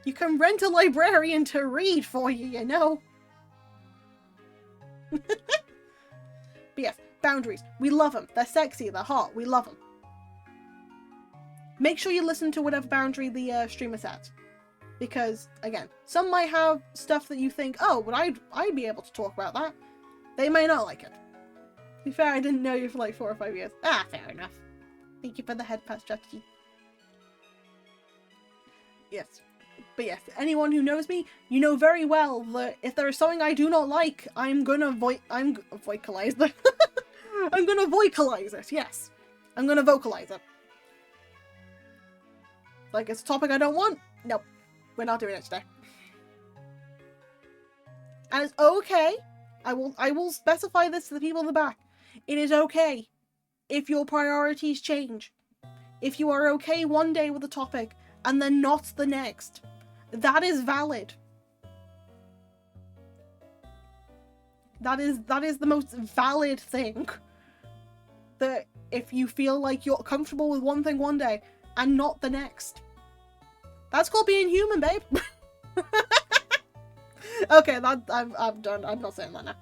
You can rent a librarian to read for you, you know. But yes, boundaries. We love them. They're sexy, they're hot, we love them. Make sure you listen to whatever boundary the streamer sets. Because, again, some might have stuff that you think, oh, but I'd be able to talk about that. They may not like it. To be fair, I didn't know you for like 4 or 5 years. Ah, fair enough. Thank you for the head pat strategy. Yes. But yes, anyone who knows me, you know very well that if there is something I do not like, I'm gonna vocalize it. I'm gonna vocalize it, yes. I'm gonna vocalize it. Like, it's a topic I don't want? Nope. We're not doing it today. And it's okay. I will specify this to the people in the back. It is okay if your priorities change. If you are okay one day with a topic and then not the next. That is valid. That is the most valid thing. That if you feel like you're comfortable with one thing one day and not the next. That's called being human, babe. Okay, I'm done. I'm not saying that now.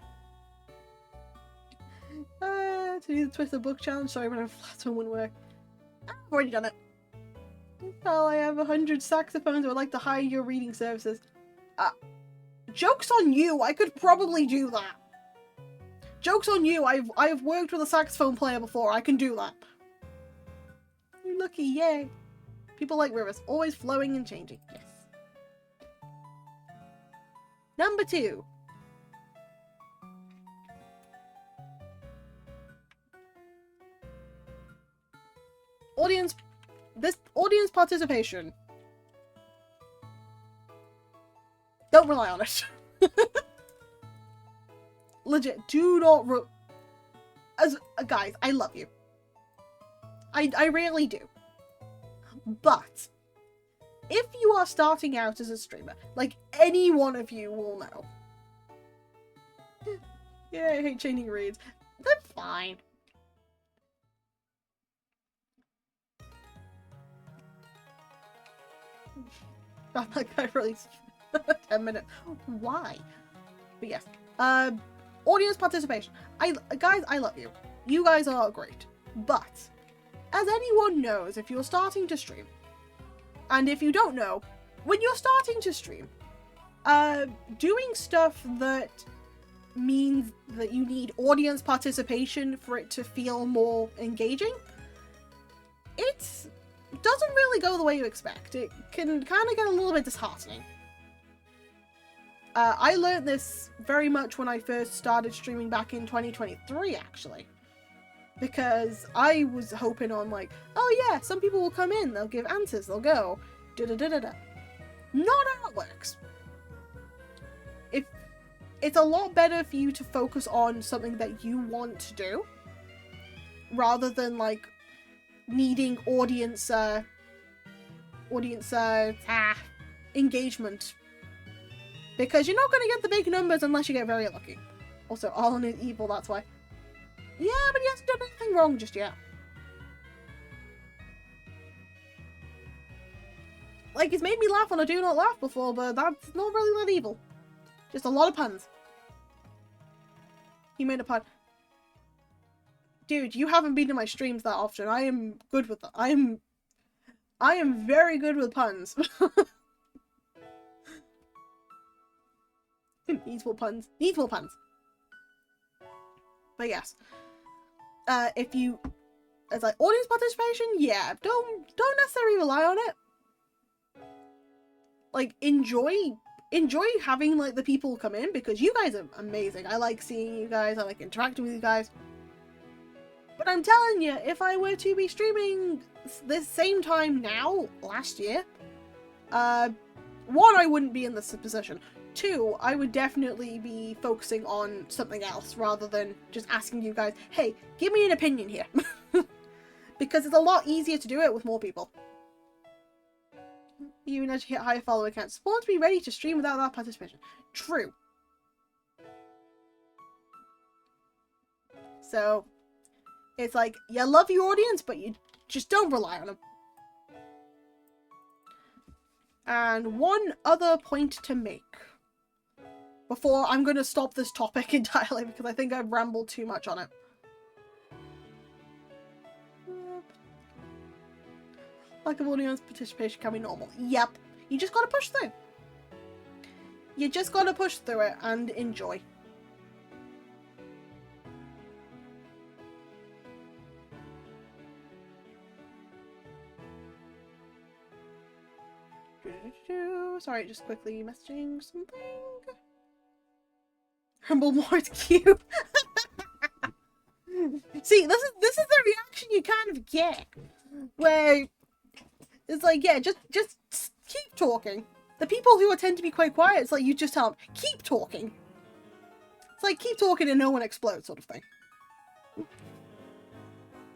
To do the Twitter book challenge. Sorry, when I'm flat on wouldn't work. I've already done it. Well, I have 100 saxophones. I would like to hire your reading services. Joke's on you, I could probably do that. Joke's on you, I've worked with a saxophone player before, I can do that. Lucky, yay. People like rivers, always flowing and changing, yes. Number 2. Audience participation. Don't rely on it. Legit, do not guys, I love you. I really do. But if you are starting out as a streamer, like any one of you will know. Yeah, I hate changing reads. They're fine. That guy released 10 minutes. Why? But yes. Audience participation. Guys, I love you. You guys are great. But as anyone knows, if you're starting to stream, and if you don't know, when you're starting to stream, doing stuff that means that you need audience participation for it to feel more engaging, it doesn't really go the way you expect. It can kind of get a little bit disheartening. I learned this very much when I first started streaming back in 2023, actually. Because I was hoping on like, oh yeah, some people will come in, they'll give answers, they'll go, da-da-da-da-da. Not how it works. It's a lot better for you to focus on something that you want to do, rather than like needing audience engagement. Because you're not going to get the big numbers unless you get very lucky. Also, Arlen is evil, that's why. Yeah, but he hasn't done anything wrong just yet. Like, he's made me laugh on a Do Not Laugh before, but that's not really that evil. Just a lot of puns. He made a pun. Dude, you haven't been to my streams that often. I am good with that. I am very good with puns. Needs more puns. Needs more puns. But yes. If you... It's like, audience participation? Yeah. Don't necessarily rely on it. Like, enjoy having, like, the people come in, because you guys are amazing. I like seeing you guys. I like interacting with you guys. But I'm telling you, if I were to be streaming this same time now, last year, 1, I wouldn't be in this position. 2, I would definitely be focusing on something else rather than just asking you guys, hey, give me an opinion here. Because it's a lot easier to do it with more people. Even as you hit higher follower counts, spawn to be ready to stream without that participation. True. So, it's like, you love your audience, but you just don't rely on them. And one other point to make before I'm going to stop this topic entirely, because I think I've rambled too much on it. Lack of audience participation can be normal. Yep. You just gotta push through. You just gotta push through it and enjoy. Sorry, just quickly messaging something. Ramble more is cute. See, this is the reaction you kind of get. Where it's like, yeah, just keep talking. The people who tend to be quite quiet, it's like you just tell them, keep talking. It's like, keep talking and no one explodes sort of thing.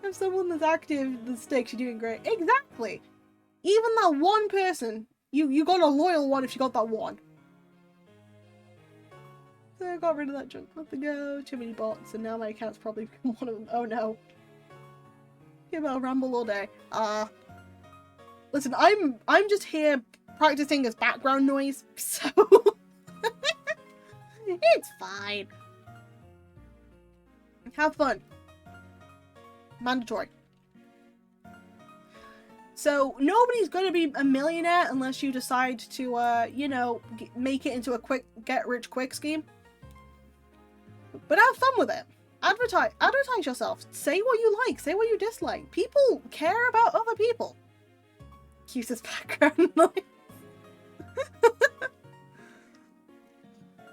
If someone that's active, the stakes, you're doing great. Exactly. Even that one person, you got a loyal one if you got that one. So I got rid of that junk month ago, too many bots, and now my account's probably one of them. Oh no. Yeah, I'll ramble all day. Listen, I'm just here practicing as background noise, so it's fine. Have fun. Mandatory. So nobody's going to be a millionaire unless you decide to, you know, make it into a quick get-rich-quick scheme. But have fun with it. Advertise yourself. Say what you like. Say what you dislike. People care about other people. Cutest background noise.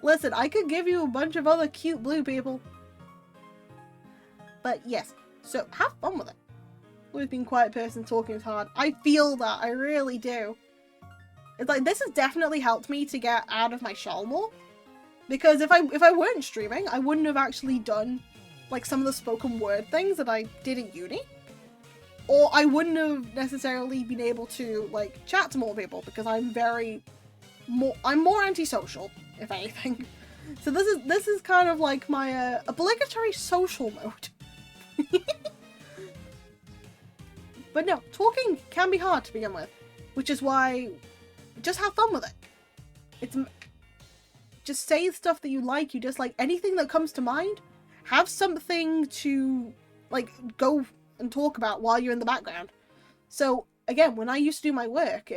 Listen, I could give you a bunch of other cute blue people. But yes, so have fun with it. Always been quiet person, talking is hard. I feel that, I really do. It's like, this has definitely helped me to get out of my shell more. Because if I weren't streaming, I wouldn't have actually done like some of the spoken word things that I did at uni. Or I wouldn't have necessarily been able to like chat to more people because I'm more antisocial, if anything. So this is kind of like my obligatory social mode. But no, talking can be hard to begin with, which is why just have fun with it. Just say stuff that you like, you dislike, anything that comes to mind. Have something to like go and talk about while you're in the background. So again, when I used to do my work,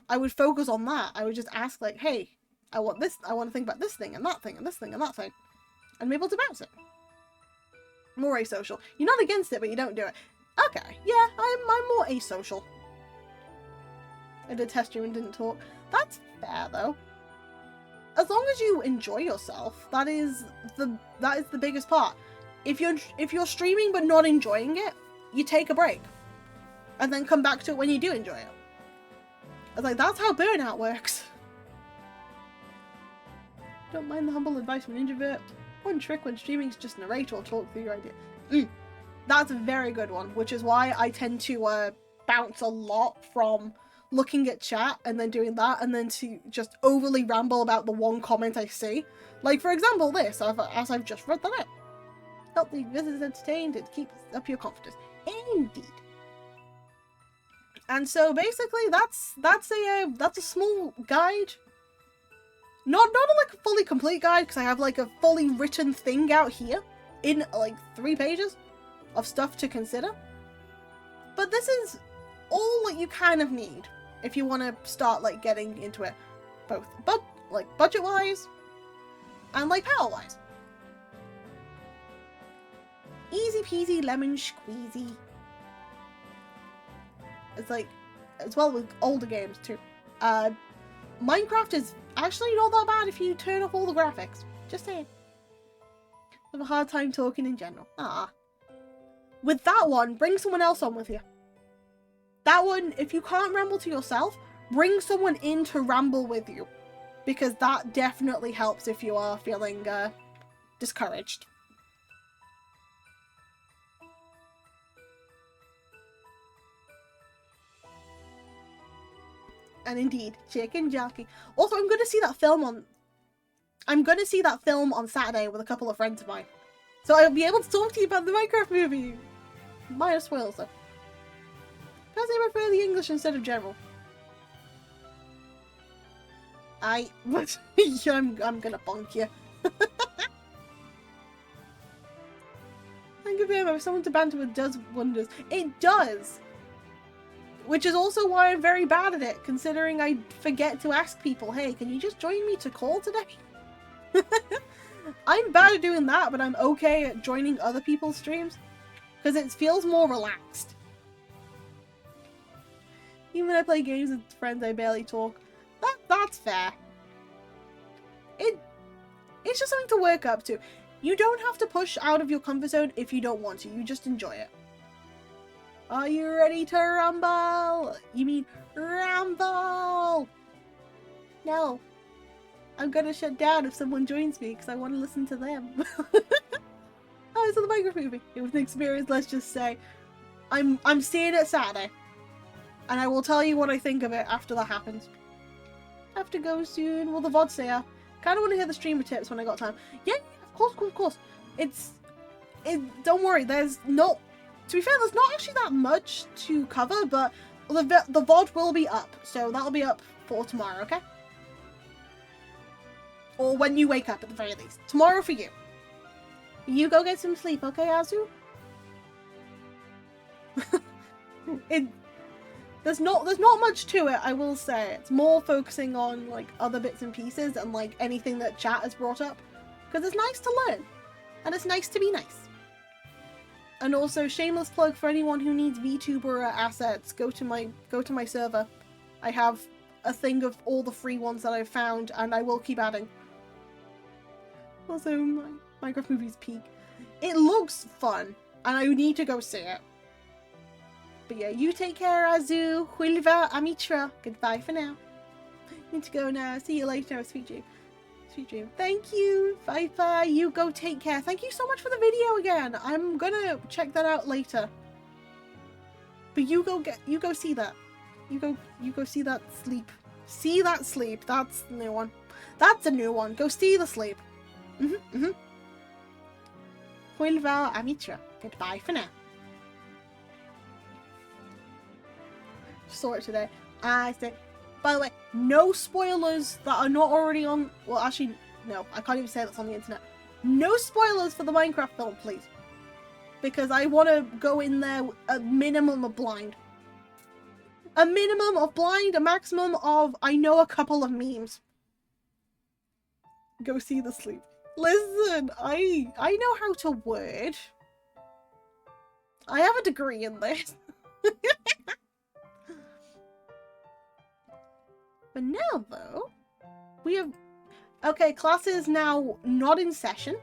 I would focus on that. I would just ask like, hey, I want to think about this thing and that thing and this thing and that thing. And be able to bounce it. More asocial. You're not against it, but you don't do it. Okay, yeah, I'm more asocial. I did test you and didn't talk. That's fair though. As long as you enjoy yourself, that is the biggest part. If you're streaming but not enjoying it, you take a break. And then come back to it when you do enjoy it. It's like, that's how burnout works. Don't mind the humble advice from an introvert. One trick when streaming is just narrate or talk through your idea. That's a very good one, which is why I tend to bounce a lot from looking at chat and then doing that, and then to just overly ramble about the one comment I see. Like, for example, this, as I've just read that out. Help the visitors entertained and keep up your confidence. Indeed. And so basically, that's a small guide. Not like a fully complete guide, because I have like a fully written thing out here in like 3 pages of stuff to consider. But this is all that you kind of need if you want to start like getting into it, both budget wise and like power wise. Easy peasy lemon squeezy. It's like, as well with older games too. Minecraft is actually not that bad if you turn off all the graphics. Just saying. I have a hard time talking in general. With that one, bring someone else on with you. That one, if you can't ramble to yourself, bring someone in to ramble with you. Because that definitely helps if you are feeling discouraged. And indeed, chicken jockey. Also, I'm going to see that film on Saturday with a couple of friends of mine. So I'll be able to talk to you about the Minecraft movie. Minus spoils though. Because I prefer the English instead of general. I'm gonna bonk you. I'm gonna be someone to banter with does wonders. It does! Which is also why I'm very bad at it, considering I forget to ask people, hey, can you just join me to call today? I'm bad at doing that, but I'm okay at joining other people's streams. Because it feels more relaxed. Even when I play games with friends, I barely talk. That's fair. It's just something to work up to. You don't have to push out of your comfort zone if you don't want to. You just enjoy it. Are you ready to rumble? You mean ramble? No. I'm gonna shut down if someone joins me because I want to listen to them. Oh, it's the Minecraft movie. It was an experience, let's just say. I'm seeing it Saturday. And I will tell you what I think of it after that happens. Have to go soon. Well, the VOD say I kind of want to hear the streamer tips when I got time. Yeah, of course. Don't worry, there's not... To be fair, there's not actually that much to cover, but the VOD will be up. So that'll be up for tomorrow, okay? Or when you wake up, at the very least. Tomorrow for you. You go get some sleep, okay, Azu? There's not much to it, I will say. It's more focusing on like other bits and pieces and like anything that chat has brought up. Because it's nice to learn. And it's nice to be nice. And also, shameless plug for anyone who needs VTuber assets, go to my server. I have a thing of all the free ones that I've found, and I will keep adding. Also, Minecraft Movies Peak. It looks fun, and I need to go see it. But yeah, you take care, Azu. Huilva Amitra. Goodbye for now. Need to go now. See you later. Sweet dream. Sweet dream. Thank you, Viper. You go take care. Thank you so much for the video again. I'm gonna check that out later. But you go see that. You go see that sleep. See that sleep. That's the new one. That's a new one. Go see the sleep. Huilva Amitra. Goodbye for now. Saw it today. I say, by the way, no spoilers that are not already on. Well, actually, no, I can't even say that's on the internet. No spoilers for the Minecraft film, please, because I want to go in there a minimum of blind. A minimum of blind, a maximum of I know a couple of memes. Go see the sleep. Listen, I know how to word. I have a degree in this. But now, though, we have... Okay, class is now not in session.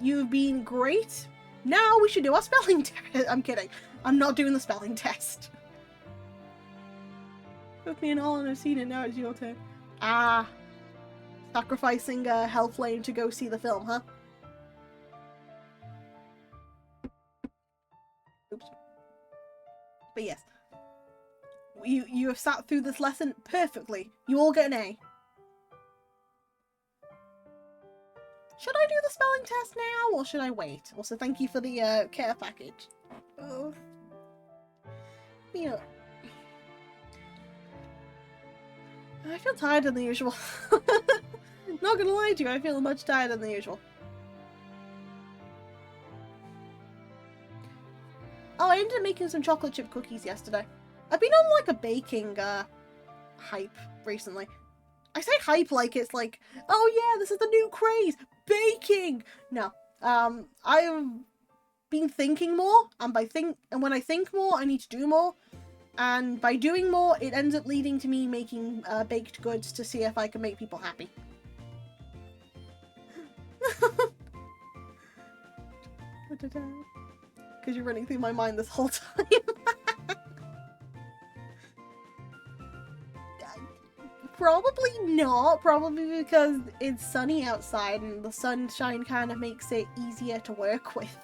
You've been great. Now we should do our spelling test. I'm kidding. I'm not doing the spelling test. With me and all, I've seen it. Now it's your turn. Ah. Sacrificing a health lane to go see the film, huh? Oops. But yes. You have sat through this lesson perfectly. You all get an A. Should I do the spelling test now, or should I wait? Also, thank you for the care package. Oh. You know, I feel tired than the usual. Not gonna lie to you, I feel much tired than the usual. Oh, I ended up making some chocolate chip cookies yesterday. I've been on like a baking hype recently. I say hype like it's like, oh yeah, this is the new craze, baking. No, I've been thinking more, and when I think more, I need to do more, and by doing more, it ends up leading to me making baked goods to see if I can make people happy. Because you're running through my mind this whole time. Probably not. Probably because it's sunny outside and the sunshine kind of makes it easier to work with.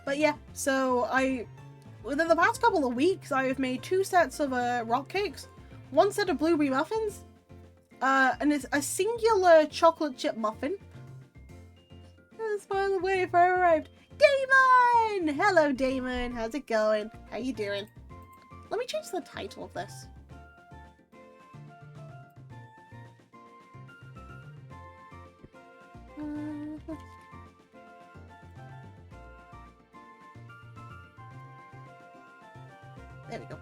But yeah, so within the past couple of weeks, I have made 2 sets of rock cakes, 1 set of blueberry muffins, and it's a singular chocolate chip muffin. That's by the way, if I arrived. Damon! Hello, Damon. How's it going? How you doing? Let me change the title of this. There we go.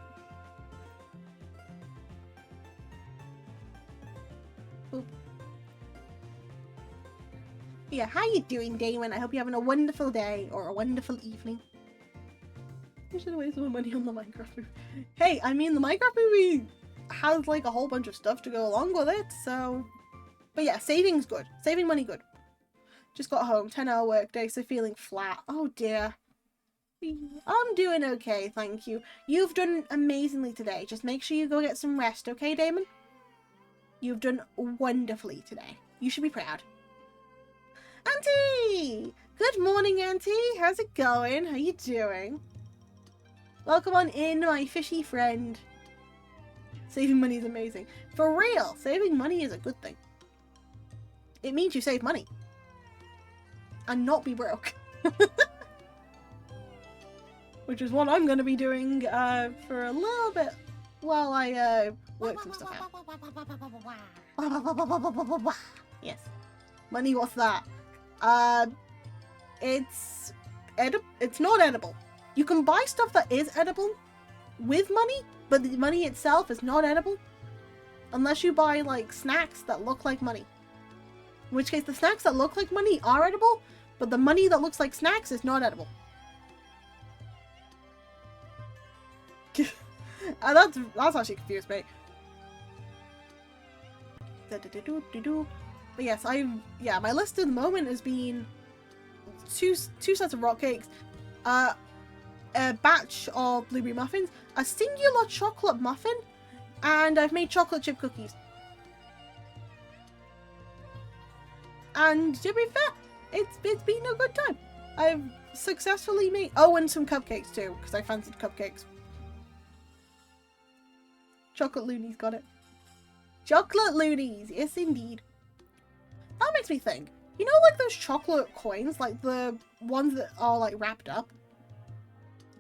Boop. Yeah, how you doing, Damon? I hope you're having a wonderful day or a wonderful evening. I should waste my money on the Minecraft movie. Hey, I mean, the Minecraft movie has like a whole bunch of stuff to go along with it, so... But yeah, saving's good. Saving money good. Just got home, 10-hour workday, so feeling flat. Oh dear. I'm doing okay, thank you. You've done amazingly today. Just make sure you go get some rest, okay, Damon? You've done wonderfully today. You should be proud. Auntie! Good morning, Auntie. How's it going? How you doing? Welcome on in, my fishy friend. Saving money is amazing. For real, saving money is a good thing. It means you save money. And not be broke. Which is what I'm going to be doing for a little bit while I work some stuff out. Yes. Money, what's that? It's not edible. You can buy stuff that is edible with money, but the money itself is not edible. Unless you buy, like, snacks that look like money. In which case, the snacks that look like money are edible, but the money that looks like snacks is not edible. And that's actually confused me. But yes, my list at the moment has been two sets of rock cakes, a batch of blueberry muffins, a singular chocolate muffin, and I've made chocolate chip cookies. And to be fair, it's been a good time. I've successfully made... Oh, and some cupcakes too, because I fancied cupcakes. Chocolate loonies, got it. Chocolate loonies, yes indeed. That makes me think. You know, like those chocolate coins, like the ones that are like wrapped up?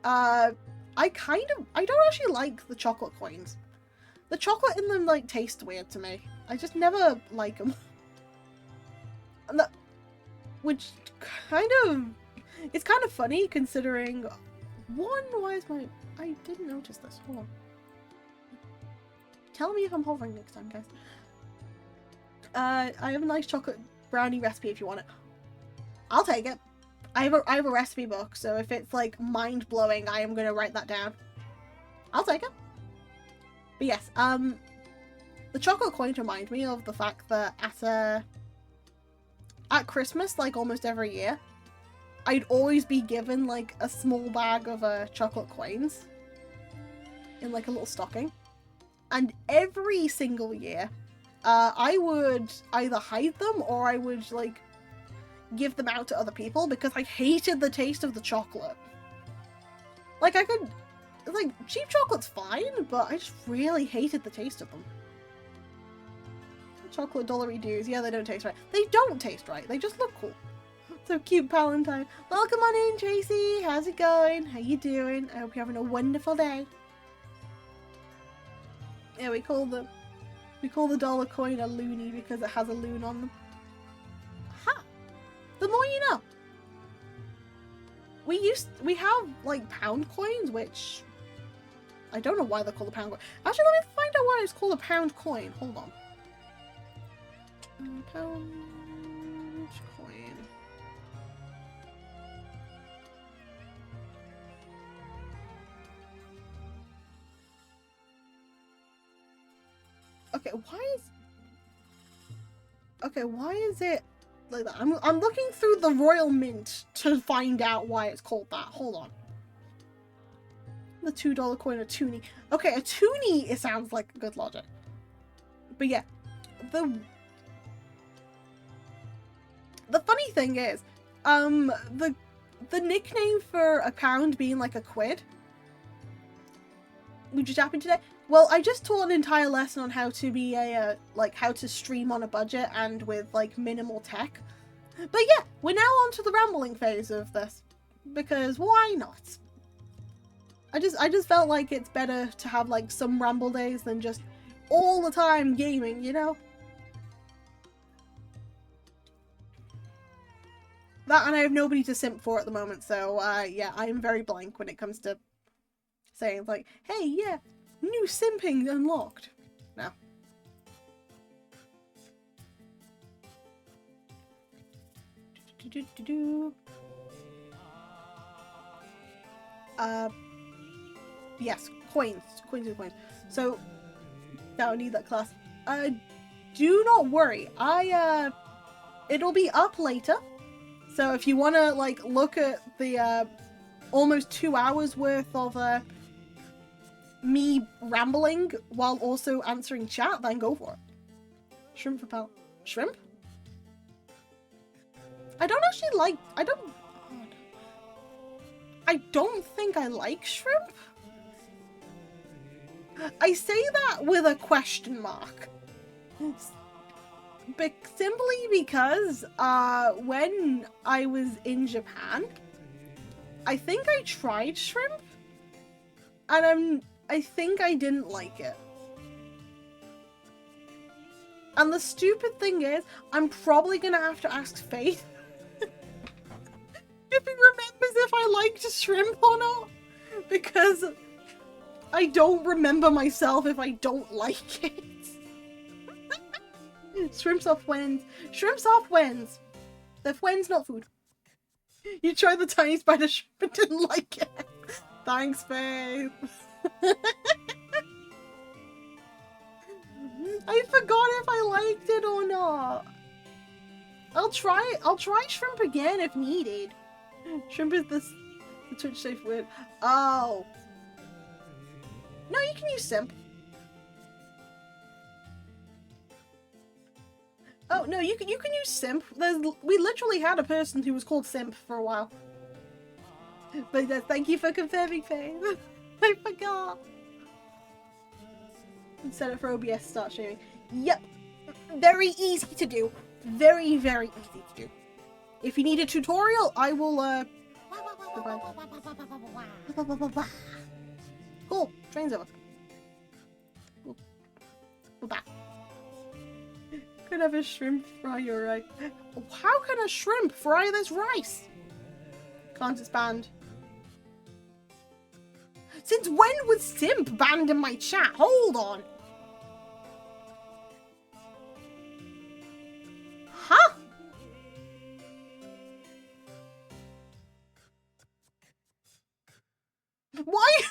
I don't actually like the chocolate coins. The chocolate in them like tastes weird to me. I just never like them. Which it's kind of funny considering why is my... I didn't notice this. Hold on. Tell me if I'm hovering next time, guys. I have a nice chocolate brownie recipe if you want it. I'll take it. I have a recipe book, so if it's like mind-blowing, I am gonna write that down. I'll take it. But yes, the chocolate coins remind me of the fact that at Christmas, like almost every year, I'd always be given like a small bag of chocolate coins in like a little stocking. And every single year, I would either hide them or I would like give them out to other people because I hated the taste of the chocolate. Like cheap chocolate's fine, but I just really hated the taste of them. Chocolate dollary doos, yeah, they don't taste right. They don't taste right, they just look cool. So cute, Palantine. Welcome on in, Tracy. How's it going? How you doing? I hope you're having a wonderful day. Yeah, we call the dollar coin a loony because it has a loon on them. Ha! The more you know. We have like pound coins, which I don't know why they're called a pound coin. Actually, let me find out why it's called a pound coin. Hold on. Pound coin. Okay, why is it like that? I'm looking through the Royal Mint to find out why it's called that. Hold on. The $2 coin, a toonie. Okay, a toonie, it sounds like good logic. But yeah, the funny thing is, the nickname for a pound being like a quid. Would you tap in today? Well, I just taught an entire lesson on how to be how to stream on a budget and with like minimal tech. But yeah, we're now on to the rambling phase of this because why not? I just felt like it's better to have like some ramble days than just all the time gaming, you know? That, and I have nobody to simp for at the moment, so yeah, I am very blank when it comes to saying like, hey, yeah, new simping unlocked. No. Yes, coins. So, now I need that class. Do not worry. It'll be up later. So if you want to, like, look at the, almost 2 hours worth of, me rambling while also answering chat, then go for it. Shrimp for pal. Shrimp? I don't actually like... I don't think I like shrimp. I say that with a question mark. But simply because, when I was in Japan, I think I tried shrimp, and I think I didn't like it. And the stupid thing is, I'm probably gonna have to ask Faith if he remembers if I liked shrimp or not, because I don't remember myself if I don't like it. Shrimps are friends. Shrimps are friends. They're friends, not food. You tried the tiny spider shrimp and didn't like it. Thanks, Faith. I forgot if I liked it or not. I'll try shrimp again if needed. Shrimp is the Twitch safe word. Oh. No, you can use simp. Oh no, you can use simp. We literally had a person who was called simp for a while. But thank you for confirming, Faith. I forgot. Set it for OBS start streaming. Yep. Very easy to do. Very, very easy to do. If you need a tutorial, I will Cool. Train's over. Cool. We're back. Could have a shrimp fry your rice. How can a shrimp fry this rice? Can't it's banned. Since when was simp banned in my chat? Hold on. Huh? Why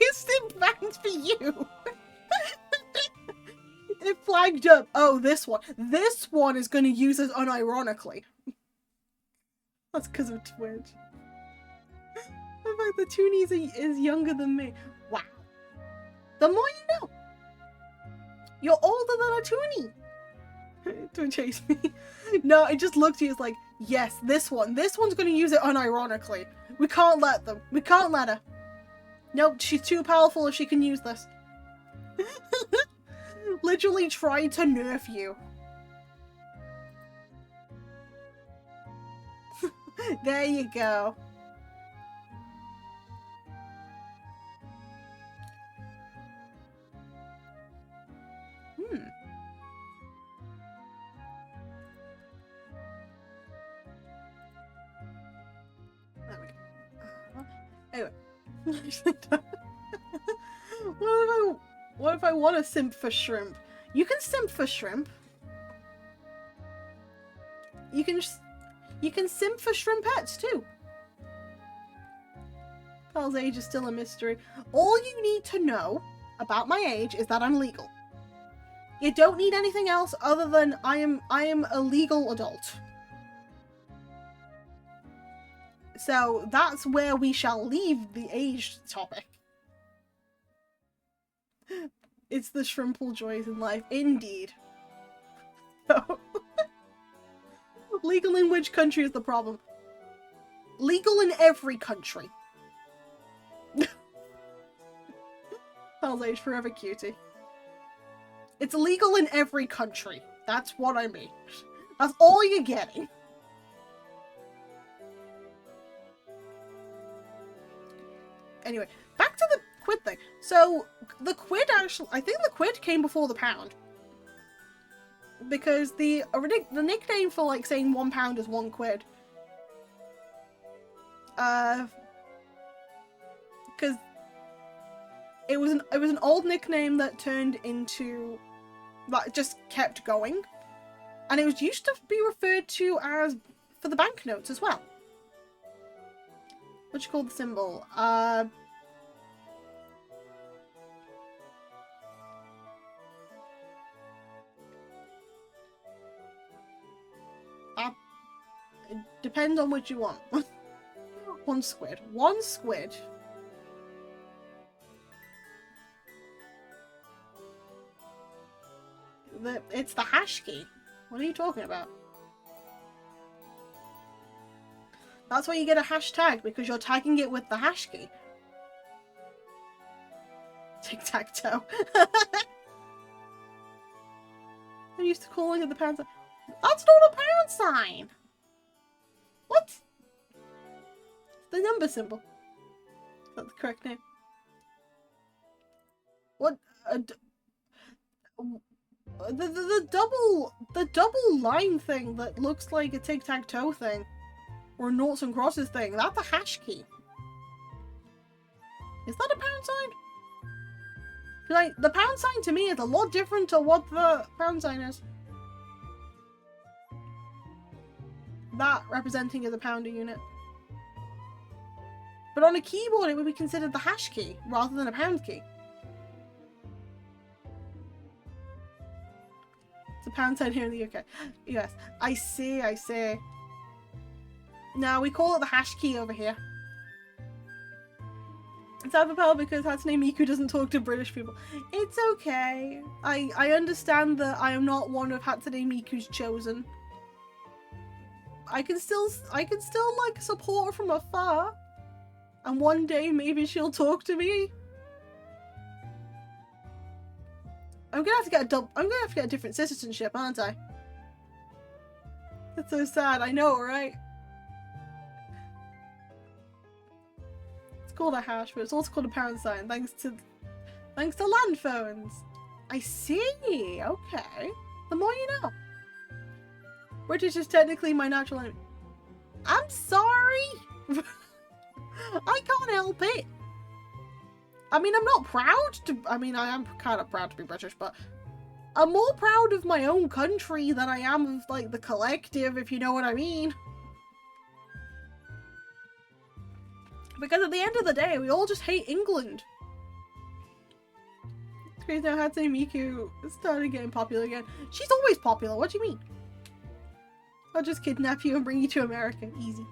is simp banned for you? It flagged up. Oh, this one. This one is going to use it unironically. That's because of Twitch. The fact the Toonies is younger than me. Wow. The more you know. You're older than a Toonie. Don't chase me. No, I just looked at you as like, yes, this one. This one's going to use it unironically. We can't let them. We can't let her. Nope, she's too powerful if she can use this. Literally tried to nerf you. There you go. There we go. Anyway. What if I want to simp for shrimp? You can simp for shrimp. You can simp for shrimpettes too. Pearl's age is still a mystery. All you need to know about my age is that I'm legal. You don't need anything else other than I am a legal adult. So that's where we shall leave the age topic. It's the shrimple joys in life, indeed. So, legal in which country is the problem? Legal in every country. Pearl's age forever cutie. It's illegal in every country. That's what I mean. That's all you're getting. Anyway, back to the quid thing. So, the quid actually... I think the quid came before the pound. Because the nickname for, like, saying £1 is 1 quid. Because it was an old nickname that turned into... that just kept going. And it was used to be referred to as... for the banknotes as well. What you call the symbol? It depends on what you want. 1 squid. 1 squid. It's the hash key. What are you talking about? That's why you get a hashtag, because you're tagging it with the hash key. Tic-tac-toe. I'm used to calling it the pound sign. That's not a pound sign! What? It's the number symbol. Is that the correct name? What? The double line thing that looks like a tic-tac-toe thing. Or noughts and crosses thing. That's a hash key. Is that a pound sign? Like, the pound sign to me is a lot different to what the pound sign is. That representing as a pounder unit. But on a keyboard, it would be considered the hash key rather than a pound key. It's a pound sign here in the UK. Yes, I see, I see. No, we call it the hash key over here. It's Avapel because Hatsune Miku doesn't talk to British people. It's okay. I understand that I am not one of Hatsune Miku's chosen. I can still like support her from afar. And one day maybe she'll talk to me. I'm gonna have to get a different citizenship, aren't I? That's so sad, I know, right? It's called a hash, but it's also called a pound sign, thanks to land phones. I see, okay. The more you know. British is technically my natural language. I'm sorry! I can't help it. I mean, I'm not proud to... I mean, I am kind of proud to be British, but I'm more proud of my own country than I am of, like, the collective, if you know what I mean. Because at the end of the day, we all just hate England. It's crazy now Hatsune Miku started getting popular again. She's always popular, what do you mean? I'll just kidnap you and bring you to America. Easy.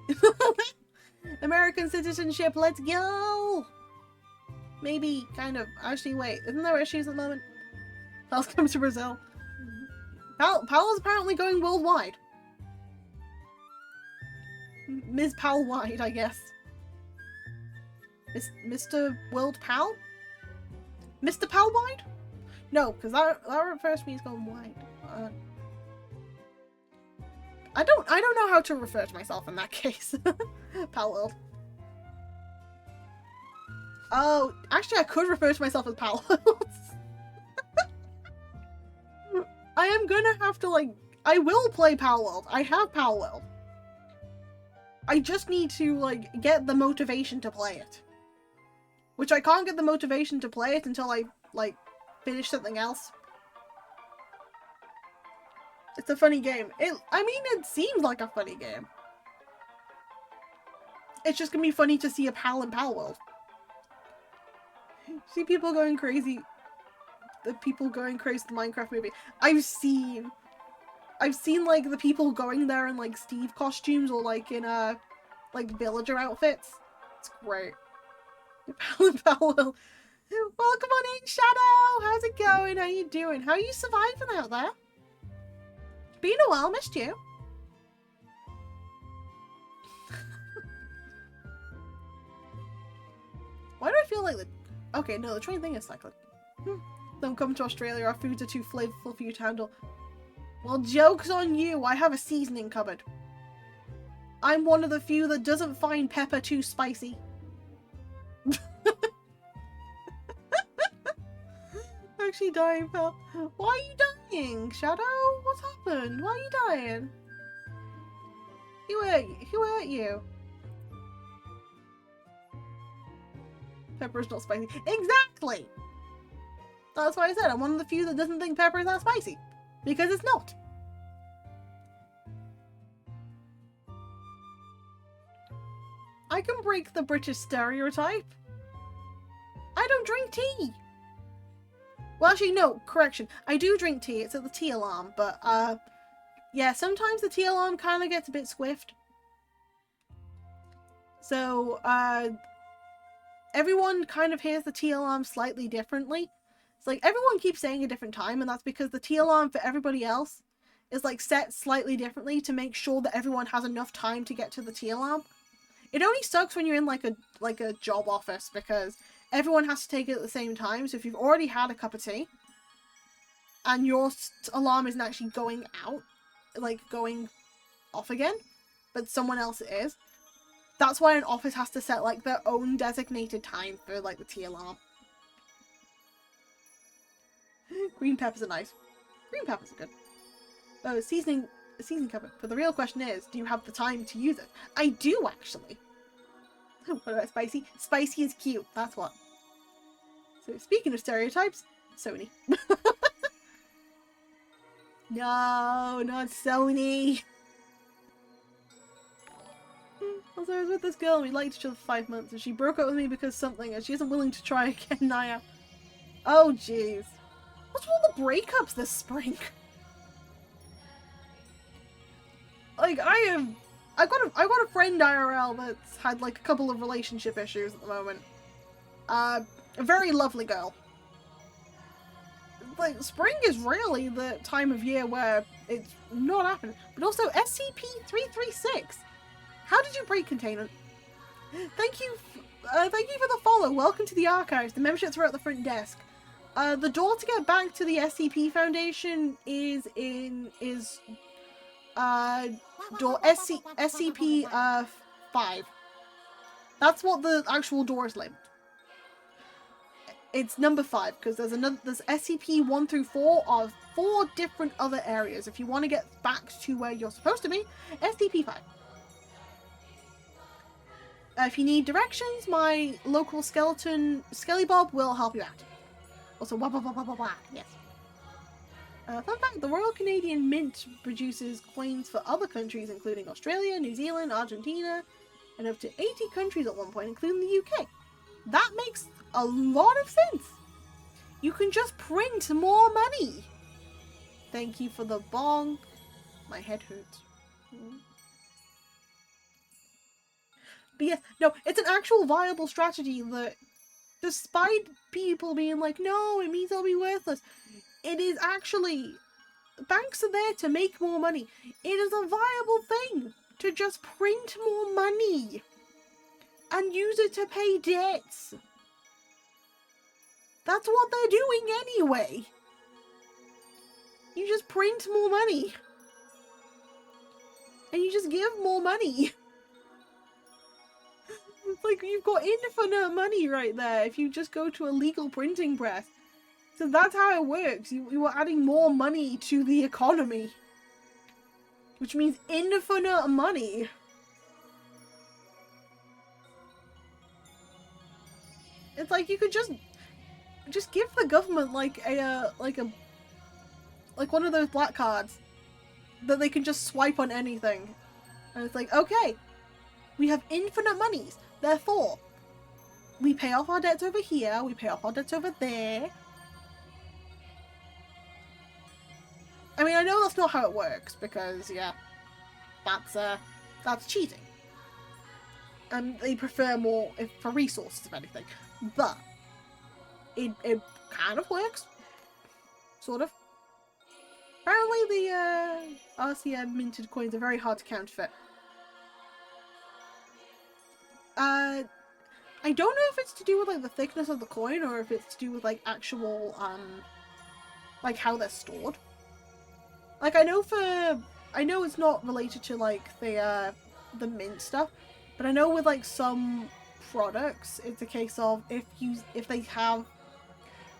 American citizenship, let's go! Maybe, kind of. Actually, wait, isn't there issues at the moment? Pal's comes to Brazil. Pal is apparently going worldwide. Ms. Pal wide, I guess. Mr. World Pal? Mr. Pal wide? No, because that refers to me as going wide. I don't know how to refer to myself in that case. Pal World. Oh, actually I could refer to myself as Pal World. I am gonna have to, like, I will play Pal World. I have Pal World. I just need to, like, get the motivation to play it. Which I can't get the motivation to play it until I, like, finish something else. It's a funny game. I mean, it seems like a funny game. It's just gonna be funny to see a pal in Pal World. See people going crazy. The people going crazy the Minecraft movie. I've seen like the people going there in like Steve costumes or like in like villager outfits. It's great. Pal in Pal World. Welcome on in, Shadow. How's it going? How you doing? How are you surviving out there? Been a while, missed you. Why do I feel like the... Okay, no, the train thing is cycling. Don't come to Australia, our foods are too flavorful for you to handle. Well, joke's on you, I have a seasoning cupboard. I'm one of the few that doesn't find pepper too spicy. Actually dying, pal. Why are you dying, Shadow? What's happened? Why are you dying? Who hurt you? Pepper is not spicy. Exactly! That's why I said I'm one of the few that doesn't think pepper is that spicy. Because it's not. I can break the British stereotype. I don't drink tea. Well, actually, no, correction. I do drink tea. It's at the tea alarm, but, yeah, sometimes the tea alarm kind of gets a bit swift. So, everyone kind of hears the tea alarm slightly differently. It's like, everyone keeps saying a different time, and that's because the tea alarm for everybody else is, like, set slightly differently to make sure that everyone has enough time to get to the tea alarm. It only sucks when you're in, like a job office, because everyone has to take it at the same time. So if you've already had a cup of tea and your alarm isn't actually going out, like going off again, but someone else is, that's why an office has to set like their own designated time for like the tea alarm. Green peppers are nice. Green peppers are good. Oh, seasoning cupboard. But the real question is, do you have the time to use it? I do actually. What about spicy? Spicy is cute. That's what. So speaking of stereotypes, Sony. No, not Sony. Also, I was with this girl and we liked each other for 5 months and she broke up with me because something and she isn't willing to try again now. Oh jeez. What's with all the breakups this spring? Like, I've got a friend IRL that's had like a couple of relationship issues at the moment. A very lovely girl. Like, spring is really the time of year where it's not happening. But also, SCP-336. How did you break containment? Thank you for the follow. Welcome to the archives. The memberships are at the front desk. The door to get back to the SCP Foundation is door SCP 5. That's what the actual door is labeled. It's number 5 because there's SCP 1 through 4 are 4 different other areas. If you want to get back to where you're supposed to be, SCP 5. If you need directions, my local skeleton, Skelly Bob, will help you out. Also, wah, wah, wah, wah, wah, wah. Yes. Fun fact, the Royal Canadian Mint produces coins for other countries, including Australia, New Zealand, Argentina, and up to 80 countries at one point, including the UK. That makes a lot of sense. You can just print more money. Thank you for the bonk. My head hurts. But yes, no, it's an actual viable strategy that, despite people being like, no, it means I'll be worthless, it is actually, banks are there to make more money. It is a viable thing to just print more money and use it to pay debts. That's what they're doing anyway. You just print more money. And you just give more money. It's like you've got infinite money right there if you just go to a legal printing press. So that's how it works. You are adding more money to the economy. Which means infinite money. It's like you could just give the government like one of those black cards that they can just swipe on anything. And it's like, okay, we have infinite monies. Therefore, we pay off our debts over here, we pay off our debts over there. I mean, I know that's not how it works, because, yeah, that's cheating. And they prefer more for resources, if anything. But, it kind of works. Sort of. Apparently the, RCM minted coins are very hard to counterfeit. I don't know if it's to do with, like, the thickness of the coin, or if it's to do with, like, actual, like, how they're stored. Like, I know it's not related to, like, the mint stuff, but I know with, like, some products, it's a case of if they have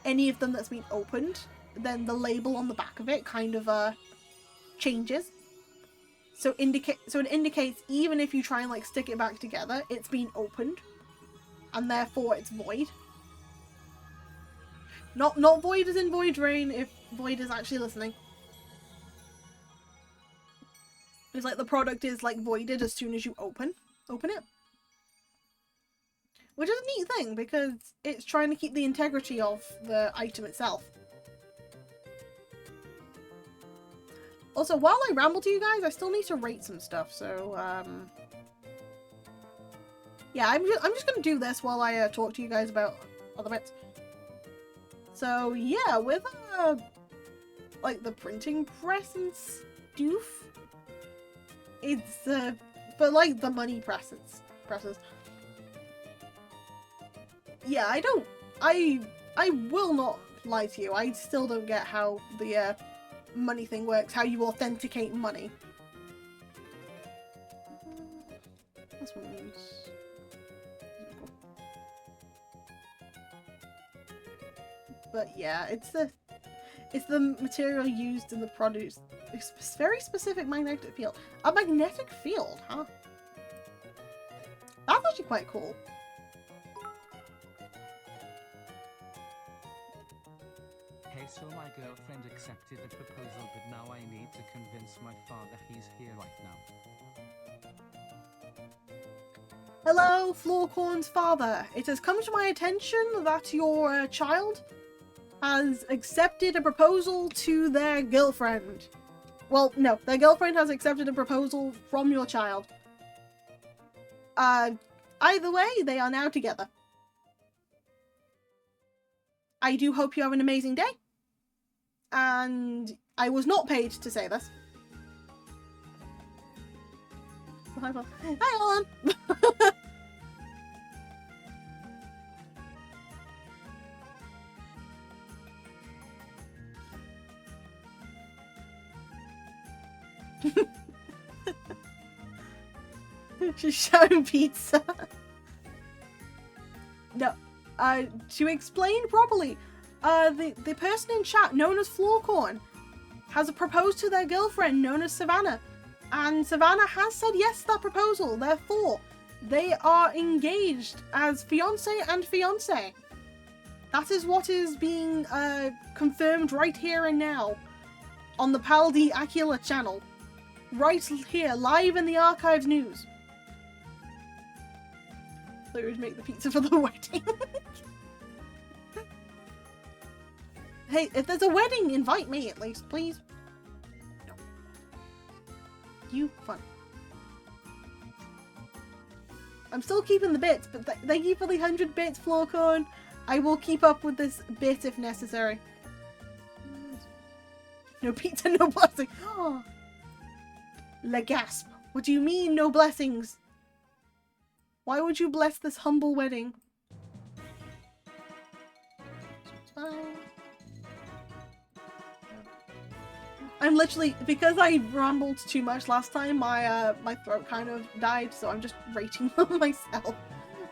any of them that's been opened, then the label on the back of it kind of, changes. So it indicates even if you try and, like, stick it back together, it's been opened. And therefore it's void. Not void as in void rain, if void is actually listening. It's like the product is, like, voided as soon as you open it. Which is a neat thing, because it's trying to keep the integrity of the item itself. Also, while I ramble to you guys, I still need to rate some stuff, so, yeah, I'm just gonna do this while I talk to you guys about other bits. So yeah, with like the printing press and stuff, it's but like the money presses. Yeah, I will not lie to you. I still don't get how the money thing works. How you authenticate money. This one's. But yeah, it's the material used in the produce. It's a very specific magnetic field. A magnetic field, huh? That's actually quite cool. Hey, so my girlfriend accepted the proposal, but now I need to convince my father he's here right now. Hello, Floorcorn's father. It has come to my attention that your child has accepted a proposal to their girlfriend. Well, no, their girlfriend has accepted a proposal from your child. Either way, they are now together. I do hope you have an amazing day. And I was not paid to say this. Hi, Alan. She's shouting pizza. No, to explain properly, the person in chat known as Floorcorn has proposed to their girlfriend known as Savannah, and Savannah has said yes to that proposal. Therefore, they are engaged as fiance and fiance. That is what is being confirmed right here and now on the Paldi Aquila channel. Right here, live in the Archives News. So we would make the pizza for the wedding. Hey, if there's a wedding, invite me at least, please. No. You fun. I'm still keeping the bits, but thank you for the 100 bits, Floorcorn. I will keep up with this bit if necessary. No pizza, no blessing. Oh. Le gasp. What do you mean, no blessings? Why would you bless this humble wedding? I'm literally, because I rambled too much last time, my throat kind of died, so I'm just rating them myself,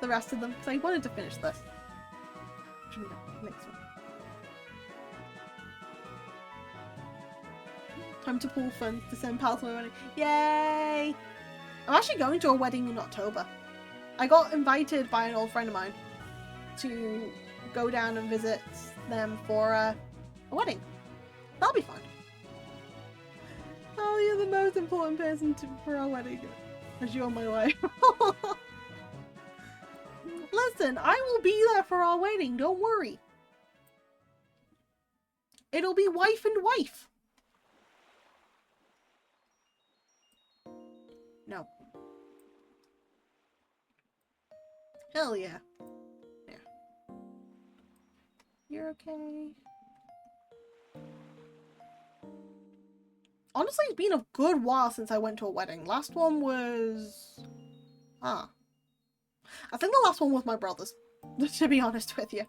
the rest of them, because I wanted to finish this. Next one. Time to pool funds to send pals to my wedding. Yay! I'm actually going to a wedding in October. I got invited by an old friend of mine to go down and visit them for a wedding. That'll be fun. Oh, you're the most important person for our wedding. As you're my wife. Listen, I will be there for our wedding, don't worry. It'll be wife and wife. No. Hell yeah. Yeah. You're okay. Honestly, it's been a good while since I went to a wedding. Last one was... I think the last one was my brother's, to be honest with you.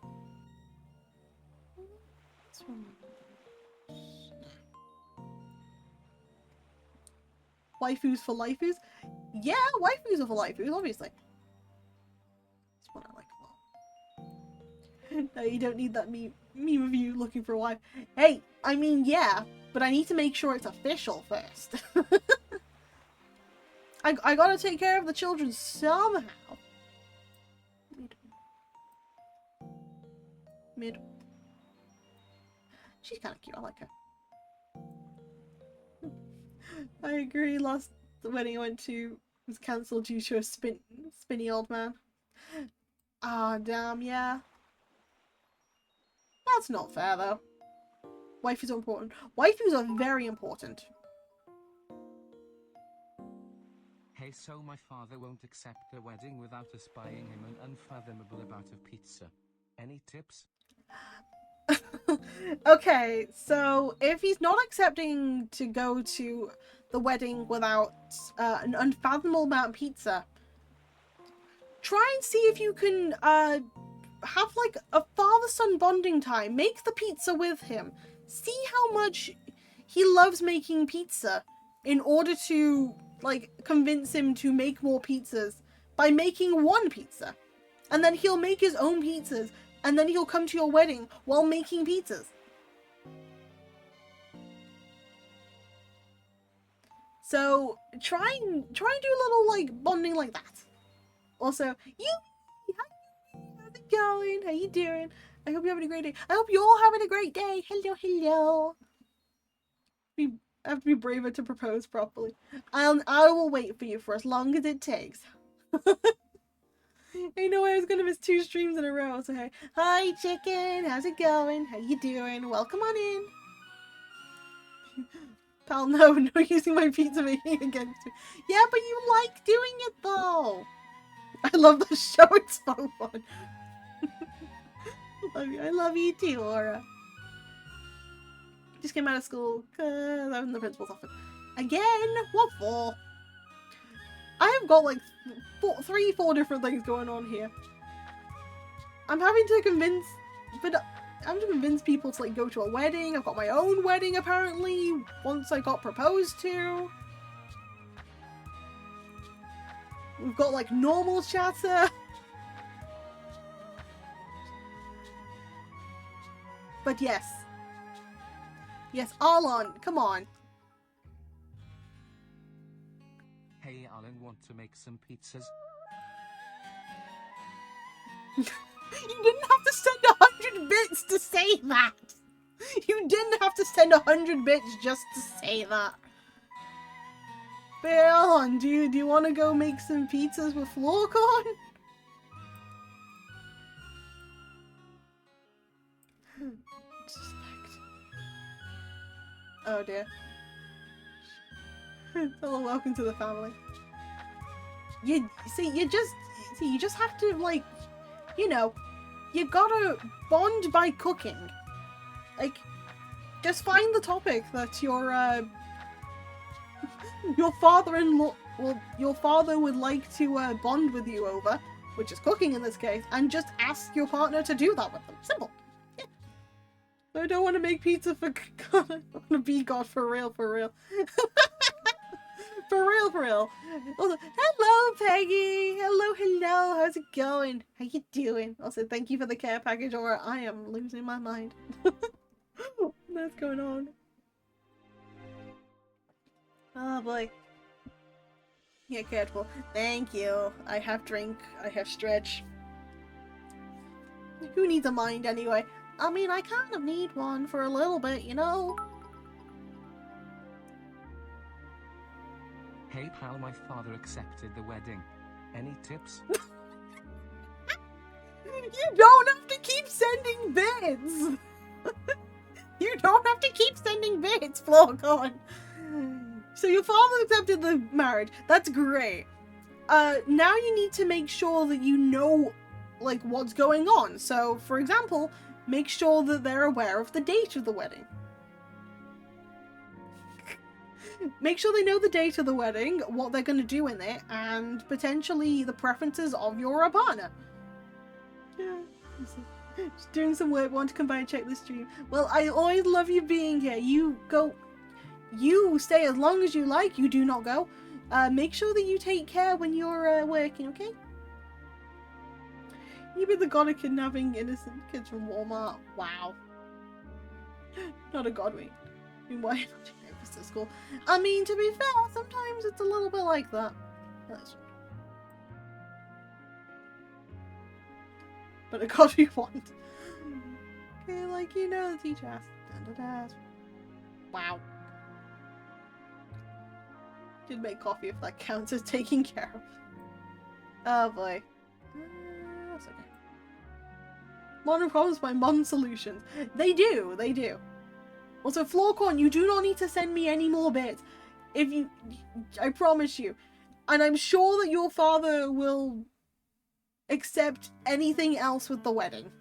Waifus for lifus? Yeah, waifus are for lifus, obviously. That's what I like a lot. No, you don't need that meme of you looking for a wife. Hey, I mean, yeah, but I need to make sure it's official first. I gotta take care of the children somehow. Mid. She's kind of cute. I like her. I agree. Last wedding I went to was cancelled due to a spinny old man. Ah, damn, yeah. That's not fair, though. Waifus are important. Waifus are very important. Hey, so my father won't accept the wedding without us buying him an unfathomable amount of pizza. Any tips? Okay, so if he's not accepting to go to the wedding without an unfathomable amount of pizza, try and see if you can have like a father-son bonding time. Make the pizza with him. See how much he loves making pizza in order to like convince him to make more pizzas by making one pizza. And then he'll make his own pizzas, and then he'll come to your wedding while making pizzas. So try and do a little like bonding like that. Also, how's it going? How you doing? I hope you're having a great day. I hope you're having a great day. Hello, hello. I have to be braver to propose properly. I will wait for you for as long as it takes. I know I was gonna miss 2 streams in a row, so hey. Hi, chicken. How's it going? How you doing? Welcome on in. Pal, no using my pizza making against me. Yeah, but you like doing it though. I love the show. It's so fun. Love you. I love you too, Laura. Just came out of school because I was in the principal's office. Again? What for? I have got like 4 different things going on here. I'm having to convince, but I'm having to convince people to like go to a wedding. I've got my own wedding apparently once I got proposed to. We've got like normal chatter. But yes. Yes, Arlon, come on. Hey Alan, want to make some pizzas? You didn't have to send 100 bits to say that. You didn't have to send 100 bits just to say that. But Arlon, do you want to go make some pizzas with floor corn? Oh dear. Hello, welcome to the family. You just have to like, you know, you gotta bond by cooking. Like, just find the topic that your father-in-law, well, your father would like to bond with you over, which is cooking in this case, and just ask your partner to do that with them. Simple. Yeah. I don't want to make pizza for God. I want to be God for real, for real. For real, for real. Also, hello, Peggy. Hello, hello. How's it going? How you doing? Also, thank you for the care package, or I am losing my mind. What's going on? Oh boy. Yeah, careful. Thank you. I have drink. I have stretch. Who needs a mind anyway? I mean, I kind of need one for a little bit, you know? Hey pal, my father accepted the wedding. Any tips? You don't have to keep sending bits! You don't have to keep sending bits, Florcon! So your father accepted the marriage. That's great. Now you need to make sure that you know, like, what's going on. So, for example, make sure that they're aware of the date of the wedding. Make sure they know the date of the wedding, what they're going to do in it, and potentially the preferences of your partner. Yeah. Just doing some work, want to come by and check the stream. Well, I always love you being here. You stay as long as you like, you do not go. Make sure that you take care when you're working, okay? You've been the god of kidnapping innocent kids from Walmart. Wow. Not a god, wait. I mean, why not you breakfast at school? I mean, to be fair, sometimes it's a little bit like that. But a god we want. Okay, like, you know, the teacher asked. Wow. Did make coffee if that counts as taking care of. Oh boy. That's okay. Modern problems by modern solutions. They do, they do. Also, Florcorn, you do not need to send me any more bits. If you, I promise you. And I'm sure that your father will accept anything else with the wedding.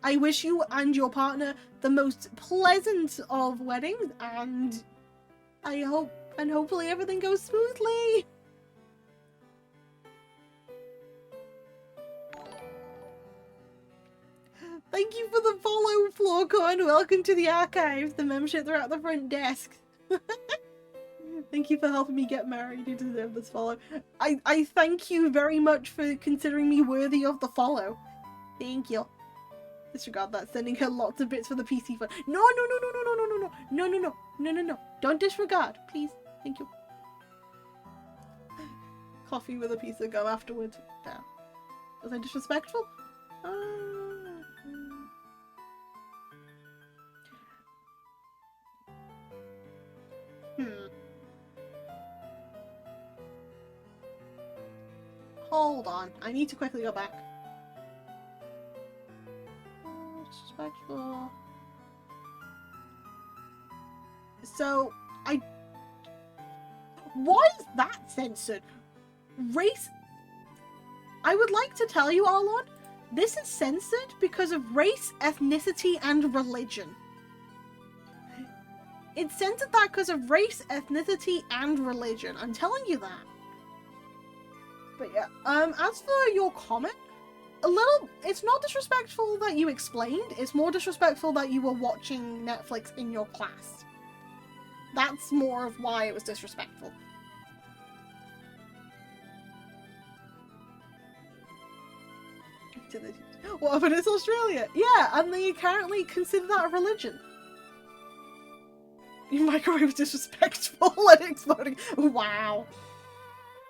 I wish you and your partner the most pleasant of weddings, and I hope, and hopefully everything goes smoothly. Thank you for the follow, Florcorn. Welcome to the archives, the membership throughout the front desk. Thank you for helping me get married. You deserve this follow. I thank you very much for considering me worthy of the follow. Thank you. Disregard that. Sending her lots of bits for the PC fund. No. Don't disregard, please. Thank you. Coffee with a piece of gum afterwards. Damn. Was I disrespectful? Hold on. I need to quickly go back. Disrespectful. So, why is that censored? Race... I would like to tell you, Arlon, this is censored because of race, ethnicity, and religion. It's censored that because of race, ethnicity, and religion. I'm telling you that. But yeah, as for your comment, it's not disrespectful that you explained, it's more disrespectful that you were watching Netflix in your class. That's more of why it was disrespectful. What, but it's Australia? Yeah, and they currently consider that a religion. Your microwave was disrespectful and exploding. Wow.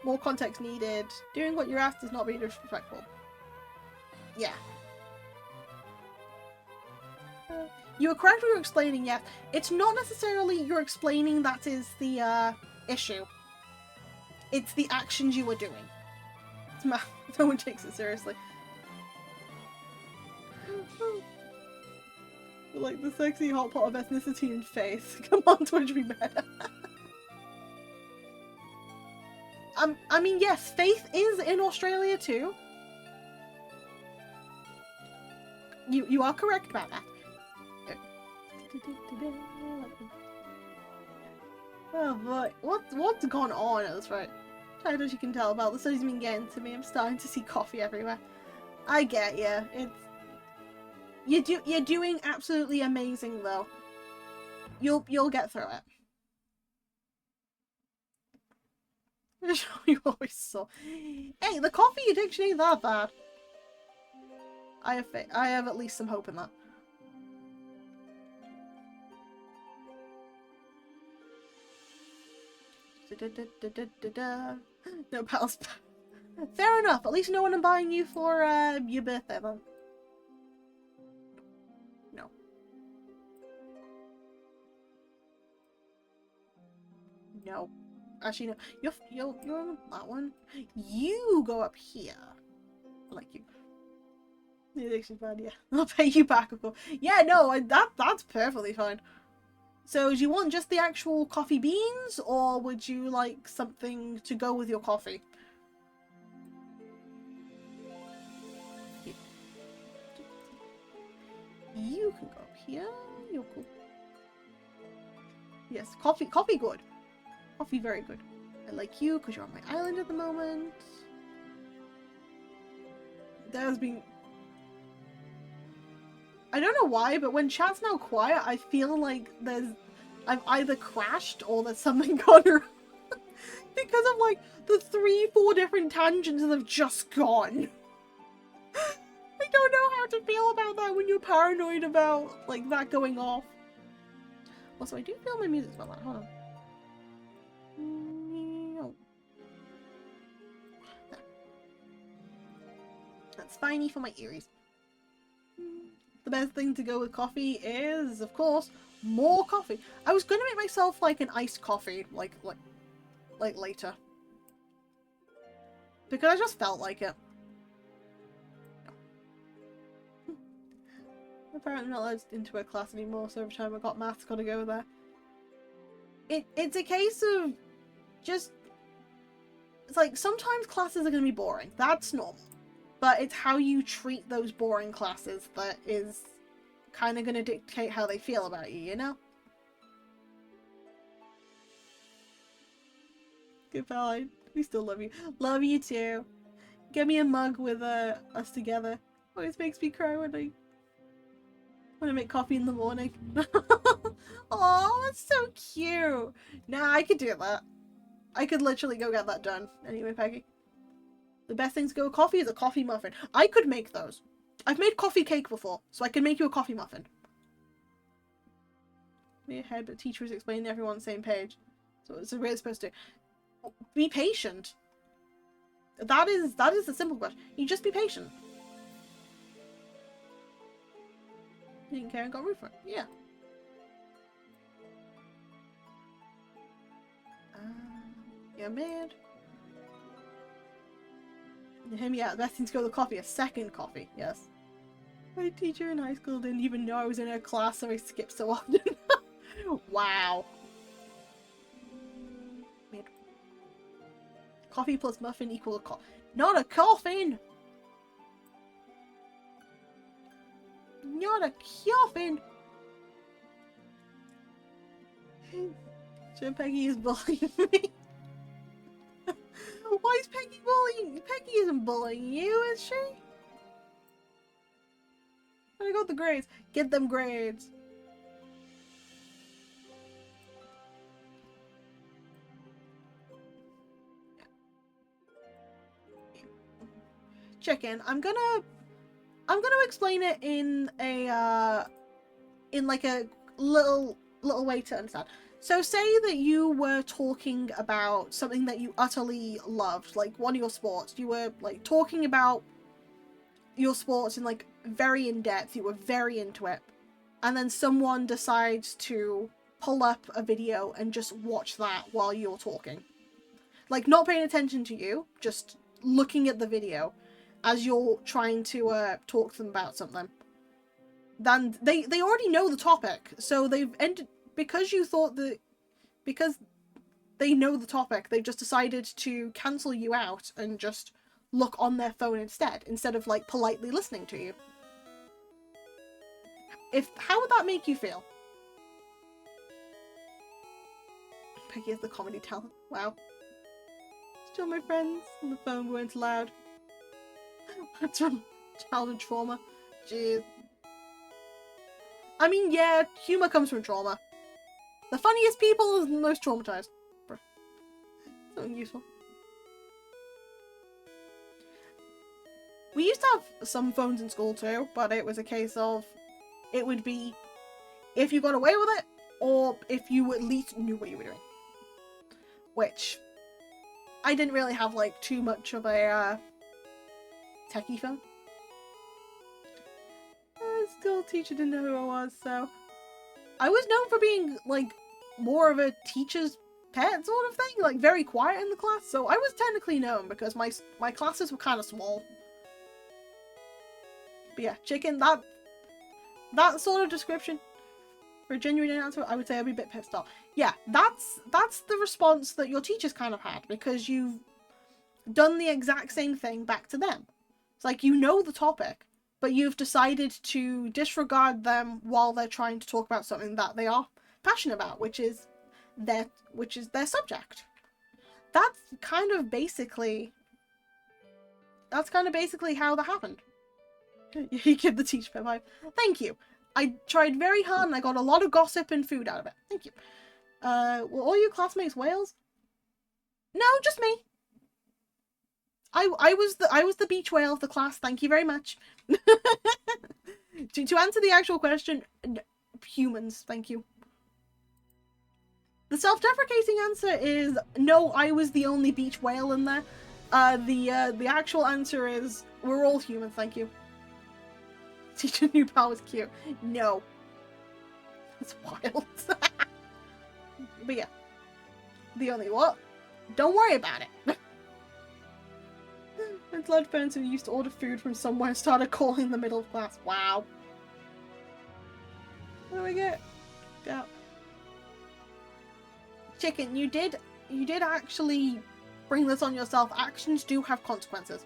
More context needed. Doing what you're asked is not being disrespectful. Yeah. You were correct when you were explaining, yeah. It's not necessarily you're explaining that is the issue. It's the actions you were doing. No one takes it seriously. Like the sexy hot pot of ethnicity and faith. Come on, Twitch, be better. I mean, yes, faith is in Australia too. You are correct about that. Oh boy, what's gone on at this rate? As you can tell about the study's been getting to me. I'm starting to see coffee everywhere. I get you. You're doing absolutely amazing though. You'll get through it. You always saw. Hey, the coffee addiction ain't that bad. I have at least some hope in that. No pals. Fair enough. At least no one I'm buying you for your birthday then. No. No. Actually, no. You're on that one. You go up here. I like you. The addiction's bad, yeah. I'll pay you back, of course. Yeah, no, that's perfectly fine. So, do you want just the actual coffee beans, or would you like something to go with your coffee? You can go up here. You're cool. Yes, coffee good. Coffee very good. I like you because you're on my island at the moment. There's been... I don't know why, but when chat's now quiet, I feel like I've either crashed or there's something gone wrong. Because of like the 3-4 different tangents that have just gone. I don't know how to feel about that when you're paranoid about like that going off. Also, I do feel my music's well loud. Hold on. That's finey for my ears. The best thing to go with coffee is, of course, more coffee. I was gonna make myself like an iced coffee, like later, because I just felt like it. Apparently not allowed into a class anymore, so every time I got maths, gotta go there. It's a case of just, it's like sometimes classes are gonna be boring. That's normal. But it's how you treat those boring classes that is kind of going to dictate how they feel about you, you know? Goodbye. We still love you. Love you too. Get me a mug with us together. Always makes me cry when I make coffee in the morning. Oh, that's so cute. Nah, I could do that. I could literally go get that done. Anyway, Peggy. The best thing to go with coffee is a coffee muffin. I could make those. I've made coffee cake before, so I can make you a coffee muffin. Me ahead, but teacher is explaining everyone on the same page. So it's really supposed to. Be patient. That is the simple question. You just be patient. You didn't care and got root for it. Yeah. You're mad. Hear me out. The best thing to go to the coffee. A second coffee. Yes. My teacher in high school didn't even know I was in her class, so I skipped so often. Wow. Mid. Coffee plus muffin equals a not a coffin! Not a coffin! So Peggy is bullying me. Why is Peggy bullying you? Peggy isn't bullying you, is she? I got the grades. Get them grades. Chicken. I'm gonna explain it in a like a little way to understand. So say that you were talking about something that you utterly loved, like one of your sports. You were like talking about your sports in like very in depth. You were very into it. And then someone decides to pull up a video and just watch that while you're talking. Like not paying attention to you, just looking at the video as you're trying to talk to them about something. Then they already know the topic, so they've ended because they know the topic. They've just decided to cancel you out and just look on their phone instead of like politely listening to you. How would that make you feel? Peggy has the comedy talent. Wow. Still my friends on the phone weren't allowed. That's from childhood trauma. Jeez. I mean, yeah, humor comes from trauma. The funniest people are the most traumatized. Something useful. We used to have some phones in school too, but it was a case of it would be if you got away with it, or if you at least knew what you were doing. Which I didn't really have like too much of a techie phone. School teacher didn't know who I was, so I was known for being like more of a teacher's pet sort of thing, like very quiet in the class. So I was technically known because my classes were kind of small. But yeah, chicken. That sort of description for a genuine answer, I would say I'd be a bit pissed off. Yeah, that's the response that your teachers kind of had because you've done the exact same thing back to them. It's like you know the topic, but you've decided to disregard them while they're trying to talk about something that they are passionate about, which is their subject. That's kind of basically how that happened. You give the teacher a vibe. Thank you. I tried very hard and I got a lot of gossip and food out of it. Thank you. Were all your classmates whales? No, just me. I was the beach whale of the class. Thank you very much. To answer the actual question, humans. Thank you. The self-deprecating answer is no. I was the only beach whale in there. The actual answer is we're all humans. Thank you. Teacher knew Pal was cute. No. It's wild. But yeah. The only what? Don't worry about it. And blood friends who used to order food from somewhere started calling the middle class. Wow. What do we get? Go. Chicken, you did actually bring this on yourself. Actions do have consequences.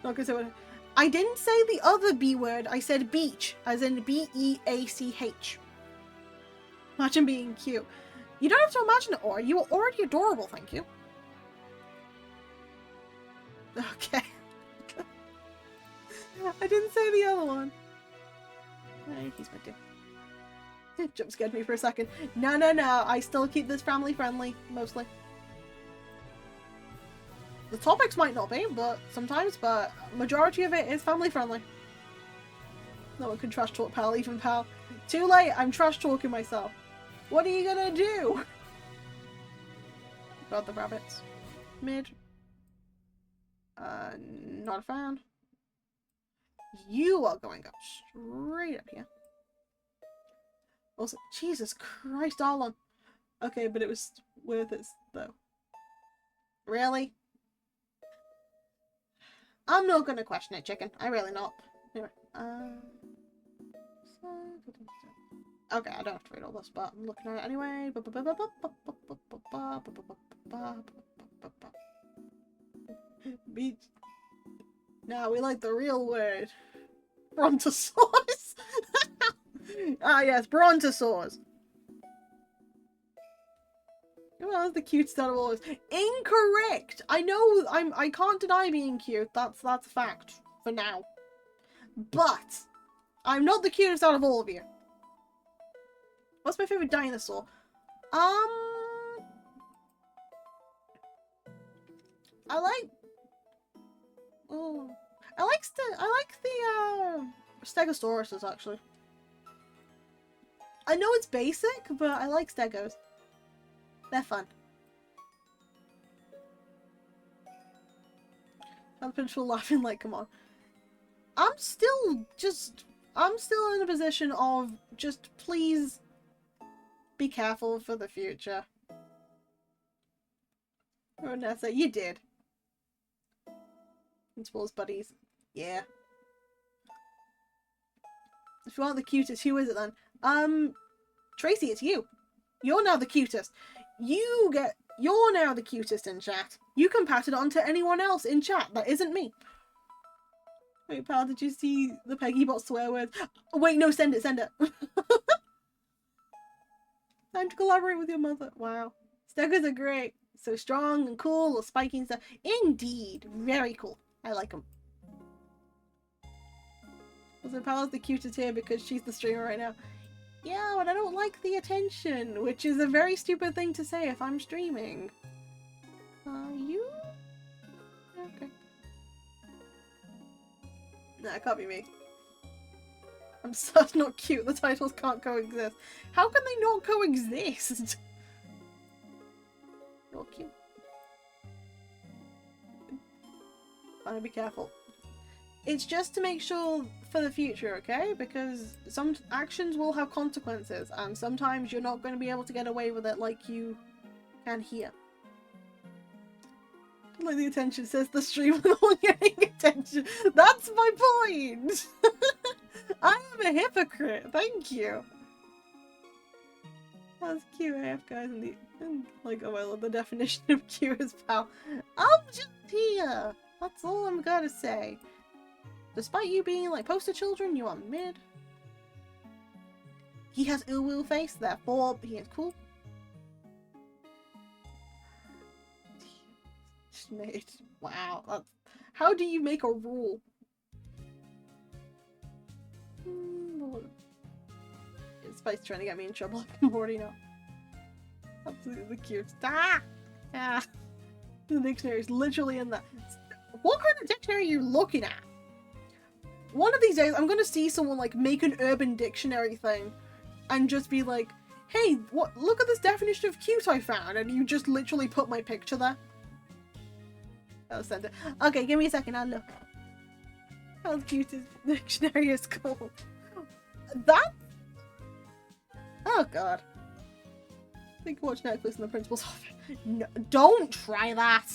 Not gonna say what. I didn't say the other B word. I said beach, as in B-E-A-C-H. Imagine being cute. You don't have to imagine it, or you are already adorable. Thank you. Okay. I didn't say the other one. He's my dude. Jump scared me for a second. No. I still keep this family friendly, mostly. The topics might not be, but sometimes, but majority of it is family friendly. No one can trash talk Pal, even Pal. Too late, I'm trash talking myself. What are you gonna do? Got the rabbits. Mid. Not a fan. You are going up straight up here. Also, Jesus Christ, Alan. Okay, but it was worth it, though. Really? I'm not gonna question it, chicken. I really not. Anyway, okay, I don't have to read all this, but I'm looking at it anyway. Beach. Now we like the real word. Brontosaurus. Ah yes, brontosaurs. Well, that's the cutest out of all of us. Incorrect. I know. I can't deny being cute. That's a fact for now. But I'm not the cutest out of all of you. What's my favorite dinosaur? I like. Oh, I like the Stegosauruses actually. I know it's basic, but I like Stegos. They're fun. I'm pinchful laughing like, come on. I'm still in a position of just please be careful for the future. Oh, Nessa, you did. Principal's buddies. Yeah. If you aren't the cutest, who is it then? Tracy, it's you. You're now the cutest. You're now the cutest in chat. You can pass it on to anyone else in chat that isn't me. Wait, pal, did you see the PeggyBot swear words? Wait, no, send it. Time to collaborate with your mother. Wow. Stegos are great. So strong and cool, or spiky and stuff. Indeed. Very cool. I like them. Also, Pal's the cutest here because she's the streamer right now. Yeah, but I don't like the attention, which is a very stupid thing to say if I'm streaming. You? Okay. Nah, it can't be me. I'm such not cute. The titles can't coexist. How can they not coexist? Not cute. Gotta be careful. It's just to make sure for the future, okay? Because some actions will have consequences, and sometimes you're not going to be able to get away with it like you can here. Like the attention says the streamer not getting attention. That's my point! I am a hypocrite, thank you. That's cute AF guys and like, oh well, the definition of cute is pal. I'm just here! That's all I'm gonna say. Despite you being like poster children, you are mid. He has ill will face, therefore he is cool. Made. Wow. That's... How do you make a rule? Spice trying to get me in trouble. I'm already not. Absolutely cute. Ah! Ah! The dictionary is literally in that. What kind of dictionary are you looking at? One of these days, I'm gonna see someone like make an urban dictionary thing and just be like, hey, what? Look at this definition of cute I found, and you just literally put my picture there. I'll send it. Okay, give me a second, I'll look. How cute is dictionary is called? That? Oh god. I think watch Netflix in the principal's office. No, don't try that.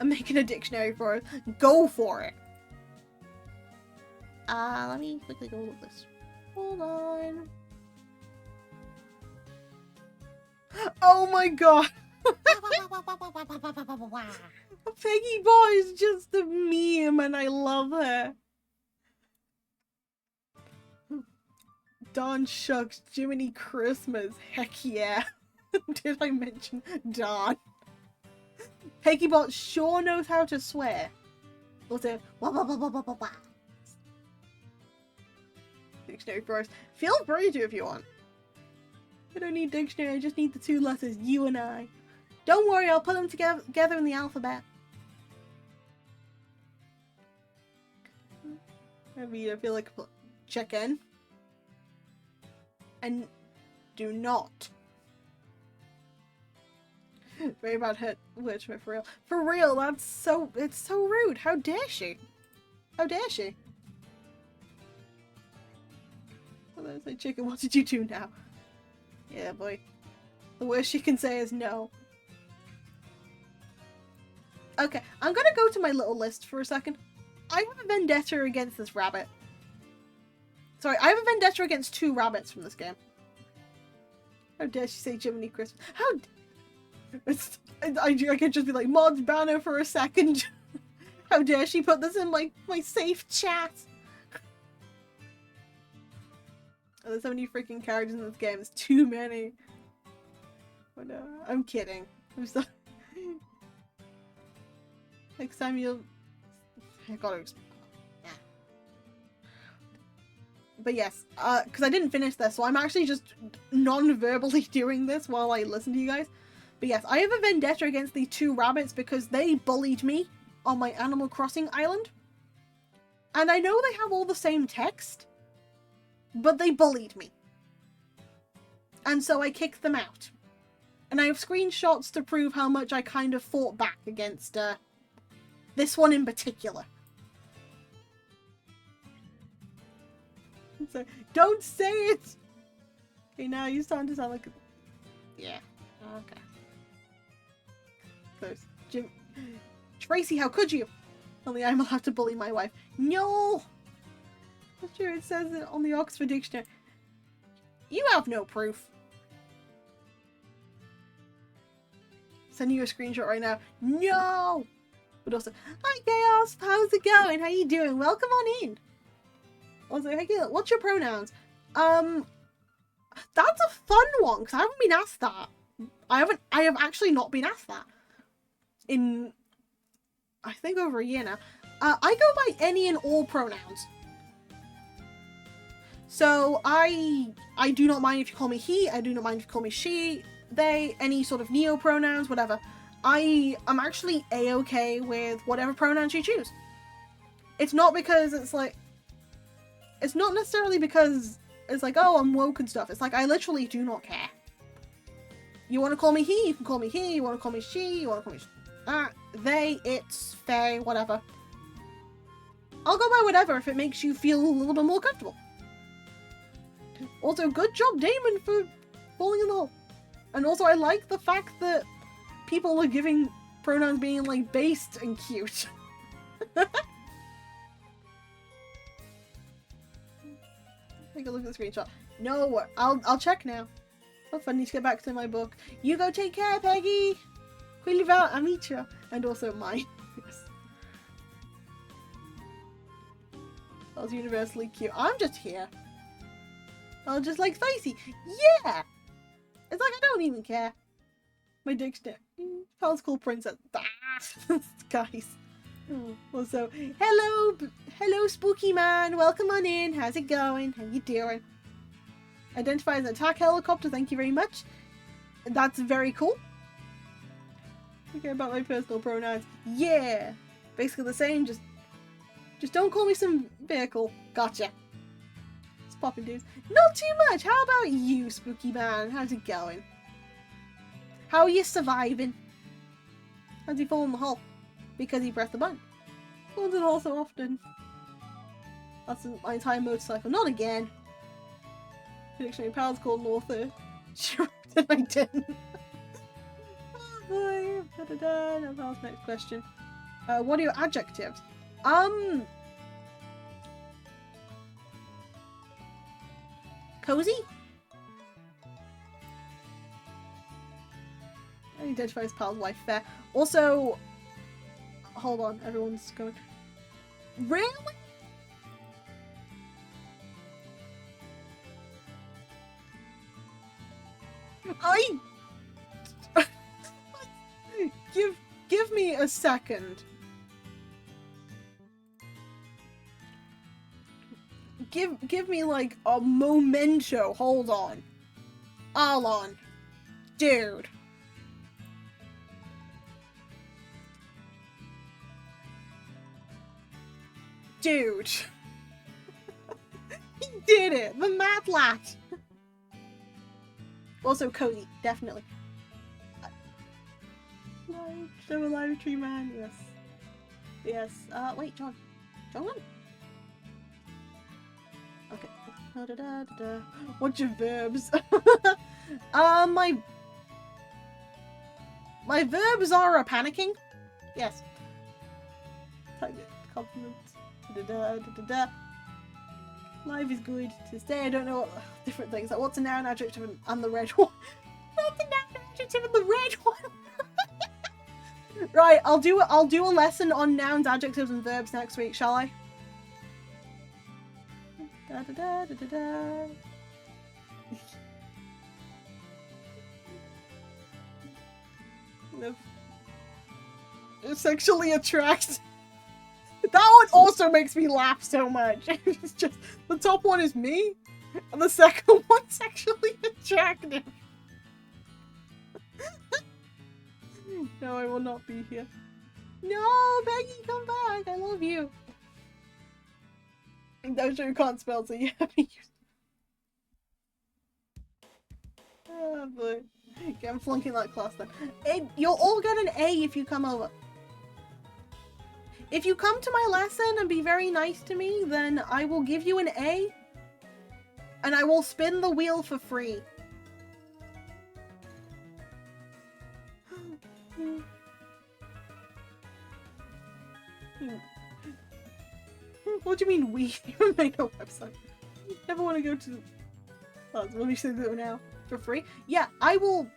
I'm making a dictionary for it. Go for it. Let me quickly go with this. Hold on. Oh my god. Peggy Boy is just a meme and I love her. Dawn Shucks, Jiminy Christmas, heck yeah. Did I mention Dawn? PeggyBot sure knows how to swear. Also, dictionary first. Feel free to if you want. I don't need dictionary, I just need the two letters, you and I. Don't worry, I'll put them together in the alphabet. I mean, I feel like check in. And do not. Very bad hit wordsmith for real. For real, that's so, it's so rude. How dare she? How dare she? Oh, there's my chicken. What did you do now? Yeah, boy. The worst she can say is no. Okay, I'm gonna go to my little list for a second. I have a vendetta against this rabbit. Sorry, I have a vendetta against 2 rabbits from this game. How dare she say Jiminy Christmas? I could just be like, mod banner for a second. How dare she put this in my safe chat? Oh, there's so many freaking characters in this game. It's too many. Oh no, I'm kidding. I'm sorry. Next time you'll... I gotta... Yeah. But yes, because I didn't finish this, so I'm actually just non-verbally doing this while I listen to you guys. But yes, I have a vendetta against the 2 rabbits because they bullied me on my Animal Crossing island. And I know they have all the same text, but they bullied me. And so I kicked them out. And I have screenshots to prove how much I kind of fought back against this one in particular. So, don't say it! Okay, now you're starting to sound like a... Yeah, okay. Close. Jim... Tracy, how could you? Only I'm allowed to bully my wife. No! I'm sure it says it on the Oxford Dictionary. You have no proof. Sending you a screenshot right now. No! But also, hi Chaos, how's it going? How you doing? Welcome on in. Also, hey Gail, what's your pronouns? That's a fun one, because I haven't been asked that. I have actually not been asked that. In, I think over a year now. I go by any and all pronouns. So, I do not mind if you call me he, I do not mind if you call me she, they, any sort of neo-pronouns, whatever. I am actually a-okay with whatever pronouns you choose. It's not because it's like... It's not necessarily because it's like, oh, I'm woke and stuff. It's like, I literally do not care. You want to call me he, you can call me he. You want to call me she, you want to call me they, it's, they, whatever. I'll go by whatever if it makes you feel a little bit more comfortable. Also, good job, Damon, for falling in the hole. And also, I like the fact that people are giving pronouns being, like, based and cute. Take a look at the screenshot. No, I'll check now. Oh, I need to get back to my book. You go take care, Peggy! Quiliva Amicia. And also mine. Yes. That was universally cute. I'm just here. I'll just like Facey. Yeah! It's like I don't even care. My dictionary. How's cool princess? Guys. Also, hello spooky man, welcome on in, how's it going, how you doing? Identify as an attack helicopter, thank you very much. That's very cool. Okay, about my personal pronouns. Yeah! Basically the same, just don't call me some vehicle. Gotcha. It's popping dudes. Not too much, how about you, spooky man? How's it going? How are you surviving? How's he fall in the hole? Because he pressed the button. Falls in the hole so often. That's my entire motorcycle. Not again. Dictionary pals called Norther. Sure, I didn't. Oh boy. Da-da-da. Now that was the next question. What are your adjectives? Cozy? I identify as pal's wife. Fair. Also, hold on, everyone's going. Really? Give me a second. Give me like a memento. Hold on. All on. Dude. Dude. He did it! The math lat! Also Cody, definitely. Show a live tree man, yes. Yes. Wait, John. John? Okay. Da-da-da-da-da. What's your verbs? My verbs are panicking. Yes, Target compliments. Da da da da da. Life is good. To stay, I don't know what different things. Like what's a noun, adjective, and the red one? What's a noun, adjective, and the red one? Right, I'll do a lesson on nouns, adjectives, and verbs next week, shall I? Da da da da da da. No. Sexually attracted. That one also makes me laugh so much. It's just the top one is me, and the second one sexually attractive. No, I will not be here. No, Peggy, come back. I love you. I'm sure you can't spell, so you have to use. Oh boy. Okay, I'm flunking that class then. You'll all get an A if you come over. If you come to my lesson and be very nice to me, then I will give you an A. And I will spin the wheel for free. What do you mean we? You made a website. Never want to go to... Oh, let me say that now. For free? Yeah, I will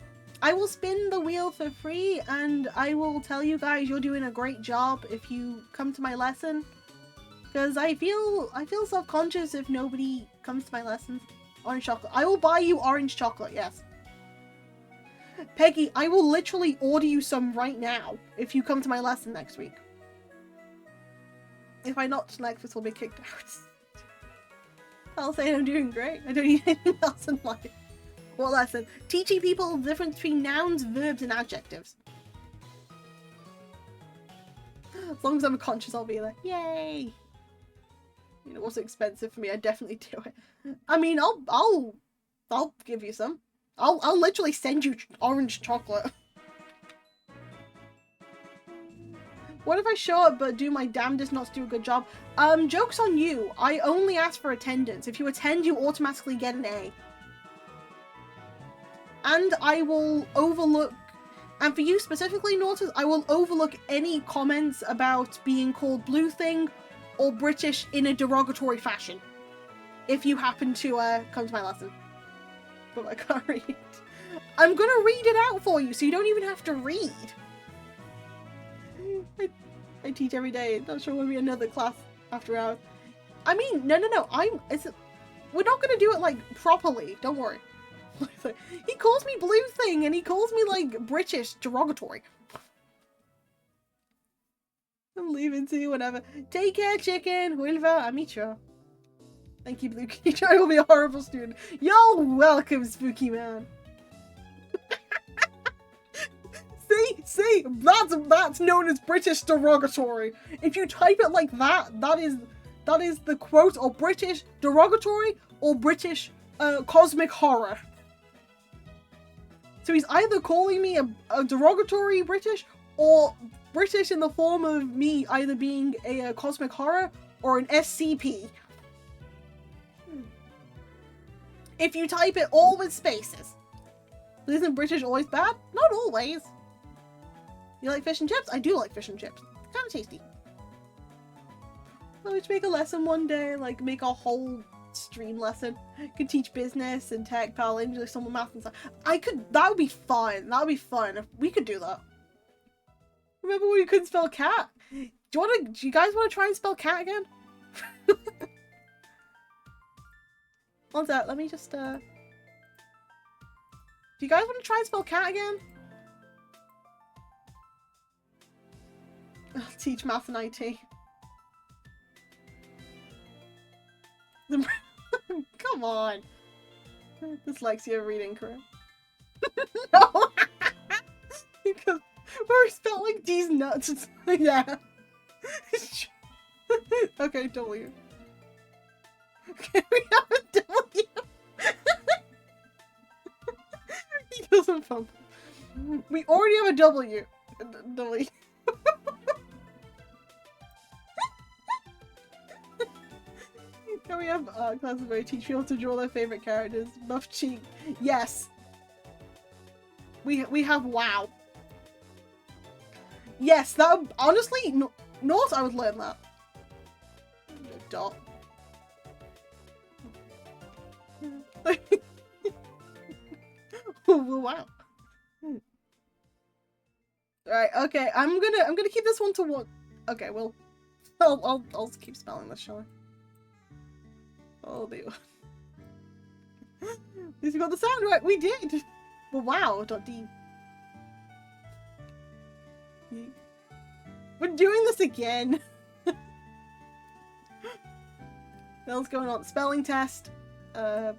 spin the wheel for free, and I will tell you guys you're doing a great job if you come to my lesson. Because I feel self-conscious if nobody comes to my lessons. Orange chocolate. I will buy you orange chocolate, yes. Peggy, I will literally order you some right now if you come to my lesson next week. If I not, Lexus will be kicked out. I'll say I'm doing great. I don't need anything else in life. What lesson? Teaching people the difference between nouns, verbs, and adjectives. As long as I'm conscious, I'll be like, yay! You know, it was expensive for me. I'd definitely do it. I mean, I'll give you some. I'll literally send you orange chocolate. What if I show up but do my damnedest not to do a good job? Joke's on you. I only ask for attendance. If you attend, you automatically get an A. And I will overlook, and for you specifically, Nautus, I will overlook any comments about being called blue thing or British in a derogatory fashion. If you happen to come to my lesson. But I can't read. I'm gonna read it out for you so you don't even have to read. I teach every day. Not sure when we another class after hours. I mean, no. We're not gonna do it like properly. Don't worry. He calls me blue thing and he calls me like British derogatory. I'm leaving, see you whenever. Take care, chicken. Wilva, amicho. Thank you, Blue Key. I will be a horrible student. You're welcome, spooky man. See, that's known as British derogatory. If you type it like that, that is the quote, or British derogatory or British cosmic horror. So he's either calling me a derogatory British or British in the form of me either being a cosmic horror or an SCP. If you type it all with spaces. Isn't British always bad? Not always. You like fish and chips? I do like fish and chips. Kind of tasty. Well, we should make a lesson one day, like make a whole stream lesson. Could teach business and tech, pal, English, some math and stuff. That would be fun. That would be fun if we could do that. Remember when you couldn't spell cat? Do you guys want to try and spell cat again? One sec, let me just, do you guys want to try and spell cat again? I'll teach math and IT. Come on. Dyslexia reading correct. No! Because we're spelling these nuts. Yeah. Okay, W. Okay, we have a W. He doesn't fumble. We already have a W. W. Can we have classes where we teach people to draw their favorite characters? Buff cheek. Yes. We have WoW. Yes, that honestly, no, Not, I would learn that. Dot. Wow. Right, okay, I'm gonna keep this one to one. Okay, well, I'll keep spelling this, shall I? Oh, dear. At least we got the sound right. We did. Well, wow. .d. We're doing this again. What's going on? Spelling test. Why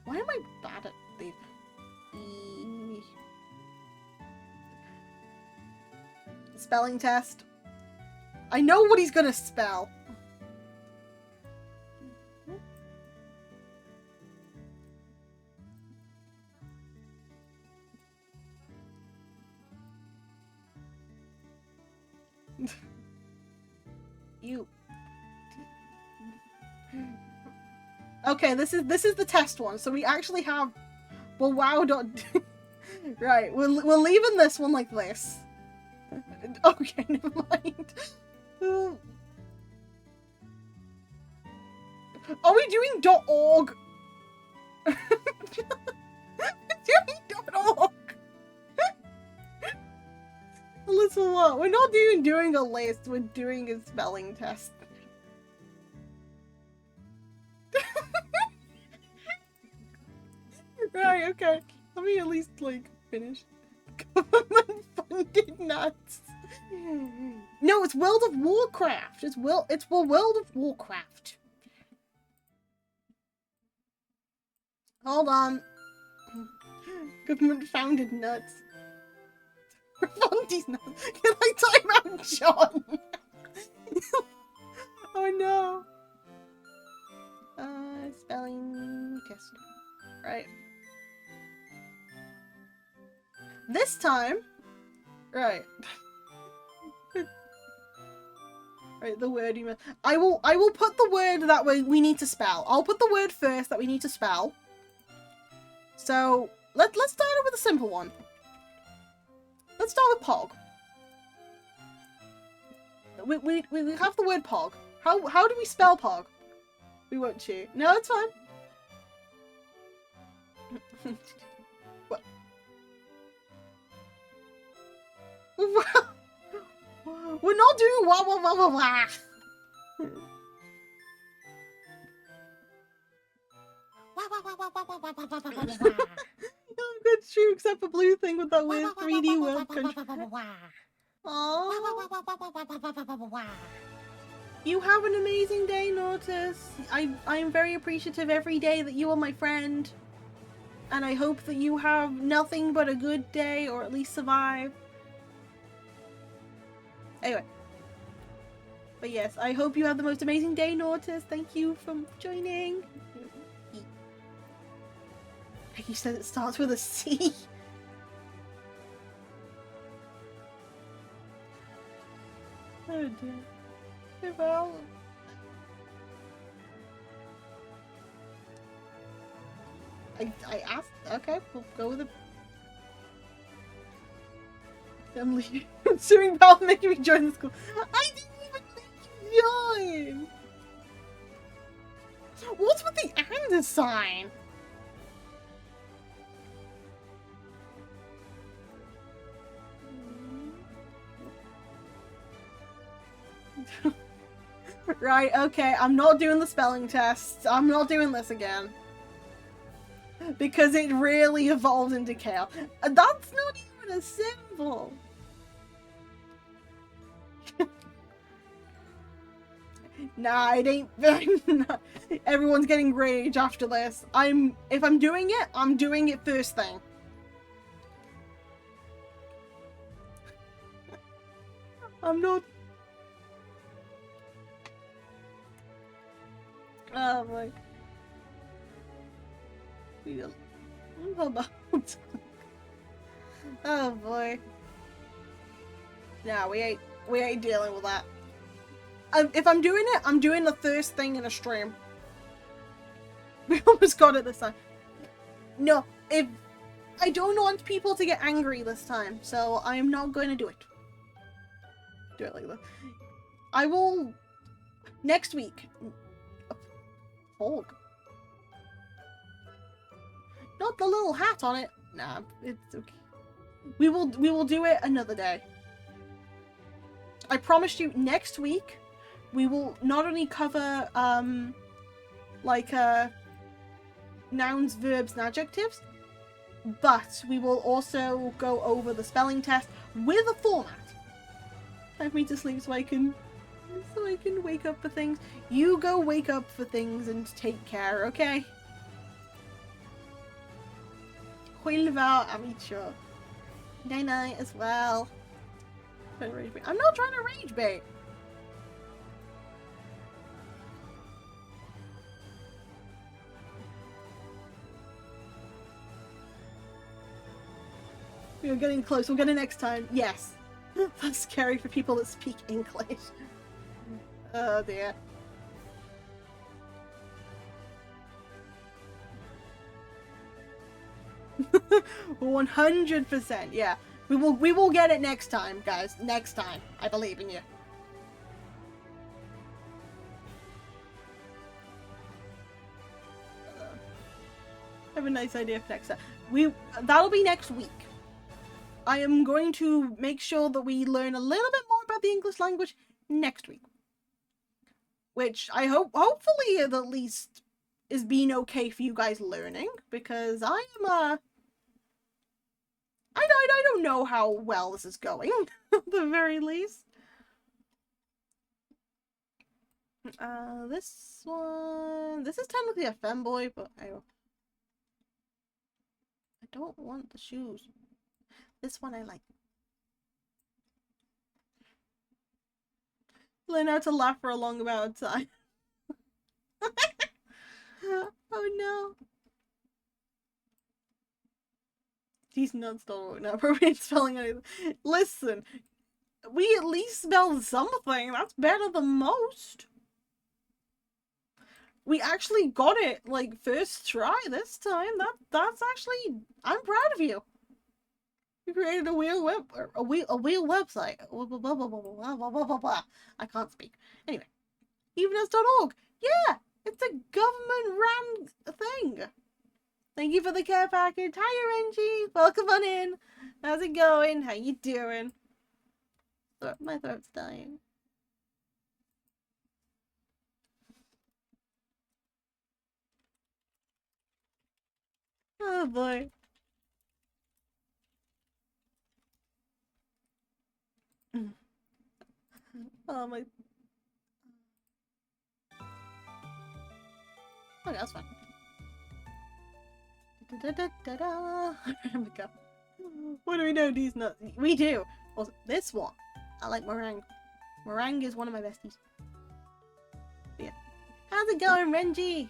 am I bad at these? Spelling test. I know what he's gonna spell. You. Okay, this is the test one. So we actually have. Well, wow. Right, we're leaving this one like this. Okay, never mind. Are we doing .org? We're doing .org. Listen, what? We're not doing a list. We're doing a spelling test. Right, okay. Let me at least, like, finish. Government funded nuts. No, it's World of Warcraft. It's World of Warcraft. Hold on. Government founded nuts. Fundy's nuts. Can I time out John? Oh no. Spelling test. Right. This time, right. Right, the word you meant. I will put the word that we need to spell. I'll put the word first that we need to spell. So let's start it with a simple one. Let's start with pog. We have the word pog. How do we spell pog? We won't cheat. No, it's fine. What? We're not doing wah wah wah wah wah. Good stream except for blue thing with that weird 3D web control. Aww. You have an amazing day, Nortus. I am very appreciative every day that you are my friend. And I hope that you have nothing but a good day, or at least survive. Anyway. But yes, I hope you have the most amazing day, Nortus. Thank you for joining. He said it starts with a C. Oh dear. Well. I asked. Okay, we'll go with it. I'm leaving. I'm suing Valve making me join the school. I didn't even make you join. What's with the and sign? Right, okay, I'm not doing the spelling tests. I'm not doing this again. Because it really evolved into chaos. That's not even a symbol. Nah, it ain't. Everyone's getting rage after this. If I'm doing it, I'm doing it first thing. I'm not. Oh my. Oh boy. Nah, we ain't dealing with that. If I'm doing it, I'm doing the first thing in a stream. We almost got it this time. No, I don't want people to get angry this time, so I am not going to do it. do it like that. I will next week. Hog. Not the little hat on it. Nah, it's okay. We will do it another day. I promise you next week we will not only cover like nouns, verbs, and adjectives, but we will also go over the spelling test with a format. Time for me to sleep so I can wake up for things. You go wake up for things and take care, okay? Huilva Amicho. Night night as well. I'm not trying to rage bait. We're getting close. We'll get it next time. Yes. That's scary for people that speak English. Oh dear. 100%, yeah. We will get it next time, guys. Next time. I believe in you. I have a nice idea for next time. That'll be next week. I am going to make sure that we learn a little bit more about the English language next week. Which I hopefully at least is being okay for you guys learning, because I am I don't know how well this is going, at the very least. This one, this is technically a femboy, but I don't want the shoes. This one I like. Learn how to laugh for a long amount of time. Oh no. These nuts don't know appropriate spelling anything. Listen, we at least spelled something. That's better than most. We actually got it like first try this time. That's actually, I'm proud of you. You created a wheel website. I can't speak. Anyway, evenos.org. Yeah, it's a government ran thing. Thank you for the care package. Hiya, Renji. Welcome on in. How's it going? How you doing? My throat's dying. Oh boy. Oh my. Oh, that's fine. Go. What do we know, these nuts? We do. Also, this one, I like meringue. Meringue is one of my besties. But yeah. How's it going, Renji?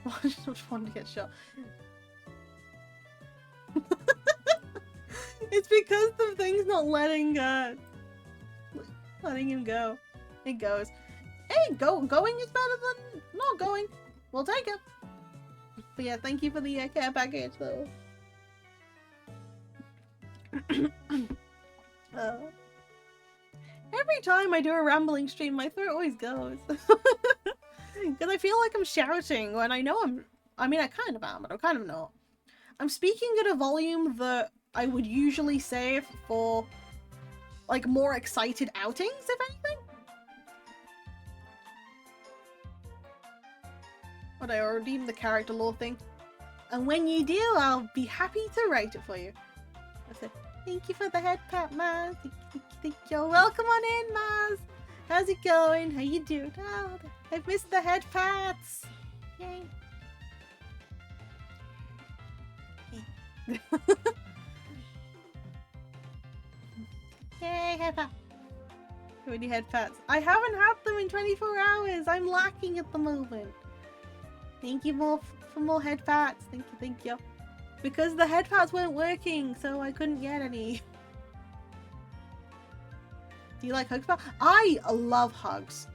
I just wanted to get shot. It's because the thing's not letting him go. It goes. Hey, going is better than not going. We'll take it. But yeah, thank you for the care package, though. Every time I do a rambling stream, my throat always goes. Because I feel like I'm shouting when I know I mean, I kind of am, but I'm kind of not. I'm speaking at a volume that I would usually save for, like, more excited outings, if anything. But I redeemed the character lore thing. And when you do, I'll be happy to write it for you. I said, thank you for the head pat, Maz. Thank you. Welcome on in, Maz. How's it going? How you doing? Oh, I've missed the head pats. Yay. Yay, head pat. How many head pats? I haven't had them in 24 hours. I'm lacking at the moment. Thank you for more head pats. Thank you. Because the head pats weren't working, so I couldn't get any. Do you like hugs? I love hugs.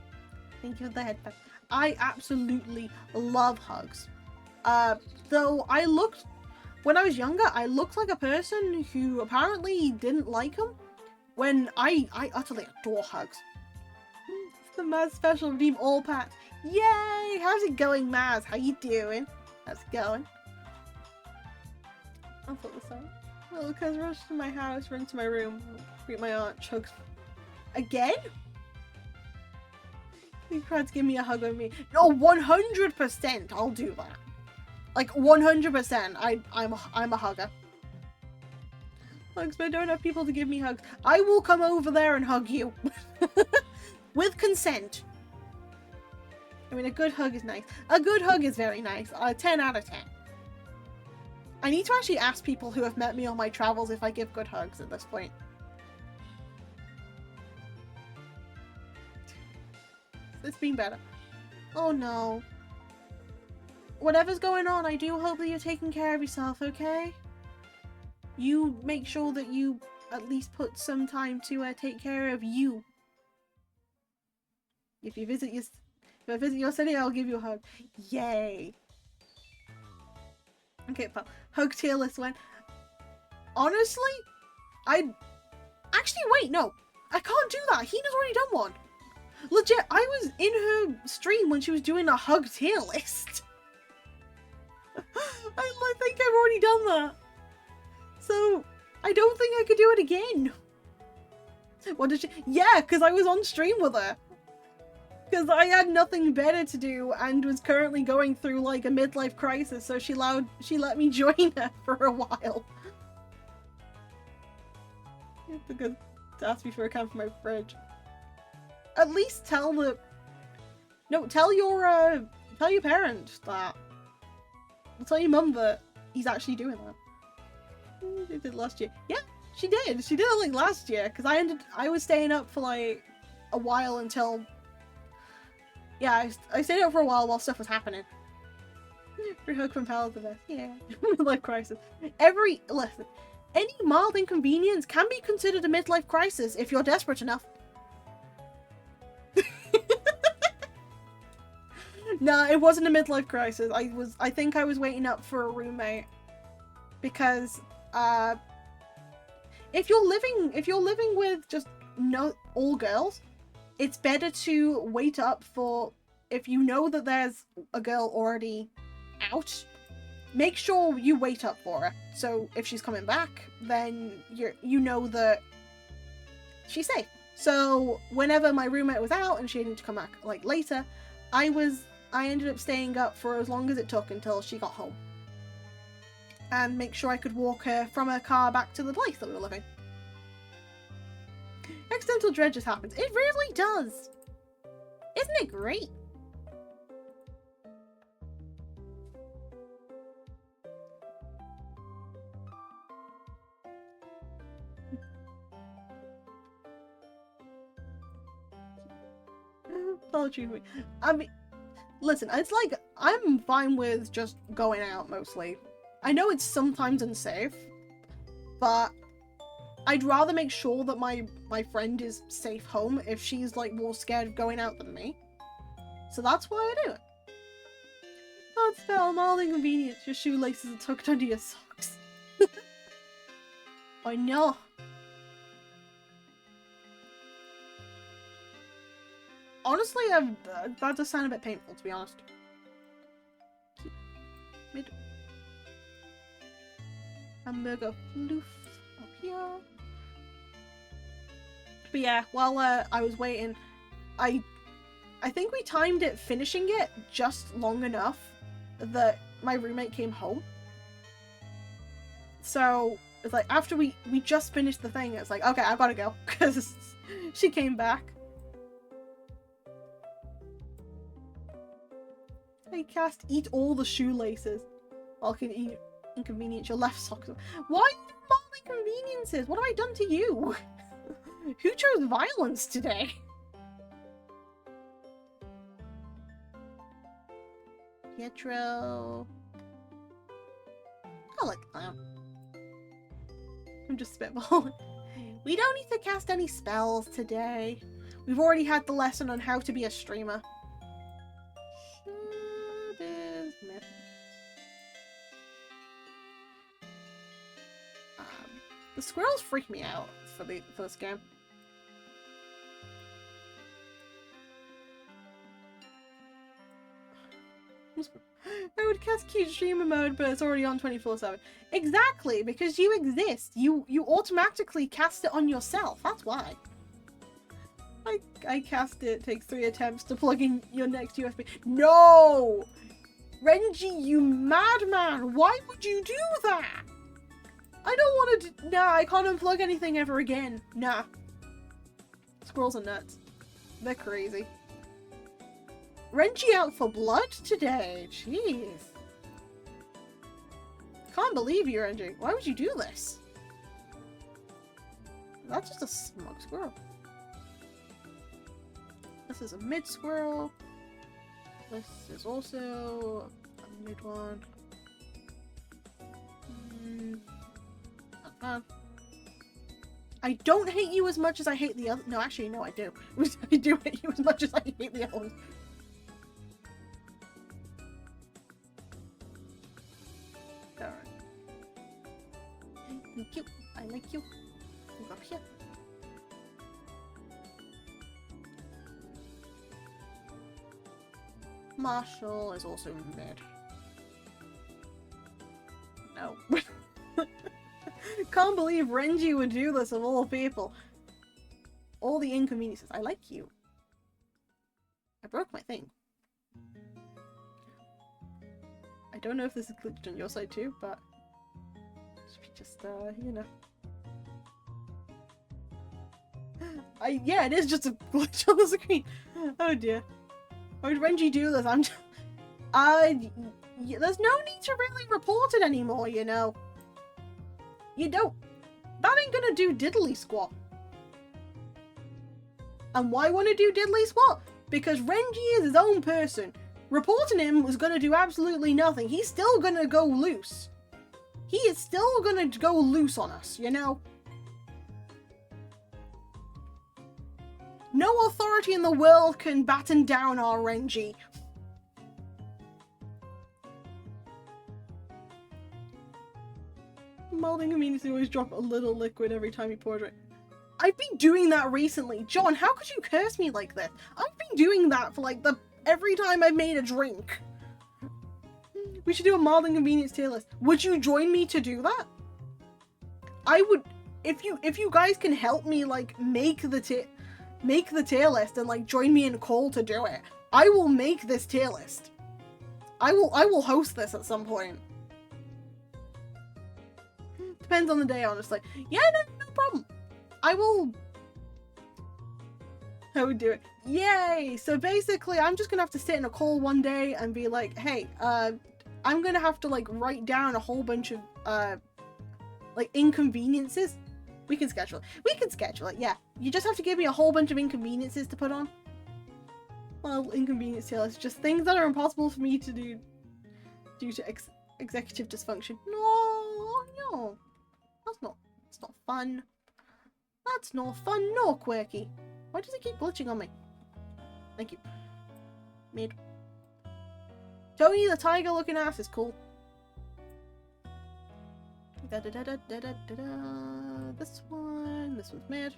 Thank you for the head pat. I absolutely love hugs. Though when I was younger, I looked like a person who apparently didn't like them. when I utterly adore hugs. It's the Maz special, redeem all packs. Yay! How's it going, Maz? How you doing? How's it going? I'll put this on. Little cuz rushed to my house, run to my room, greet my aunt, chugs. Again? You tried to give me a hug on me. No, 100% I'll do that. Like 100%, I'm a hugger. Hugs, but I don't have people to give me hugs. I will come over there and hug you. With consent. I mean, a good hug is nice. A good hug is very nice. 10 out of 10. I need to actually ask people who have met me on my travels if I give good hugs at this point. It's been better. Oh no. Whatever's going on, I do hope that you're taking care of yourself, okay? You make sure that you at least put some time to take care of you. If I visit your city, I'll give you a hug. Yay. Okay, pal. Hug tier list went. Honestly, actually, wait, no. I can't do that. Hina's already done one. Legit, I was in her stream when she was doing a hug tier list. I think I've already done that. So, I don't think I could do it again. What did she? Yeah, because I was on stream with her. Because I had nothing better to do and was currently going through like a midlife crisis, so she let me join her for a while. Because to ask me for a can for my fridge. At least tell your parents that. Tell your mum that he's actually doing that. They did last year. Yeah, she did. She did it like last year because I was staying up for like a while until. Yeah, I stayed up for a while stuff was happening. Free hug from pals the best. Yeah. Midlife crisis. Listen, any mild inconvenience can be considered a midlife crisis if you're desperate enough. Nah, it wasn't a midlife crisis. I think I was waiting up for a roommate. Because if you're living with just all girls, it's better to wait up for, if you know that there's a girl already out, make sure you wait up for her. So if she's coming back, then you know that she's safe. So whenever my roommate was out and she needed to come back like later, I ended up staying up for as long as it took until she got home. And make sure I could walk her from her car back to the place that we were living. Accidental dread just happens. It really does. Isn't it great? I mean, listen, it's like, I'm fine with just going out mostly. I know it's sometimes unsafe, but I'd rather make sure that my friend is safe home if she's like more scared of going out than me. So that's why I do it. Don't spell mild inconvenience. Your shoelaces are tucked under your socks. I know. Honestly, that does sound a bit painful, to be honest. Hamburger floof up here. But yeah, while I was waiting, I think we timed it finishing it just long enough that my roommate came home. So it's like after we just finished the thing, it's like, okay, I've got to go because she came back. I cast eat all the shoelaces. I'll inconvenience your left sock. Why mild inconveniences? What have I done to you? Who chose violence today? Pietro. I like that. I'm just spitballing. We don't need to cast any spells today. We've already had the lesson on how to be a streamer. The squirrels freak me out. for this game. I would cast cute streamer mode, but it's already on 24/7. Exactly, because you exist. You automatically cast it on yourself. That's why. I cast it. Takes 3 attempts to plug in your next USB. No! Renji, you madman! Why would you do that? I don't want to. Nah, I can't unplug anything ever again. Nah. Squirrels are nuts. They're crazy. Renji out for blood today. Jeez. Can't believe you, Renji. Why would you do this? That's just a smug squirrel. This is a mid squirrel. This is also a mid one. Not bad. I don't hate you as much as I hate the other. No, actually, no, I do. I do hate you as much as I hate the other ones. Alright. Thank you. I like you. Move up here. Marshall is also mid. No. Can't believe Renji would do this of all people. All the inconveniences. I like you. I broke my thing. I don't know if this is glitched on your side too, but just you know. Yeah, it is just a glitch on the screen. Oh dear. Why would Renji do this? There's no need to really report it anymore, you know. You don't. That ain't gonna do diddly squat. And why want to do diddly squat? Because Renji is his own person. Reporting him was gonna do absolutely nothing. He's still gonna go loose. He is still gonna go loose on us, you know. No authority in the world can batten down our Renji. Molding community always drop a little liquid every time you pour it. I've been doing that recently. John, how could you curse me like this? I've been doing that for like every time I've made a drink. We should do a mild inconvenience tier list. Would you join me to do that? I would, if you guys can help me like make the tier list and like join me in call to do it. I will make this tier list. I will host this at some point. Depends on the day, honestly. Yeah, no problem. I would do it. Yay! So basically, I'm just gonna have to sit in a call one day and be like, hey, I'm gonna have to like write down a whole bunch of like inconveniences. We can schedule it. We can schedule it, yeah. You just have to give me a whole bunch of inconveniences to put on. Well, inconvenience tier list, just things that are impossible for me to do due to executive dysfunction. No. That's not fun. That's not fun nor quirky. Why does it keep glitching on me? Thank you. Mid. Tony the tiger looking ass is cool. This one's mid.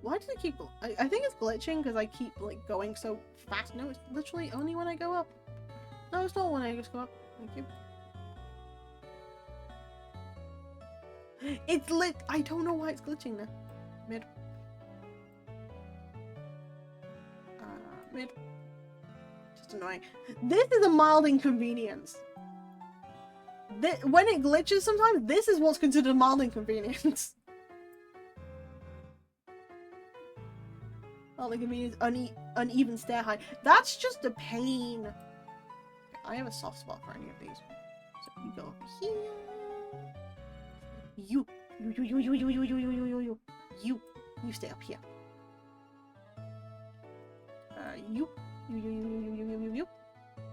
Why does it keep... I think it's glitching because I keep like going so fast. No, it's literally only when I go up. No, it's not when I just go up. Thank you. It's lit. I don't know why it's glitching now. Mid. Mid. Just annoying. This is a mild inconvenience. When it glitches sometimes, this is what's considered a mild inconvenience. Mild inconvenience, uneven stair height. That's just a pain. I have a soft spot for any of these. So you go up here. You stay up here.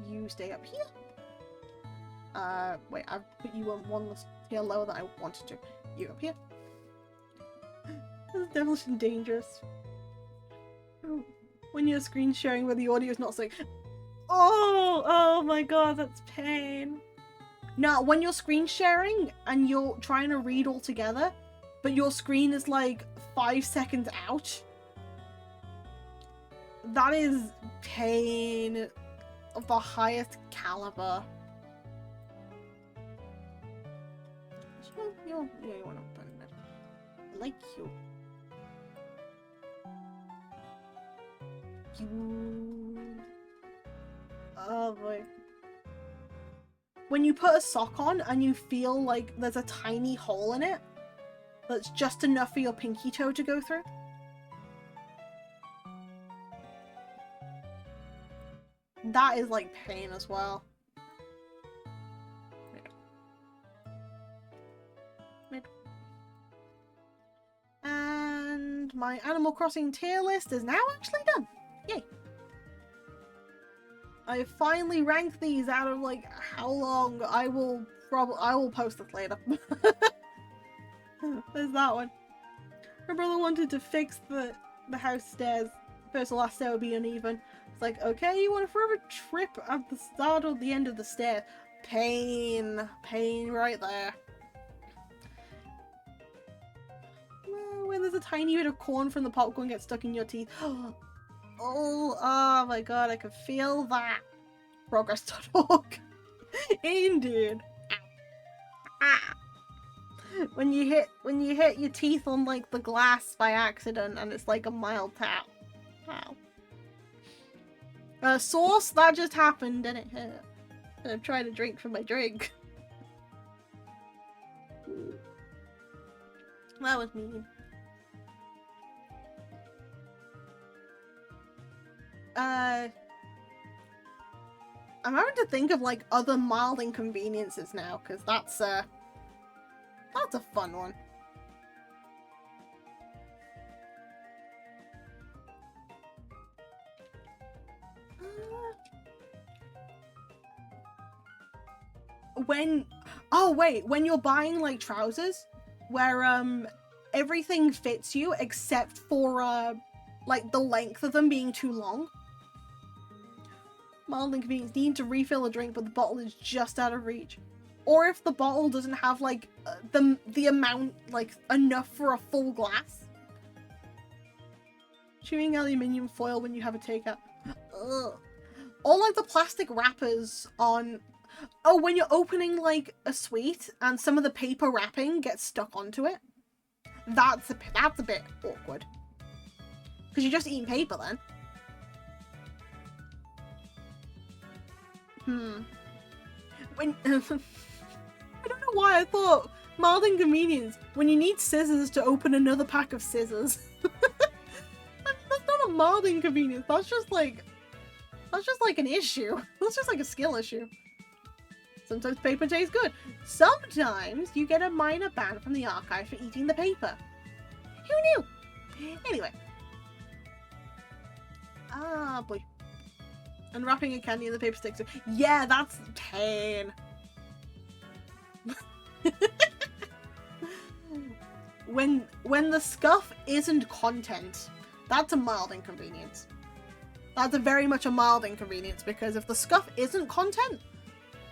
You stay up here. Wait, I've put you on one tier lower than I wanted to. You up here. This is definitely dangerous. When you're screen sharing where the audio is not saying, oh my god, that's pain. Now, when you're screen sharing and you're trying to read all together, but your screen is like 5 seconds out. That is pain of the highest caliber. You want to open it. I like you. Oh boy. When you put a sock on and you feel like there's a tiny hole in it that's just enough for your pinky toe to go through. That is like pain as well. And my Animal Crossing tier list is now actually done. Yay. I finally ranked these out of like how long. I will post this later. There's that one. My brother wanted to fix the house stairs. First or last stair would be uneven. It's like, okay, you want a forever trip at the start or the end of the stair. Pain. Pain right there. When there's a tiny bit of corn from the popcorn gets stuck in your teeth. Oh my god, I can feel that. Progress.org. Indeed. When you hit your teeth on like the glass by accident and it's like a mild tap. Wow. Sauce, that just happened and it hurt. And I'm trying to drink from my drink. That was mean. I'm having to think of like other mild inconveniences now, because that's a fun one. When you're buying like trousers where everything fits you except for like the length of them being too long. Mild inconvenience, need to refill a drink but the bottle is just out of reach. Or if the bottle doesn't have like the amount, like enough for a full glass. Chewing aluminium foil when you have a takeout. Ugh. Or like the plastic wrappers on... Oh, when you're opening like a sweet and some of the paper wrapping gets stuck onto it. That's a bit awkward. Because you're just eating paper then. When... I don't know why I thought mild inconvenience when you need scissors to open another pack of scissors. That's not a mild inconvenience. That's just like an issue. That's just like a skill issue. Sometimes paper tastes good. Sometimes you get a minor ban from the archive for eating the paper. Who knew? Anyway. Ah, boy. Unwrapping a candy in the paper sticks. Yeah, that's pain. When the scuff isn't content, that's a mild inconvenience. That's very much a mild inconvenience, because if the scuff isn't content,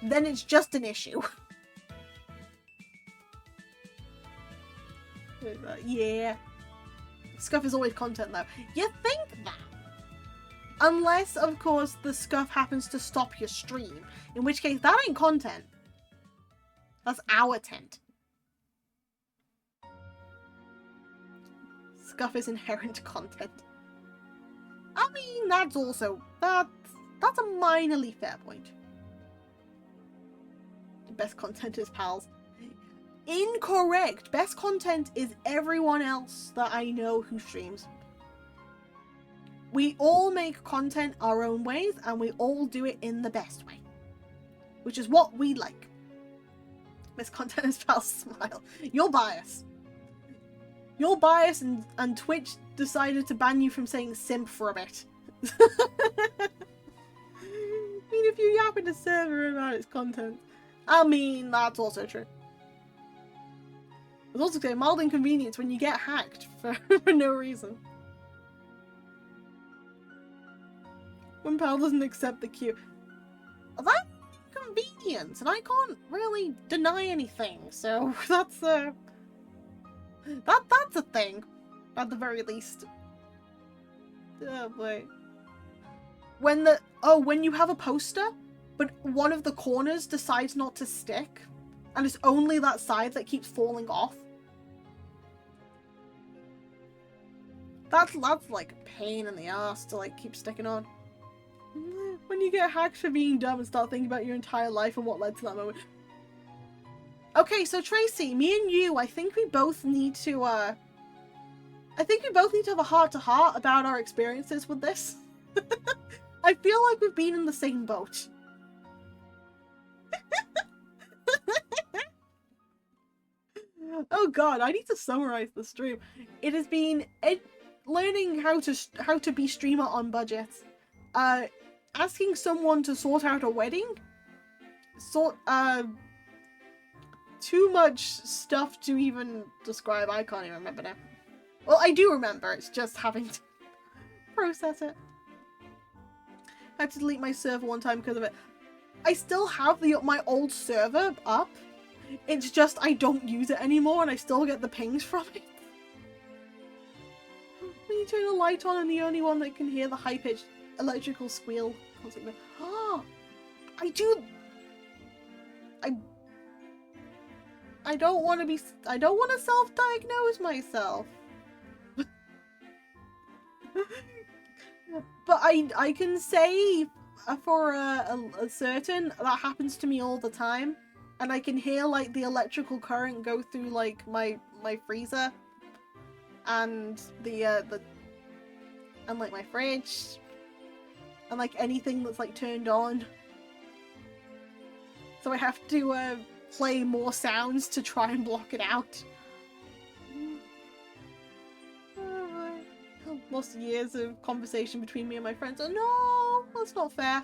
then it's just an issue. Yeah. Scuff is always content though. You think that. Unless, of course, the scuff happens to stop your stream. In which case, that ain't content. That's our tent. Scuff is inherent content. I mean, that's also... That's a minorly fair point. Best content is pals. Incorrect! Best content is everyone else that I know who streams. We all make content our own ways, and we all do it in the best way. Which is what we like. Best content is pals smile. You're biased. You're biased and Twitch decided to ban you from saying simp for a bit. I mean, if you happen to serve about its content. I mean, that's also true. There's also a mild inconvenience when you get hacked for no reason. When pal doesn't accept the queue. That's inconvenience, and I can't really deny anything, so that's That's a thing, at the very least. Oh boy. When you have a poster, but one of the corners decides not to stick, and it's only that side that keeps falling off. That's like a pain in the ass to like keep sticking on. When you get hacked for being dumb and start thinking about your entire life and what led to that moment. Okay, so Tracy, me and you, I think we both need to have a heart-to-heart about our experiences with this. I feel like we've been in the same boat. Oh god, I need to summarize the stream. It has been learning how to be streamer on budget. Asking someone to sort out a wedding. Too much stuff to even describe. I can't even remember now. Well, I do remember. It's just having to process it. I had to delete my server one time because of it. I still have my old server up. It's just I don't use it anymore and I still get the pings from it. When you turn the light on, I'm the only one that can hear the high-pitched electrical squeal. Oh, I don't want to self-diagnose myself. But I can say for a certain that happens to me all the time, and I can hear like the electrical current go through like my freezer and and like my fridge and like anything that's like turned on. So I have to play more sounds to try and block it out. Lost years of conversation between me and my friends. Oh no, that's not fair.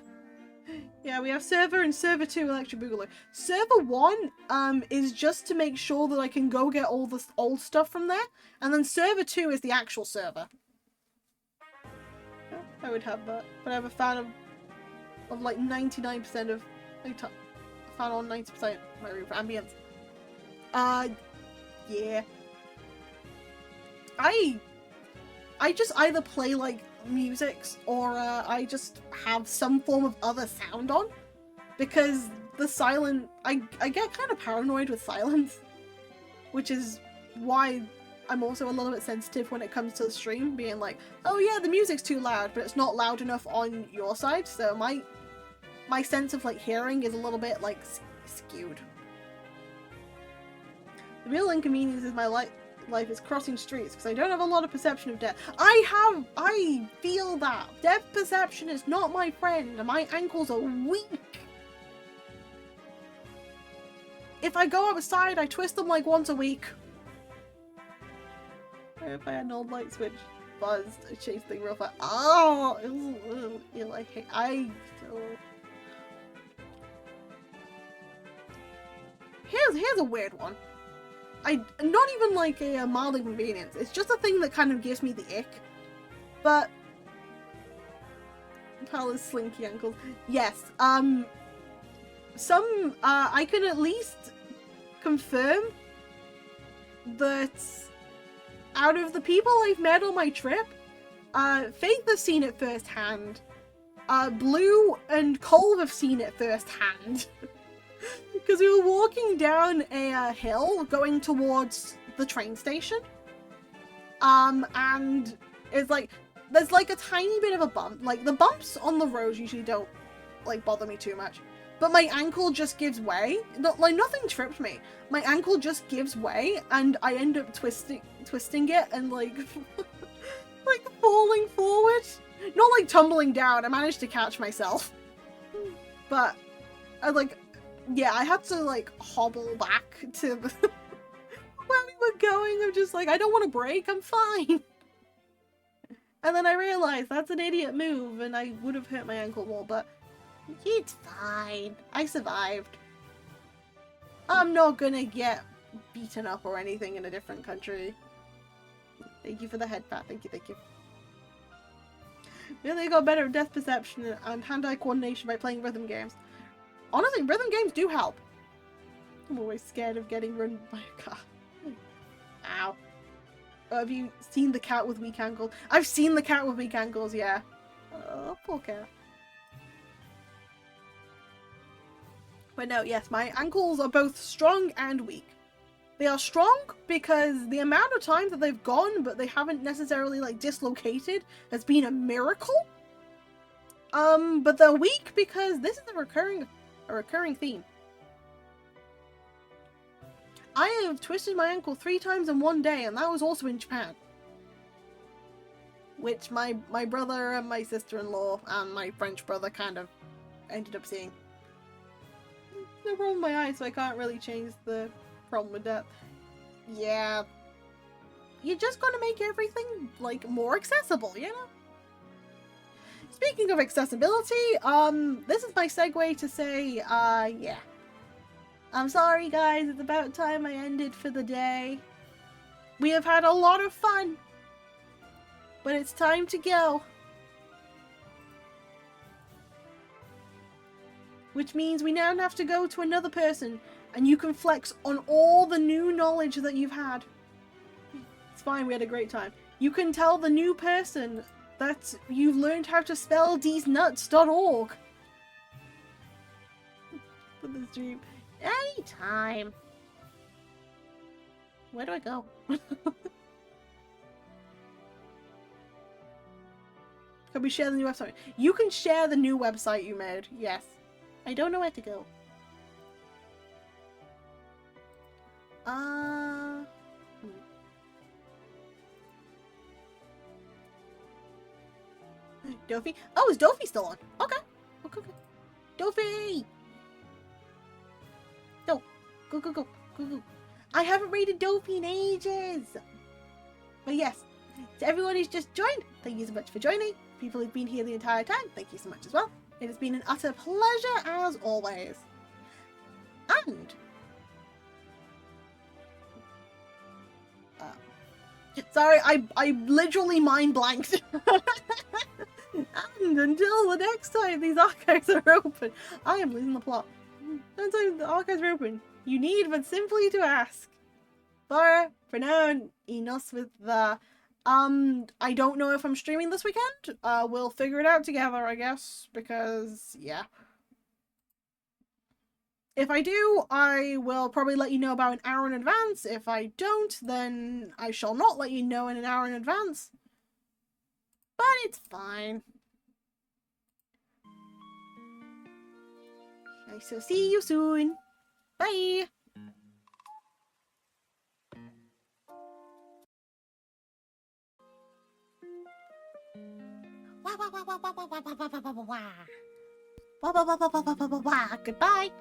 Yeah, we have server and server 2 Electric Boogaloo. Server 1 is just to make sure that I can go get all the old stuff from there, and then server 2 is the actual server. Yeah, I would have that, but I'm a fan of like 99% of fan on 90% of my room for ambience. Yeah. I just either play like musics or I just have some form of other sound on, because the silent I get kind of paranoid with silence, which is why I'm also a little bit sensitive when it comes to the stream being like, oh yeah, the music's too loud, but it's not loud enough on your side, so my sense of like hearing is a little bit like skewed. The real inconvenience is my life is crossing streets because I don't have a lot of perception of depth. I feel that depth perception is not my friend, and my ankles are weak. If I go outside, I twist them like once a week. If I had an old light switch buzzed, I chased thing real fast. Oh, here's a weird one. Not even like a mild inconvenience. It's just a thing that kind of gives me the ick. But Palace slinky ankles. Yes. I can at least confirm that out of the people I've met on my trip, Faith has seen it firsthand. Blue and Cole have seen it firsthand. Because we were walking down a hill going towards the train station. And it's like, there's like a tiny bit of a bump. Like, the bumps on the road usually don't like bother me too much. But my ankle just gives way. Like, nothing tripped me. My ankle just gives way, and I end up twisting it and like, like falling forward. Not like tumbling down. I managed to catch myself. But yeah, I had to like hobble back to the where we were going. I'm just like, I don't want to break. I'm fine. And then I realized that's an idiot move, and I would have hurt my ankle more, but it's fine. I survived. I'm not gonna get beaten up or anything in a different country. Thank you for the head pat. Thank you, thank you. Really got better at depth perception and hand-eye coordination by playing rhythm games. Honestly, rhythm games do help. I'm always scared of getting run by a car. Ow. Have you seen the cat with weak ankles? I've seen the cat with weak ankles, yeah. Oh, poor cat. But no, yes, my ankles are both strong and weak. They are strong because the amount of time that they've gone, but they haven't necessarily like dislocated, has been a miracle. But they're weak because this is a recurring theme. I have twisted my ankle 3 times in one day, and that was also in Japan. Which my brother and my sister-in-law and my French brother kind of ended up seeing. No problem with my eyes, so I can't really change the problem with that. Yeah. You just gotta make everything, like, more accessible, you know? Speaking of accessibility, this is my segue to say, yeah. I'm sorry, guys, it's about time I ended for the day. We have had a lot of fun, but it's time to go. Which means we now have to go to another person, and you can flex on all the new knowledge that you've had. It's fine, we had a great time. You can tell the new person that you've learned how to spell deesnuts.org. For the stream. Anytime. Where do I go? Can we share the new website? You can share the new website you made, yes. I don't know where to go. Dofi? Oh, is Dofi still on? Okay. Okay. Dofi! No. Go. I haven't rated Dofi in ages. But yes, to everyone who's just joined, thank you so much for joining. People who've been here the entire time, thank you so much as well. It has been an utter pleasure as always. And sorry, I literally mind blanked. And until the next time these archives are open, I am losing the plot. Until the archives are open, you need but simply to ask. For now, enough with the I don't know if I'm streaming this weekend. We'll figure it out together, I guess, because yeah. If I do, I will probably let you know about an hour in advance. If I don't, then I shall not let you know in an hour in advance. But it's fine. I shall see you soon. Bye! Goodbye!